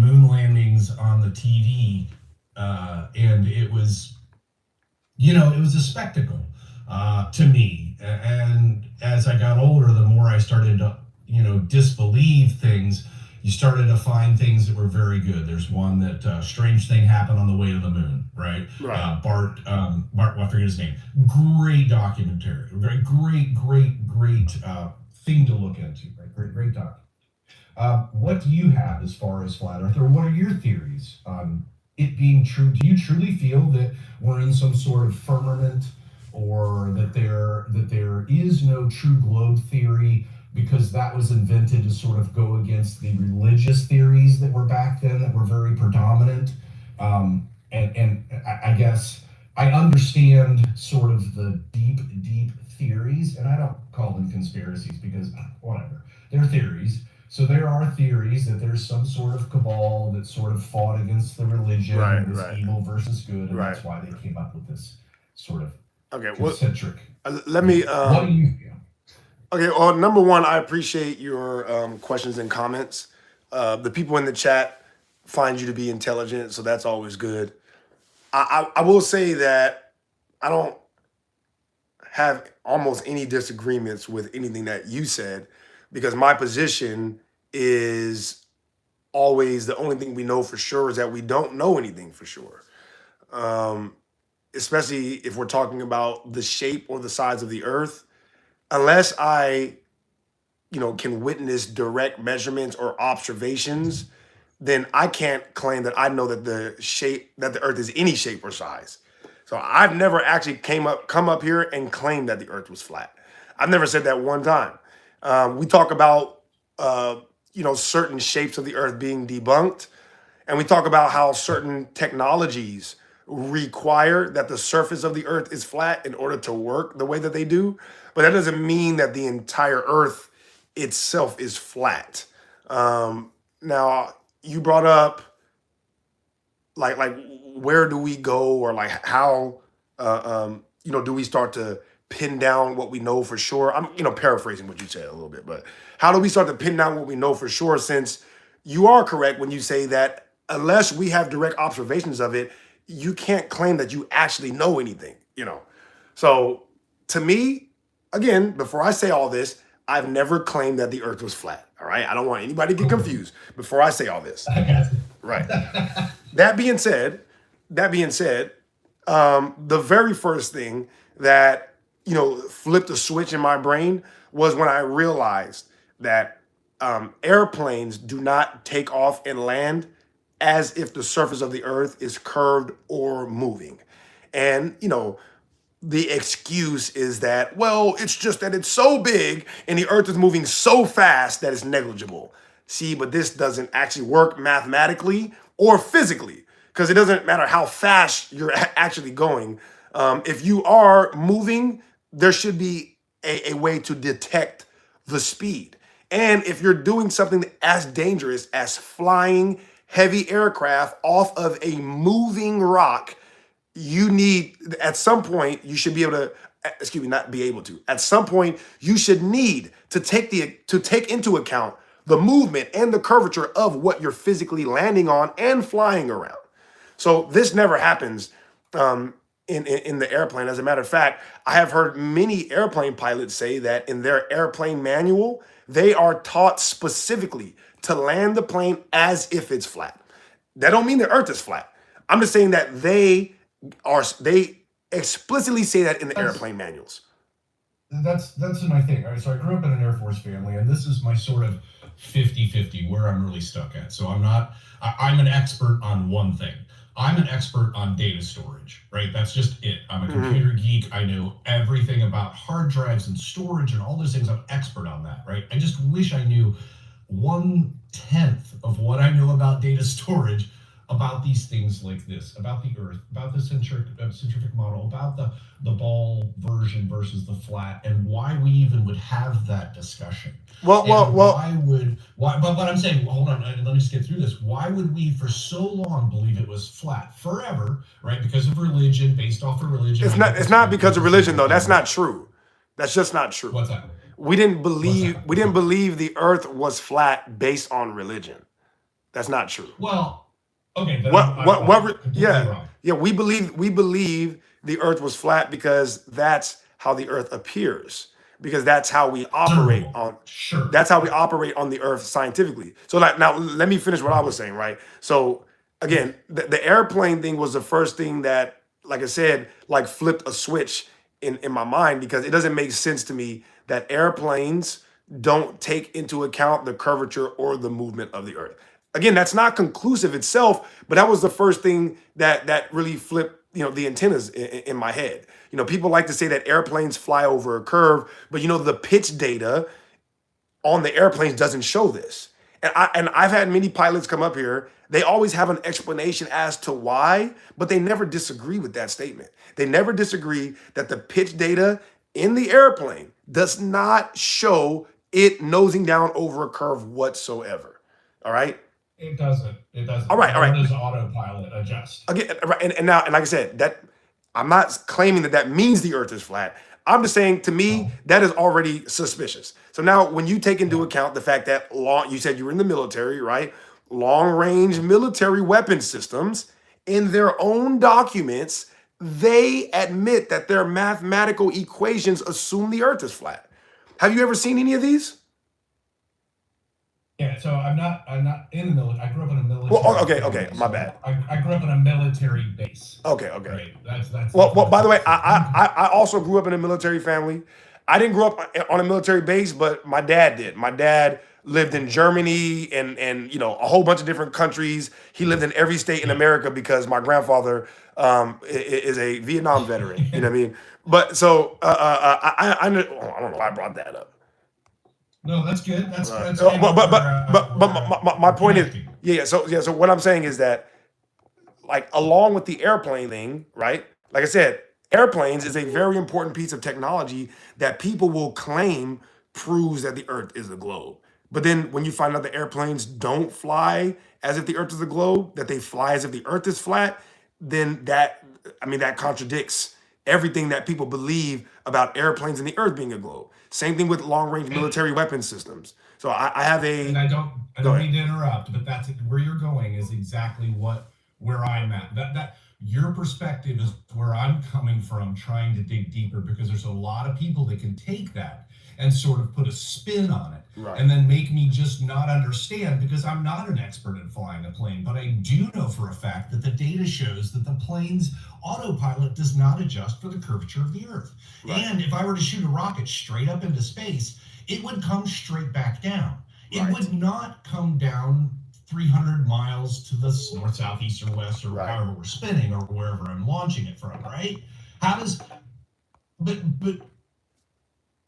moon landings on the TV, and it was it was a spectacle to me. And as I got older, the more I started to, disbelieve things, you started to find things that were very good. There's one that strange thing happened on the way to the moon, right? Right. Bart, I forget his name. Great documentary, great thing to look into, right? Great doc. What do you have as far as flat Earth, or what are your theories on it being true? Do you truly feel that we're in some sort of firmament, or that there is no true globe theory because that was invented to sort of go against the religious theories that were back then that were very predominant? And I guess I understand sort of the deep theories, and I don't call them conspiracies because whatever, they're theories. So there are theories that there's some sort of cabal that sort of fought against the religion, Right, this right. evil versus good, and Right. that's why they came up with this sort of Okay. Well, concentric. let me. What do you feel? Okay. Well, number one, I appreciate your questions and comments. The people in the chat find you to be intelligent, so that's always good. I will say that I don't have almost any disagreements with anything that you said, because my position is always the only thing we know for sure is that we don't know anything for sure. Um, Especially if we're talking about the shape or the size of the earth, unless I, can witness direct measurements or observations, then I can't claim that I know that the earth is any shape or size. So I've never actually come up here and claimed that the earth was flat. I've never said that one time. We talk about certain shapes of the earth being debunked, and we talk about how certain technologies require that the surface of the earth is flat in order to work the way that they do. But that doesn't mean that the entire earth itself is flat. Now, you brought up like where do we go, or like how do we start to pin down what we know for sure? I'm paraphrasing what you said a little bit, but how do we start to pin down what we know for sure, since you are correct when you say that unless we have direct observations of it, you can't claim that you actually know anything. So to me, again, before I say all this, I've never claimed that the earth was flat. All right. I don't want anybody to get confused before I say all this. I got it. Right. That being said, the very first thing that flipped a switch in my brain was when I realized that airplanes do not take off and land as if the surface of the earth is curved or moving. And the excuse is that, well, it's just that it's so big and the earth is moving so fast that it's negligible. See, but this doesn't actually work mathematically or physically, because it doesn't matter how fast you're actually going. If you are moving, there should be a way to detect the speed. And if you're doing something as dangerous as flying heavy aircraft off of a moving rock, you need, at some point, you should be able to, excuse me, not be able to. At some point, you should need to take into account the movement and the curvature of what you're physically landing on and flying around. So this never happens in the airplane. As a matter of fact, I have heard many airplane pilots say that in their airplane manual, they are taught specifically to land the plane as if it's flat. That don't mean the earth is flat. I'm just saying that they explicitly say that in the airplane manuals. That's my thing. All right, so I grew up in an Air Force family, and this is my sort of 50-50 where I'm really stuck at. So I'm an expert on one thing. I'm an expert on data storage, right? That's just it. I'm a Mhm. computer geek. I know everything about hard drives and storage and all those things. I'm expert on that, right? I just wish I knew 1/10 of what I know about data storage, about these things like this, about the Earth, about the centrifugal model, about the ball version versus the flat, and why we even would have that discussion. Well, But I'm saying, hold on, let me just get through this. Why would we for so long believe it was flat forever, right? Because of religion, based off of religion. it's not because of religion though. That's not true. That's just not true. What's that? We didn't believe that? we didn't believe the earth was flat based on religion. That's not true. Well, okay. Then Yeah. wrong. Yeah, we believe the earth was flat because that's how the earth appears. Because that's how we operate on Sure. that's how we operate on the earth scientifically. So like now let me finish what I was saying, right? So again, the airplane thing was the first thing that, like I said, like flipped a switch in my mind because it doesn't make sense to me that airplanes don't take into account the curvature or the movement of the earth. Again, that's not conclusive itself, but that was the first thing that really flipped, the antennas in my head. People like to say that airplanes fly over a curve, but the pitch data on the airplanes doesn't show this. And I've had many pilots come up here. They always have an explanation as to why, but they never disagree with that statement. They never disagree that the pitch data in the airplane does not show it nosing down over a curve whatsoever. All right. It doesn't. It doesn't. All right. How does autopilot adjust? Again, right, and now, and like I said, that I'm not claiming that means the earth is flat. I'm just saying, to me, that is already suspicious. So now when you take into account the fact that you said you were in the military, right? Long range military weapon systems, in their own documents, they admit that their mathematical equations assume the earth is flat. Have you ever seen any of these? Yeah, so I'm not in the military. I grew up in a military. Well, okay, family, my so bad. I grew up in a military base. Okay. Right. That's Well, by the way, I also grew up in a military family. I didn't grow up on a military base, but my dad did. My dad lived in Germany and a whole bunch of different countries. He lived in every state in America because my grandfather is a Vietnam veteran. You know what I mean? But so I don't know why I brought that up. No, that's good. That's But my point is, so what I'm saying is that, like, along with the airplane thing, right? Like I said, airplanes is a very important piece of technology that people will claim proves that the earth is a globe. But then when you find out the airplanes don't fly as if the earth is a globe, that they fly as if the earth is flat, then that contradicts everything that people believe about airplanes and the earth being a globe. Same thing with long-range military weapon systems. So I have a. And I don't Go ahead. mean to interrupt, but that's where you're going is exactly where I'm at. That your perspective is where I'm coming from, trying to dig deeper, because there's a lot of people that can take that and sort of put a spin on it, Right. and then make me just not understand, because I'm not an expert in flying a plane, but I do know for a fact that the data shows that the plane's autopilot does not adjust for the curvature of the earth. Right. And if I were to shoot a rocket straight up into space, it would come straight back down. It Right. would not come down 300 miles to the north, south, east, or west, or Right. however we're spinning, or wherever I'm launching it from, right? How does, but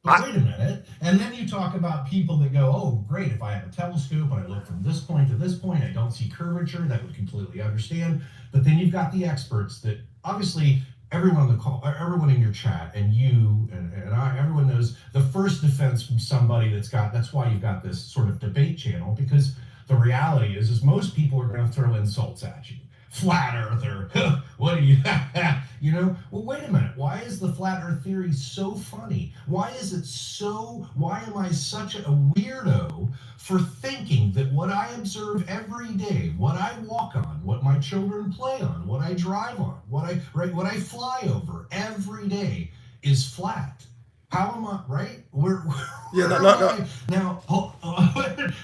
wait a minute. And then you talk about people that go, oh, great, if I have a telescope and I look from this point to this point, I don't see curvature, that would completely understand. But then you've got the experts that obviously everyone on the call, everyone in your chat, and you and I, everyone knows the first defense from somebody that's why you've got this sort of debate channel, because the reality is most people are going to throw insults at you. Flat earther, what are you, well, wait a minute. Why is the flat earth theory so funny? Why am I such a weirdo for thinking that what I observe every day, what I walk on, what my children play on, what I drive on, what I fly over every day is flat? How am I, right? No.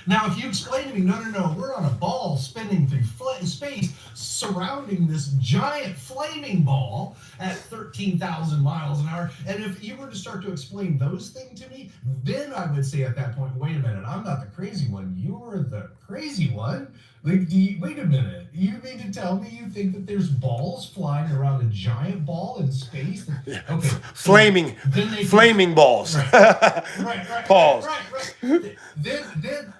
Now, if you explain to me, no, we're on a ball spinning through space surrounding this giant flaming ball at 13,000 miles an hour, and if you were to start to explain those things to me, then I would say at that point, wait a minute, I'm not the crazy one, you're the crazy one, Like, wait a minute. You mean to tell me you think that there's balls flying around a giant ball in space? Okay. So Flaming, then they flaming balls. right. Pause. Right. Then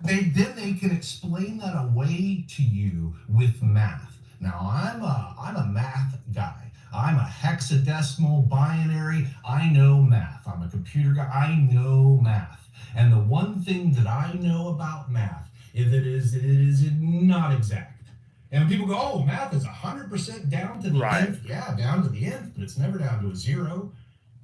they can explain that away to you with math. Now I'm a math guy. I'm a hexadecimal binary. I know math. I'm a computer guy. I know math. And the one thing that I know about math is that it is not exact. And people go, oh, math is 100% down to the Right. nth. Yeah, down to the nth, but it's never down to a zero.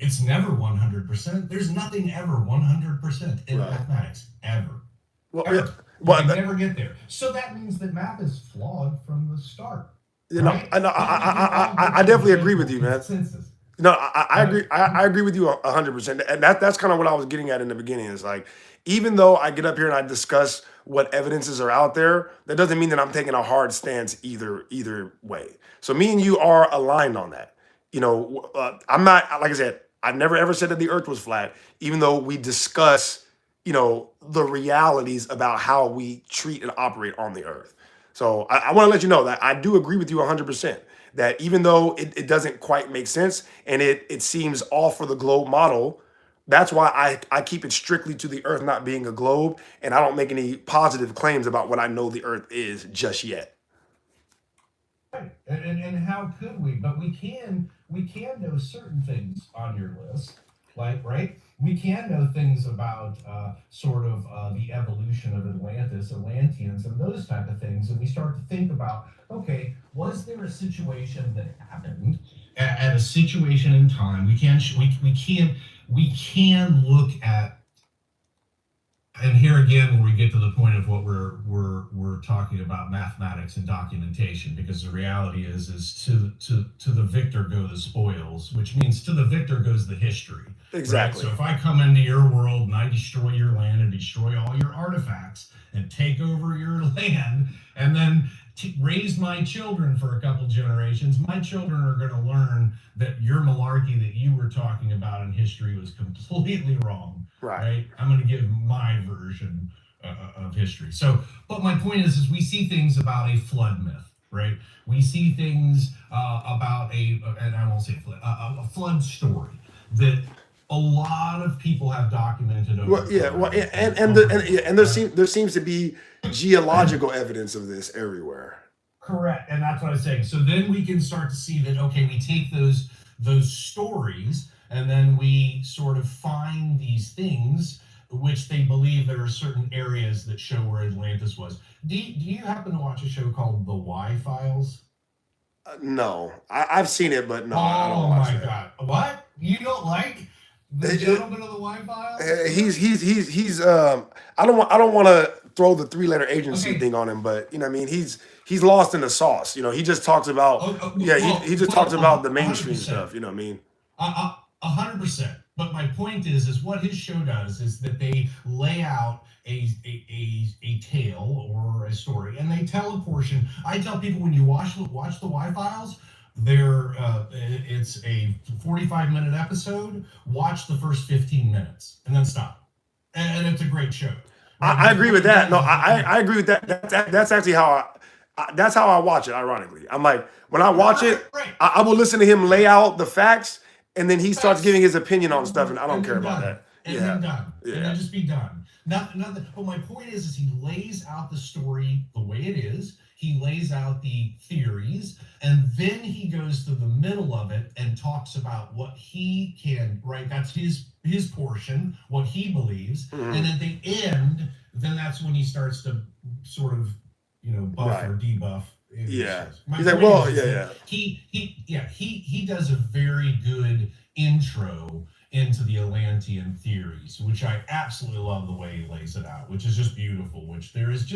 It's never 100%. There's nothing ever 100% in Right. mathematics, ever. Well, Ever. yeah, well, You never get there. So that means that math is flawed from the start. you know, Right? I definitely agree with you, man. Consensus. No, I agree. I agree with you 100%, and that's kind of what I was getting at in the beginning. Is like, even though I get up here and I discuss what evidences are out there, that doesn't mean that I'm taking a hard stance either way. So me and you are aligned on that. You know, I'm not, like I said, I never ever said that the Earth was flat, even though we discuss, you know, the realities about how we treat and operate on the Earth. So I want to let you know that I do agree with you 100%. That even though it doesn't quite make sense and it seems all for the globe model, that's why I keep it strictly to the Earth not being a globe, and I don't make any positive claims about what I know the Earth is just yet. Right. And how could we? But we can know certain things on your list, like, right? We can know things about the evolution of Atlantis, Atlanteans, and those type of things, and we start to think about, okay, was there a situation that happened at a situation in time? We can look at. And here again, when we get to the point of what we're talking about, mathematics and documentation, because the reality is to the victor go the spoils, which means to the victor goes the history. Exactly. Right? So if I come into your world and I destroy your land and destroy all your artifacts and take over your land, and then raise my children for a couple generations, my children are going to learn that your malarkey that you were talking about in history was completely wrong. Right. I'm going to give my version of history. So, but my point is we see things about a flood myth, right? We see things about and I won't say a flood story that a lot of people have documented over. Well, yeah. Well, and there seems to be geological evidence of this everywhere. Correct, and that's what I was saying. So then we can start to see that, okay, we take those stories and then we sort of find these things which they believe there are certain areas that show where Atlantis was. Do you happen to watch a show called The Y-Files? No, I've seen it, but no, I don't Oh watch my that. God! What? You don't like the gentleman of the Y-Files? He's I don't want to throw the 3-letter agency Okay. thing on him, but you know what I mean, he's lost in the sauce. You know, he just talks about he just talks about the mainstream 100%. stuff. You know what I mean? 100%. But my point is what his show does is that they lay out a tale or a story, and they tell a portion. I tell people when you watch the Y-Files, it's a 45-minute episode. Watch the first 15 minutes and then stop, and it's a great show. I agree with that. No, I agree with that. That's actually how that's how I watch it. Ironically, I'm like, when I watch it, Right. I will listen to him lay out the facts, and then he starts giving his opinion on stuff, and I don't care about that. And then done. Yeah. And then just be done. Nothing. But my point is he lays out the story the way it is. He lays out the theories, and then he goes to the middle of it and talks about what he can, right? That's his portion, what he believes. Mhm. And at the end, then that's when he starts to sort of, buff Right. or debuff. Yeah. My He's like, point well, is yeah, that he does a very good intro into the Atlantean theories, which I absolutely love the way he lays it out, which is just beautiful, which there is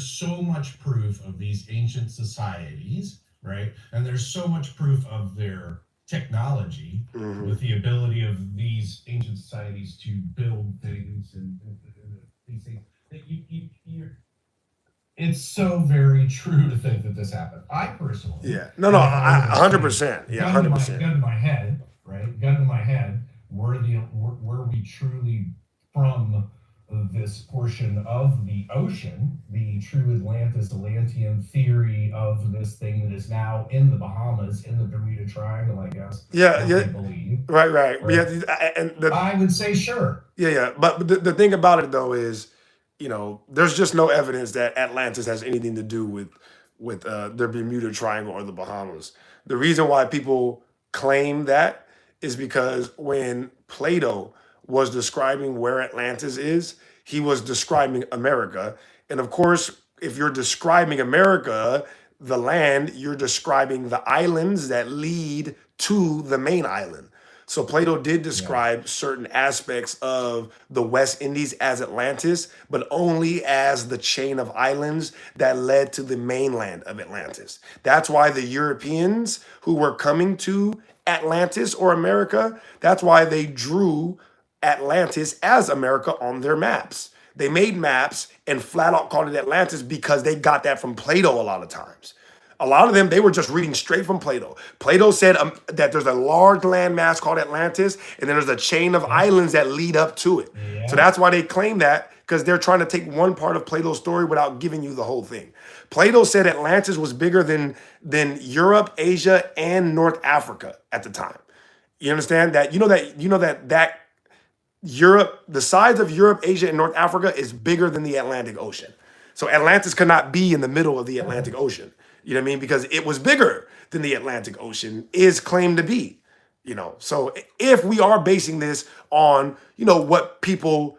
so much proof of these ancient societies, right? And there's so much proof of their technology Mhm. with the ability of these ancient societies to build things and these things that you're it's so very true to think that this happened. I personally, Yeah. No, 100%. Yeah, 100%. Gun to my head, right? Gun to my head. Were we truly from this portion of the ocean, the true Atlantean theory of this thing that is now in the Bahamas, in the Bermuda Triangle, I guess, Yeah, what yeah, they believe. right. Right. Yeah, and I would say sure. yeah. But the thing about it though is, there's just no evidence that Atlantis has anything to do with the Bermuda Triangle or the Bahamas. The reason why people claim that is because when Plato was describing where Atlantis is, he was describing America. And of course, if you're describing America, the land, you're describing the islands that lead to the main island. So Plato did Yeah. describe certain aspects of the West Indies as Atlantis, but only as the chain of islands that led to the mainland of Atlantis. That's why the Europeans who were coming to Atlantis or America, that's why they drew Atlantis as America on their maps. They made maps and flat out called it Atlantis because they got that from Plato a lot of times. A lot of them, they were just reading straight from Plato. Plato said that there's a large landmass called Atlantis, and then there's a chain of islands that lead up to it. So Yeah. that's why they claim that, because they're trying to take one part of Plato's story without giving you the whole thing. Plato said Atlantis was bigger than Europe, Asia, and North Africa at the time. You understand that? That Europe, the size of Europe, Asia, and North Africa is bigger than the Atlantic Ocean. So Atlantis could not be in the middle of the Atlantic Ocean. You know what I mean? Because it was bigger than the Atlantic Ocean is claimed to be. So if we are basing this on, what people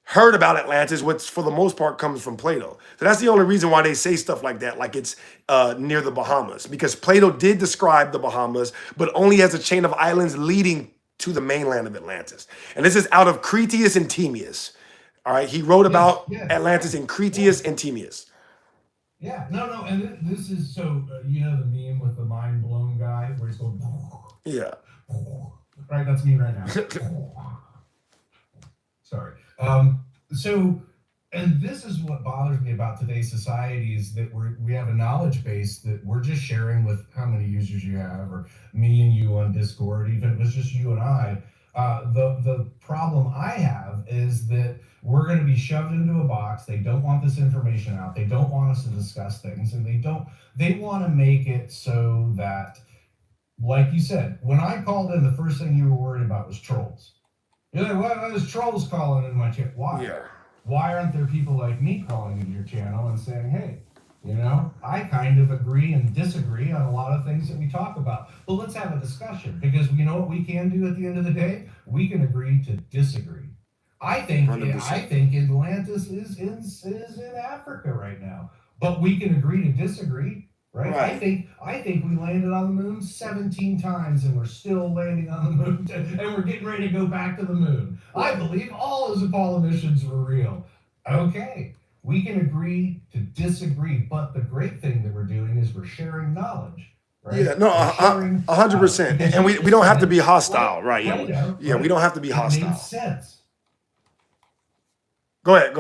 heard about Atlantis, which for the most part comes from Plato. So that's the only reason why they say stuff like that, like it's near the Bahamas, because Plato did describe the Bahamas, but only as a chain of islands leading to the mainland of Atlantis. And this is out of Cretius and Timaeus. All right, he wrote Yeah. about Yeah. Atlantis in Cretius and Timaeus. Yeah. No. And this is so, the meme with the mind blown guy where he's going, Yeah. right? That's me right now. Sorry. So, and this is what bothers me about today's society is that we have a knowledge base that we're just sharing with how many users you have, or me and you on Discord, even if it's just you and I. The problem I have is that we're going to be shoved into a box. They don't want this information out. They don't want us to discuss things, and they want to make it so that, like you said, when I called in, the first thing you were worried about was trolls. You're like, why is trolls calling in my chat? Why? Yeah. Why aren't there people like me calling into your channel and saying, hey, I kind of agree and disagree on a lot of things that we talk about, but let's have a discussion, because you know what we can do at the end of the day? We can agree to disagree. I think 100%. Atlantis is in Africa right now, but we can agree to disagree, right? Right. I think we landed on the moon 17 times and we're still landing on the moon and we're getting ready to go back to the moon. I believe all those Apollo missions were real. Okay, we can agree to disagree, but the great thing that we're doing is we're sharing knowledge, right? Yeah, no, We're sharing 100%. because And you we just don't have said to be it, hostile, right? Plato, Yeah, we right? don't have to be It hostile. made sense. Go ahead.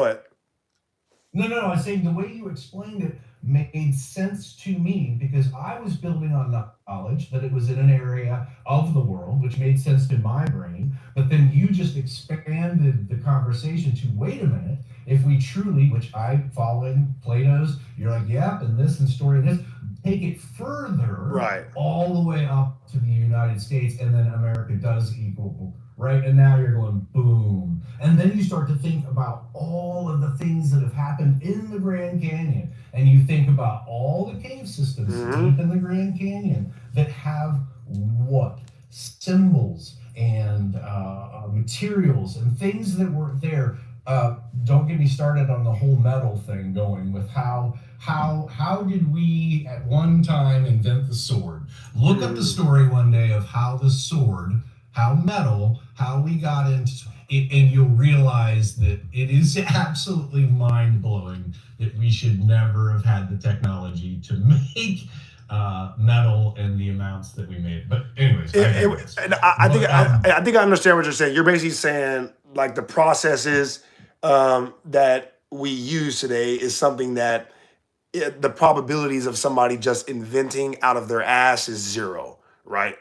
No. I was saying the way you explained it made sense to me because I was building on knowledge that it was in an area of the world, which made sense to my brain. But then you just expanded the conversation to, wait a minute, if we truly, which I following Plato's, you're like, yep, and this and story and this, take it further, Right. all the way up to the United States, and then America does equal, right? And now you're going boom. And then you start to think about all of the things that have happened in the Grand Canyon. And you think about all the cave systems deep in the Grand Canyon that have what? Symbols and materials and things that weren't there. Don't get me started on the whole metal thing going with how did we at one time invent the sword? Look up the story one day of how the sword, how metal, how we got into it, and you'll realize that it is absolutely mind-blowing that we should never have had the technology to make metal in the amounts that we made. But anyways, I think I understand what you're saying. You're basically saying like the processes that we use today is something that the probabilities of somebody just inventing out of their ass is zero, right?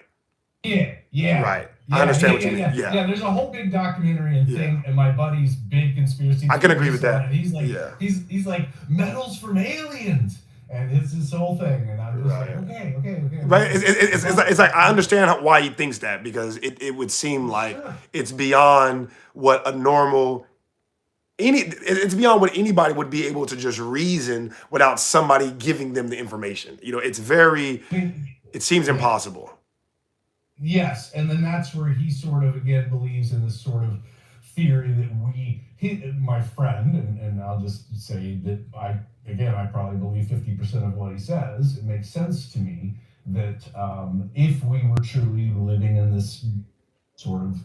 Yeah. Right. I understand what you mean. Yeah. There's a whole big documentary and Yeah. thing, and my buddy's big conspiracy. I can agree theorist with on that. it. He's like, Yeah. he's like metals from aliens, and it's this whole thing, and I'm just Right. like, okay. Right? It's like I understand why he thinks that, because it would seem like Sure. it's beyond what a normal it's beyond what anybody would be able to just reason without somebody giving them the information. It's very, it seems impossible. Yes, and then that's where he sort of again believes in this sort of theory that my friend, and I'll just say that I probably believe 50% of what he says. It makes sense to me that if we were truly living in this sort of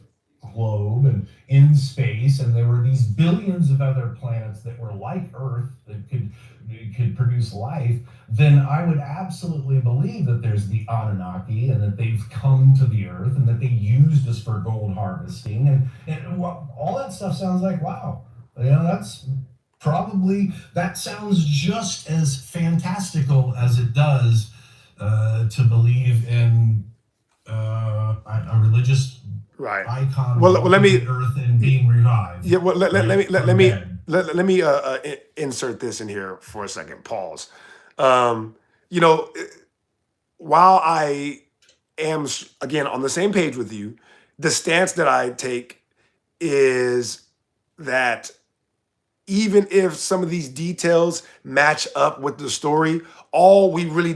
globe and in space, and there were these billions of other planets that were like Earth that could produce life, then I would absolutely believe that there's the Anunnaki and that they've come to the Earth and that they used us for gold harvesting, and all that stuff sounds like, wow, that sounds just as fantastical as it does to believe in a religious Right. icon Well, let me- of the Earth and being revived. Yeah. Well, let me Dead. let me insert this in here for a second. Pause. You know, while I am again on the same page with you, the stance that I take is that even if some of these details match up with the story, all we really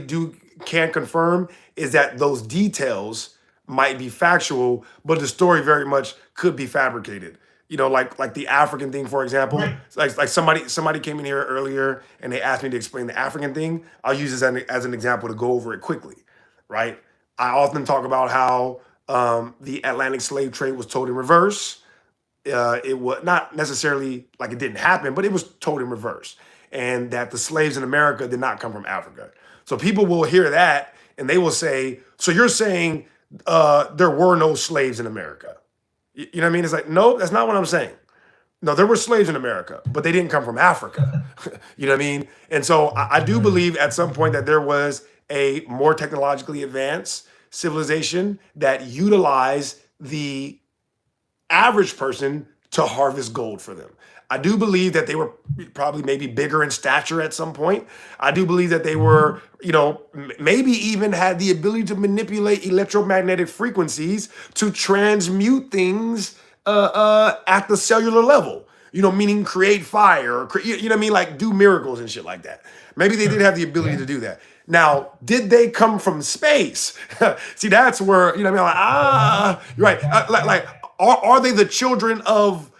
can confirm is that those details might be factual, but the story very much could be fabricated. Like the African thing, for example. Right. Like somebody came in here earlier and they asked me to explain the African thing. I'll use this as an example to go over it quickly, right? I often talk about how the Atlantic slave trade was told in reverse. It was not necessarily like it didn't happen, but it was told in reverse, and that the slaves in America did not come from Africa. So people will hear that and they will say, "So you're saying there were no slaves in America?" You know what I mean? It's like, no, that's not what I'm saying. No, there were slaves in America, but they didn't come from Africa. You know what I mean? And so I do believe at some point that there was a more technologically advanced civilization that utilized the average person to harvest gold for them. I do believe that they were probably maybe bigger in stature at some point. I do believe that they were, maybe even had the ability to manipulate electromagnetic frequencies to transmute things at the cellular level, meaning create fire, or you know what I mean? Like do miracles and shit like that. Maybe they did have the ability to do that. Now, did they come from space? See, that's where, you're right. Like, are they the children of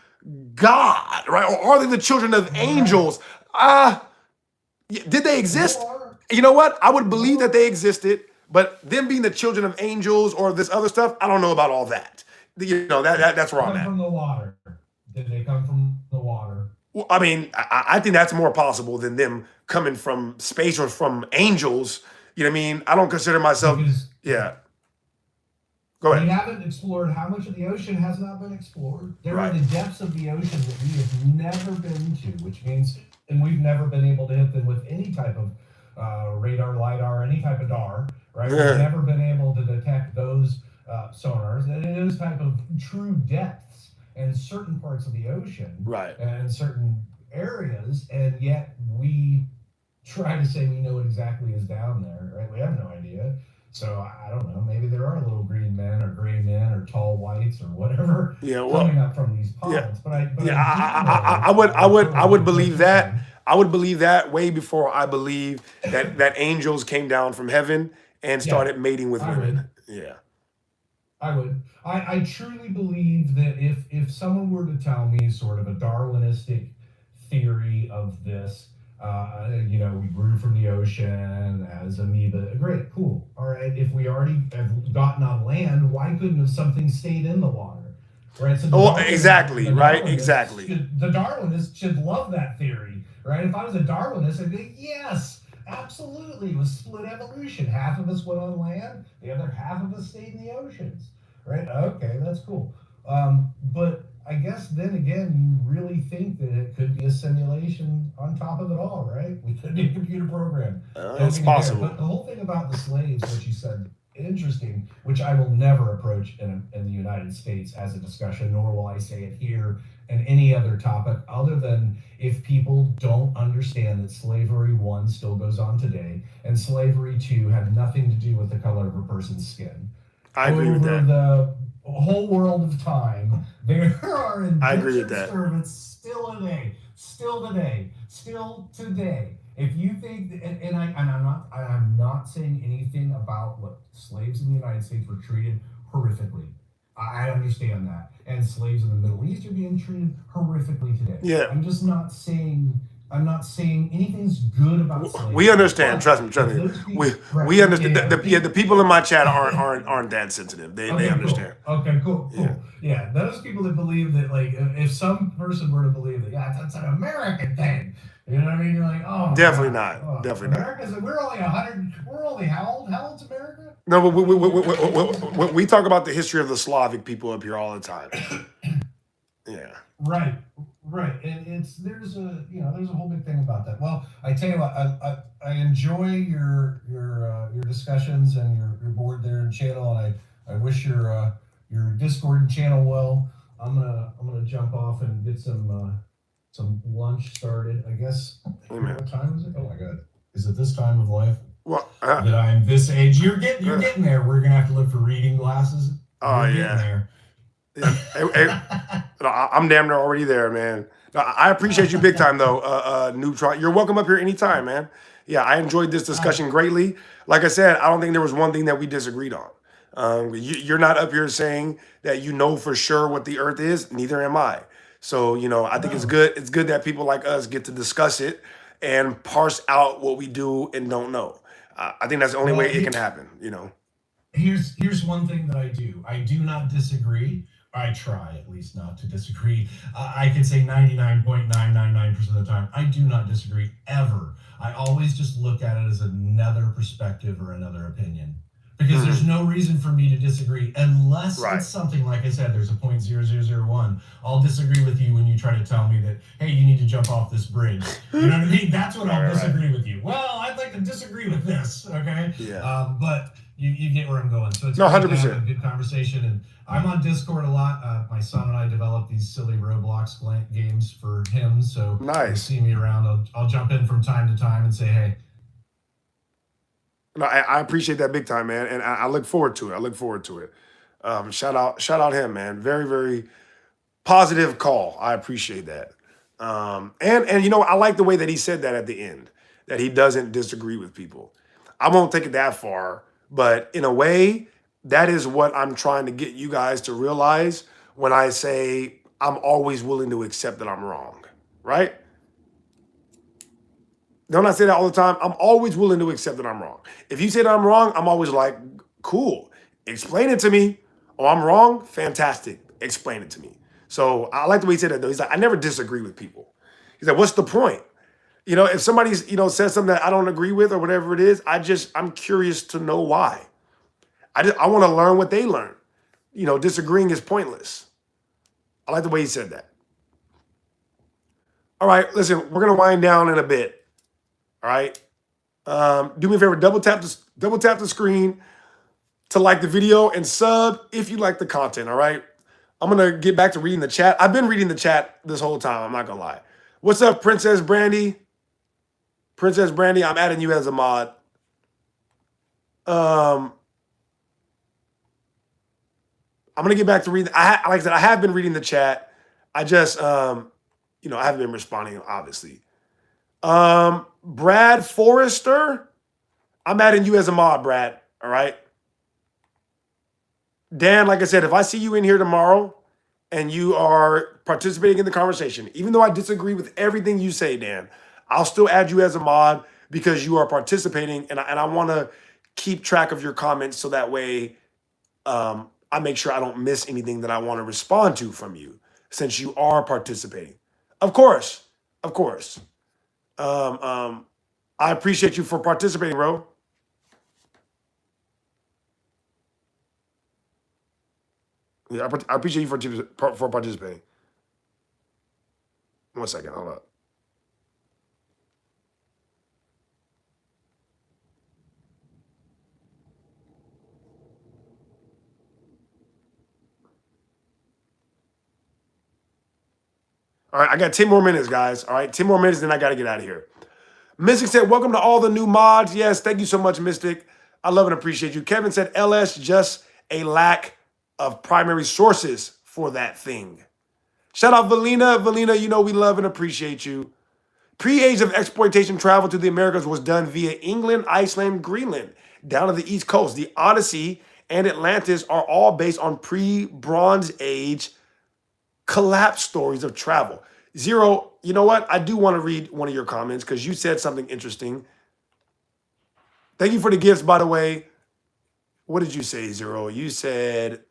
God, right? Or are they the children of angels? Did they exist? You know what? I would believe that they existed, but them being the children of angels or this other stuff, I don't know about all that. That's where I'm Come at. from the water. Did they come from the water? Well, I mean, I think that's more possible than them coming from space or from angels. You know what I mean? I don't consider myself. Because Yeah. Go we ahead. haven't explored how much of the ocean has not been explored. There Right. are the depths of the ocean that we have never been to, which means, and we've never been able to hit them with any type of radar, LiDAR, any type of DAR, right? Yeah. We've never been able to detect those sonars and those type of true depths in certain parts of the ocean Right. and certain areas, and yet we try to say we know what exactly is down there, right? We have no idea. So I don't know. Maybe there are little green men or gray men or tall whites or whatever Yeah. Well. coming up from these ponds. Yeah. But I I would believe that. I would believe that way before I believe that angels came down from heaven and started mating with I women. Yeah. I would. I truly believe that if someone were to tell me sort of a Darwinistic theory of this, we grew from the ocean as amoeba. Great, cool. All right. If we already have gotten on land, why couldn't have something stayed in the water? Right. So Exactly. Right. Darwinists Exactly. the Darwinists should love that theory, right? If I was a Darwinist, I'd be yes, absolutely. It was split evolution. Half of us went on land, the other half of us stayed in the oceans. Right? Okay, that's cool. But I guess then again, you really think that it could be a simulation on top of it all, right? We could be a computer program. It's possible. But the whole thing about the slaves, what you said interesting, which I will never approach in the United States as a discussion, nor will I say it here and any other topic, other than if people don't understand that slavery, one, still goes on today, and slavery, two, had nothing to do with the color of a person's skin. I agree with Over that. the whole world of time, there are I agree with indentured that. servants still today. If you think, I'm not saying anything about what slaves in the United States were treated horrifically. I understand that, and slaves in the Middle East are being treated horrifically today. Yeah. I'm not saying anything's good about slavery. We understand. Trust me. If those people- We understand. Yeah, The people in my chat aren't that sensitive. They understand. Cool. Okay, cool. Yeah. Yeah, those people that believe that, like, if some person were to believe that, yeah, that's an American thing. You know what I mean? You're like, oh, Definitely God. not. Definitely not. America's, we're only 100. We're only how old? How old's America? No, but we talk about the history of the Slavic people up here all the time. Yeah. Right. And there's a whole big thing about that. Well, I tell you what, I enjoy your discussions and your board there and channel, and I wish your Discord and channel well. I'm gonna jump off and get some lunch started. I guess. Amen. What time is it? Oh my God! Is it this time of life Well, that I'm this age? You're getting there. We're gonna have to look for reading glasses. Oh, You're yeah. getting there. I'm damn near already there, man. No, I appreciate you big time, though, Neutron. You're welcome up here anytime, man. Yeah, I enjoyed this discussion greatly. Like I said, I don't think there was one thing that we disagreed on. You're not up here saying that you know for sure what the Earth is. Neither am I. So, I think it's good. It's good that people like us get to discuss it and parse out what we do and don't know. I think that's the only way it can happen. Here's one thing that I do. I do not disagree. I try at least not to disagree. I could say 99.999% of the time, I do not disagree ever. I always just look at it as another perspective or another opinion. Because there's no reason for me to disagree unless it's something, like I said, there's a 0.0001. I'll disagree with you when you try to tell me that, hey, you need to jump off this bridge. You know what I mean? That's when I'll disagree with you. Well, I'd like to disagree with this, okay? Yeah. But you get where I'm going. So it's 100%. a good conversation. And I'm on Discord a lot. My son and I develop these silly Roblox games for him. So Nice. if you see me around, I'll jump in from time to time and say, hey. No, I appreciate that big time, man, and I look forward to it. Shout out him, man. Very, very positive call. I appreciate that. And I like the way that he said that at the end, that he doesn't disagree with people. I won't take it that far, but in a way, that is what I'm trying to get you guys to realize when I say I'm always willing to accept that I'm wrong, right? Don't I say that all the time? I'm always willing to accept that I'm wrong. If you say that I'm wrong, I'm always like, cool, explain it to me. Oh, I'm wrong? Fantastic. Explain it to me. So I like the way he said that, though. He's like, I never disagree with people. He's like, what's the point? If somebody's, says something that I don't agree with or whatever it is, I'm curious to know why. I want to learn what they learn. Disagreeing is pointless. I like the way he said that. All right, listen, we're going to wind down in a bit. All right. Do me a favor, double tap the screen to like the video and sub if you like the content. All right. I'm gonna get back to reading the chat. I've been reading the chat this whole time. I'm not gonna lie. What's up, Princess Brandy? Princess Brandy, I'm adding you as a mod. I'm gonna get back to reading. Like I said, I have been reading the chat. I just, I haven't been responding, obviously. Brad Forrester, I'm adding you as a mod, Brad. All right. Dan, like I said, if I see you in here tomorrow and you are participating in the conversation, even though I disagree with everything you say, Dan, I'll still add you as a mod because you are participating, and I want to keep track of your comments so that way I make sure I don't miss anything that I want to respond to from you since you are participating. Of course. I appreciate you for participating, bro. Yeah, I appreciate you for participating. 1 second, hold up. All right, I got 10 more minutes, guys. All right, 10 more minutes, then I got to get out of here. Mystic said, welcome to all the new mods. Yes, thank you so much, Mystic. I love and appreciate you. Kevin said, LS, just a lack of primary sources for that thing. Shout out Valina. Valina, you know we love and appreciate you. Pre-age of exploitation travel to the Americas was done via England, Iceland, Greenland, down to the East Coast. The Odyssey and Atlantis are all based on pre-Bronze Age collapse stories of travel. Zero, you know what? I do want to read one of your comments because you said something interesting. Thank you for the gifts, by the way. What did you say, Zero? You said...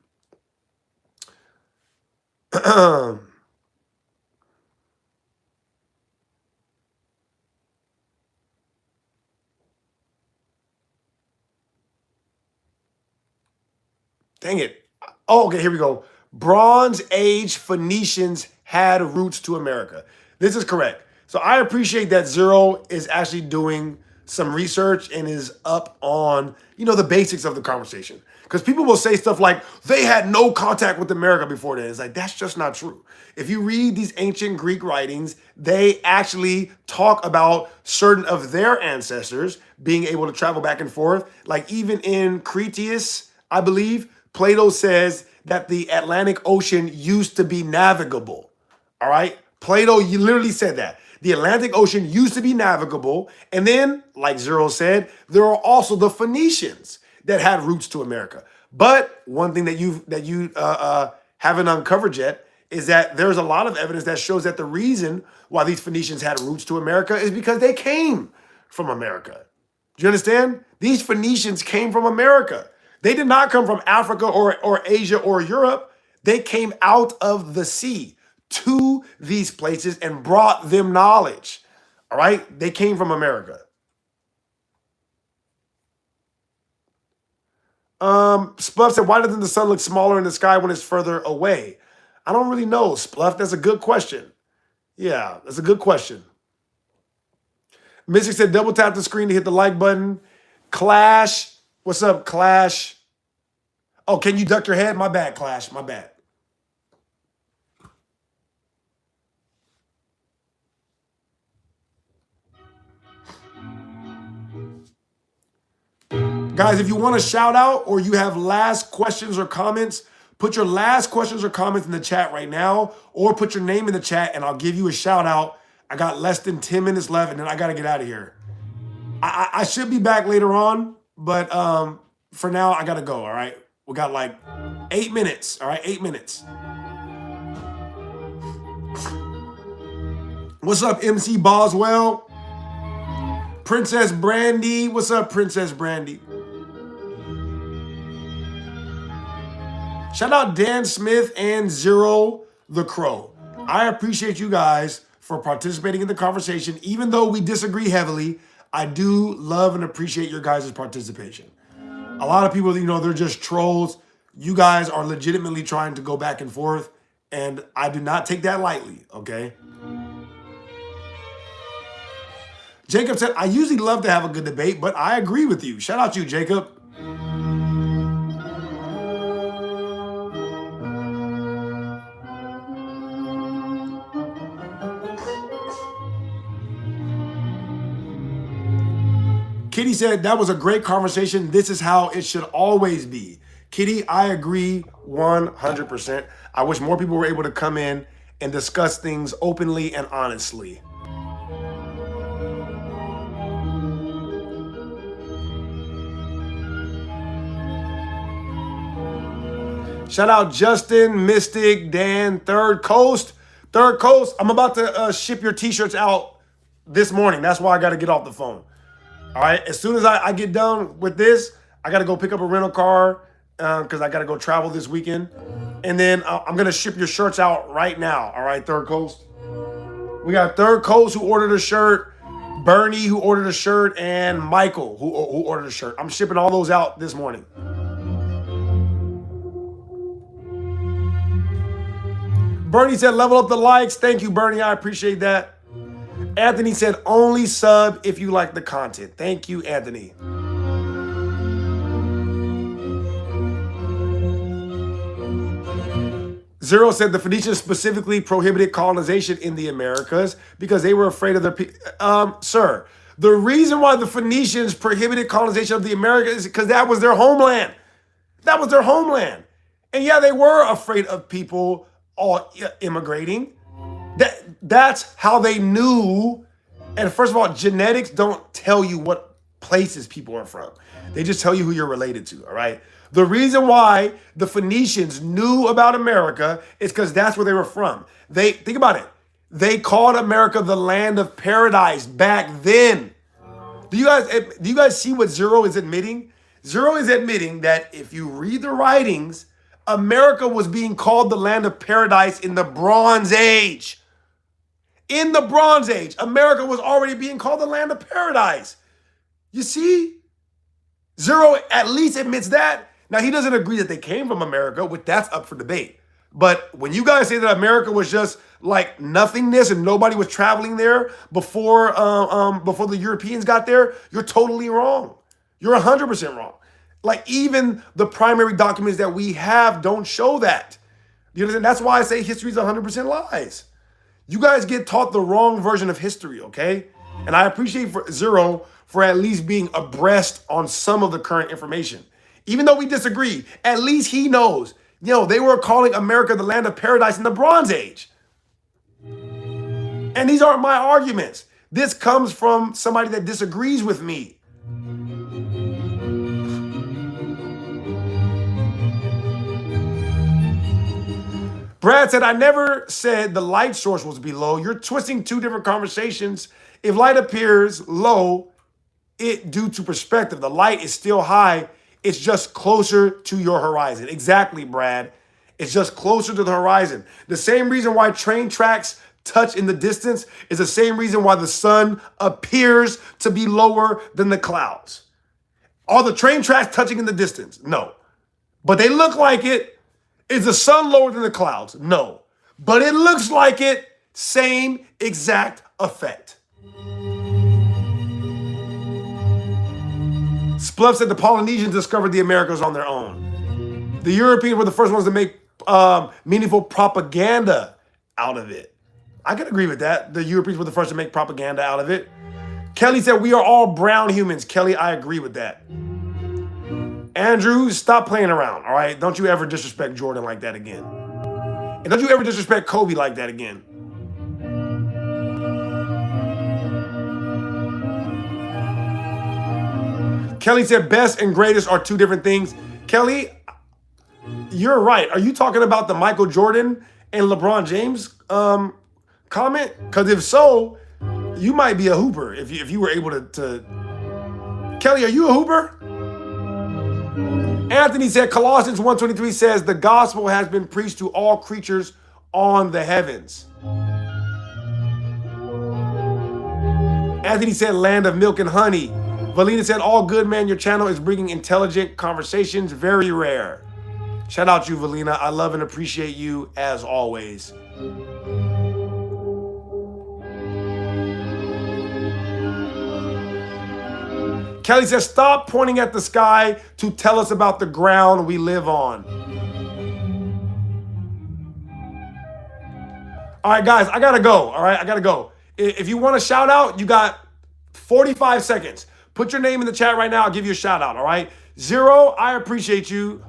Dang it. Oh, okay, here we go. Bronze Age Phoenicians had roots to America. This is correct. So I appreciate that Zero is actually doing some research and is up on, the basics of the conversation. Because people will say stuff like, they had no contact with America before then. It's like, that's just not true. If you read these ancient Greek writings, they actually talk about certain of their ancestors being able to travel back and forth. Like even in Critias, I believe, Plato says that the Atlantic Ocean used to be navigable. All right? Plato literally said that. The Atlantic Ocean used to be navigable. And then, like Zero said, there are also the Phoenicians that had roots to America. But one thing that you haven't uncovered yet is that there's a lot of evidence that shows that the reason why these Phoenicians had roots to America is because they came from America. Do you understand? These Phoenicians came from America. They did not come from Africa or Asia or Europe. They came out of the sea to these places and brought them knowledge. All right? They came from America. Spluff said, why doesn't the sun look smaller in the sky when it's further away? I don't really know, Spluff. That's a good question. Yeah, that's a good question. Mystic said, double tap the screen to hit the like button. Clash. What's up, Clash? Oh, can you duck your head? My bad, Clash. My bad. Guys, if you want to shout out or you have last questions or comments, put your last questions or comments in the chat right now, or put your name in the chat and I'll give you a shout out. I got less than 10 minutes left and then I got to get out of here. I should be back later on, but for now, I got to go, all right? We got like 8 minutes, all right? 8 minutes. What's up, MC Boswell? Princess Brandy. What's up, Princess Brandy? Shout out Dan Smith and Zero the Crow. I appreciate you guys for participating in the conversation. Even though we disagree heavily, I do love and appreciate your guys' participation. A lot of people, they're just trolls. You guys are legitimately trying to go back and forth, and I do not take that lightly, okay? Jacob said, I usually love to have a good debate, but I agree with you. Shout out to you, Jacob. Kitty said, that was a great conversation. This is how it should always be. Kitty, I agree 100%. I wish more people were able to come in and discuss things openly and honestly. Shout out Justin, Mystic, Dan, Third Coast. Third Coast, I'm about to ship your t-shirts out this morning. That's why I got to get off the phone. All right, as soon as I get done with this, I got to go pick up a rental car because I got to go travel this weekend. And then I'm going to ship your shirts out right now. All right, Third Coast. We got Third Coast who ordered a shirt, Bernie who ordered a shirt, and Michael who ordered a shirt. I'm shipping all those out this morning. Bernie said, level up the likes. Thank you, Bernie. I appreciate that. Anthony said, only sub if you like the content. Thank you, Anthony. Zero said the Phoenicians specifically prohibited colonization in the Americas because they were afraid of their people. Sir, the reason why the Phoenicians prohibited colonization of the Americas is because that was their homeland. That was their homeland. And yeah, they were afraid of people all immigrating. That's how they knew. And first of all, genetics don't tell you what places people are from. They just tell you who you're related to, all right? The reason why the Phoenicians knew about America is because that's where they were from. Think about it. They called America the land of paradise back then. Do you guys see what Zero is admitting? Zero is admitting that if you read the writings, America was being called the land of paradise in the Bronze Age. In the Bronze Age, America was already being called the land of paradise. You see? Zero at least admits that. Now, he doesn't agree that they came from America, which that's up for debate. But when you guys say that America was just like nothingness and nobody was traveling there before the Europeans got there, you're totally wrong. You're 100% wrong. Like even the primary documents that we have don't show that. You understand? That's why I say history is 100% lies. You guys get taught the wrong version of history, okay? And I appreciate Zero for at least being abreast on some of the current information. Even though we disagree, at least he knows. They were calling America the land of paradise in the Bronze Age. And these aren't my arguments. This comes from somebody that disagrees with me. Brad said, I never said the light source was below. You're twisting two different conversations. If light appears low, it due to perspective. The light is still high. It's just closer to your horizon. Exactly, Brad. It's just closer to the horizon. The same reason why train tracks touch in the distance is the same reason why the sun appears to be lower than the clouds. Are the train tracks touching in the distance? No. But they look like it. Is the sun lower than the clouds? No. But it looks like it. Same exact effect. Spluff said the Polynesians discovered the Americas on their own. The Europeans were the first ones to make meaningful propaganda out of it. I can agree with that. The Europeans were the first to make propaganda out of it. Kelly said, we are all brown humans. Kelly, I agree with that. Andrew, stop playing around, all right? Don't you ever disrespect Jordan like that again. And don't you ever disrespect Kobe like that again. Kelly said best and greatest are two different things. Kelly, you're right. Are you talking about the Michael Jordan and LeBron James comment? Because if so, you might be a hooper if you were able to. Kelly, are you a hooper? Anthony said Colossians 1:23 says the gospel has been preached to all creatures on the heavens. Anthony said land of milk and honey. Valina said all good, man. Your channel is bringing intelligent conversations. Very rare. Shout out you, Valina. I love and appreciate you as always. Kelly says, stop pointing at the sky to tell us about the ground we live on. All right, guys, I gotta go. All right, I gotta go. If you want a shout out, you got 45 seconds. Put your name in the chat right now. I'll give you a shout out. All right. Zero, I appreciate you.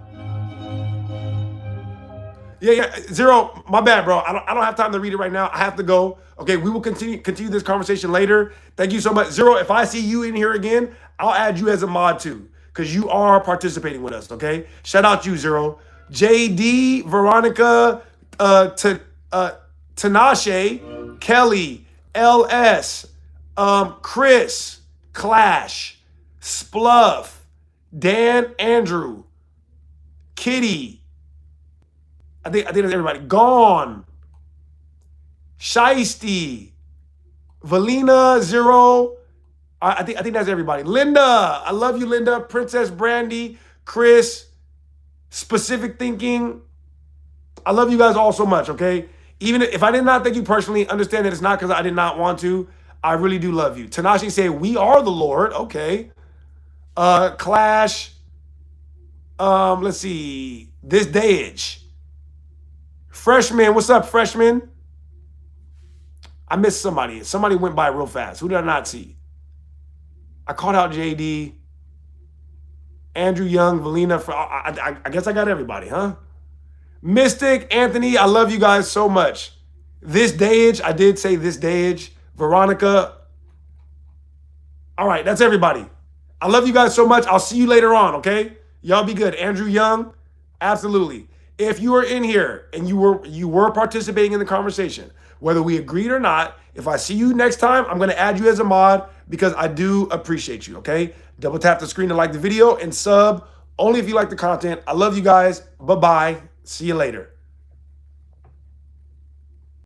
Yeah. Zero, my bad, bro. I don't have time to read it right now. I have to go. Okay, we will continue this conversation later. Thank you so much. Zero, if I see you in here again, I'll add you as a mod too, because you are participating with us, okay? Shout out you, Zero. JD, Veronica, Tinashe, Kelly, LS, Chris, Clash, Spluff, Dan, Andrew, Kitty, I think that's everybody. Gone, Shiesty, Valina, Zero. I think that's everybody. Linda, I love you, Linda. Princess Brandy, Chris, Specific Thinking. I love you guys all so much, okay? Even if I did not thank you personally, understand that it's not because I did not want to. I really do love you. Tanashi said, we are the Lord. Okay. Clash. Let's see. This Dayage. Freshman, what's up, freshman? I missed somebody. Somebody went by real fast. Who did I not see? I called out JD, Andrew Young, Valina. I guess I got everybody, huh? Mystic, Anthony, I love you guys so much. This Dayage, I did say this Dayage. Veronica. All right, that's everybody. I love you guys so much. I'll see you later on, okay? Y'all be good. Andrew Young, absolutely. If you are in here and you were participating in the conversation, whether we agreed or not, if I see you next time, I'm going to add you as a mod because I do appreciate you, okay? Double tap the screen to like the video and sub only if you like the content. I love you guys. Bye-bye. See you later.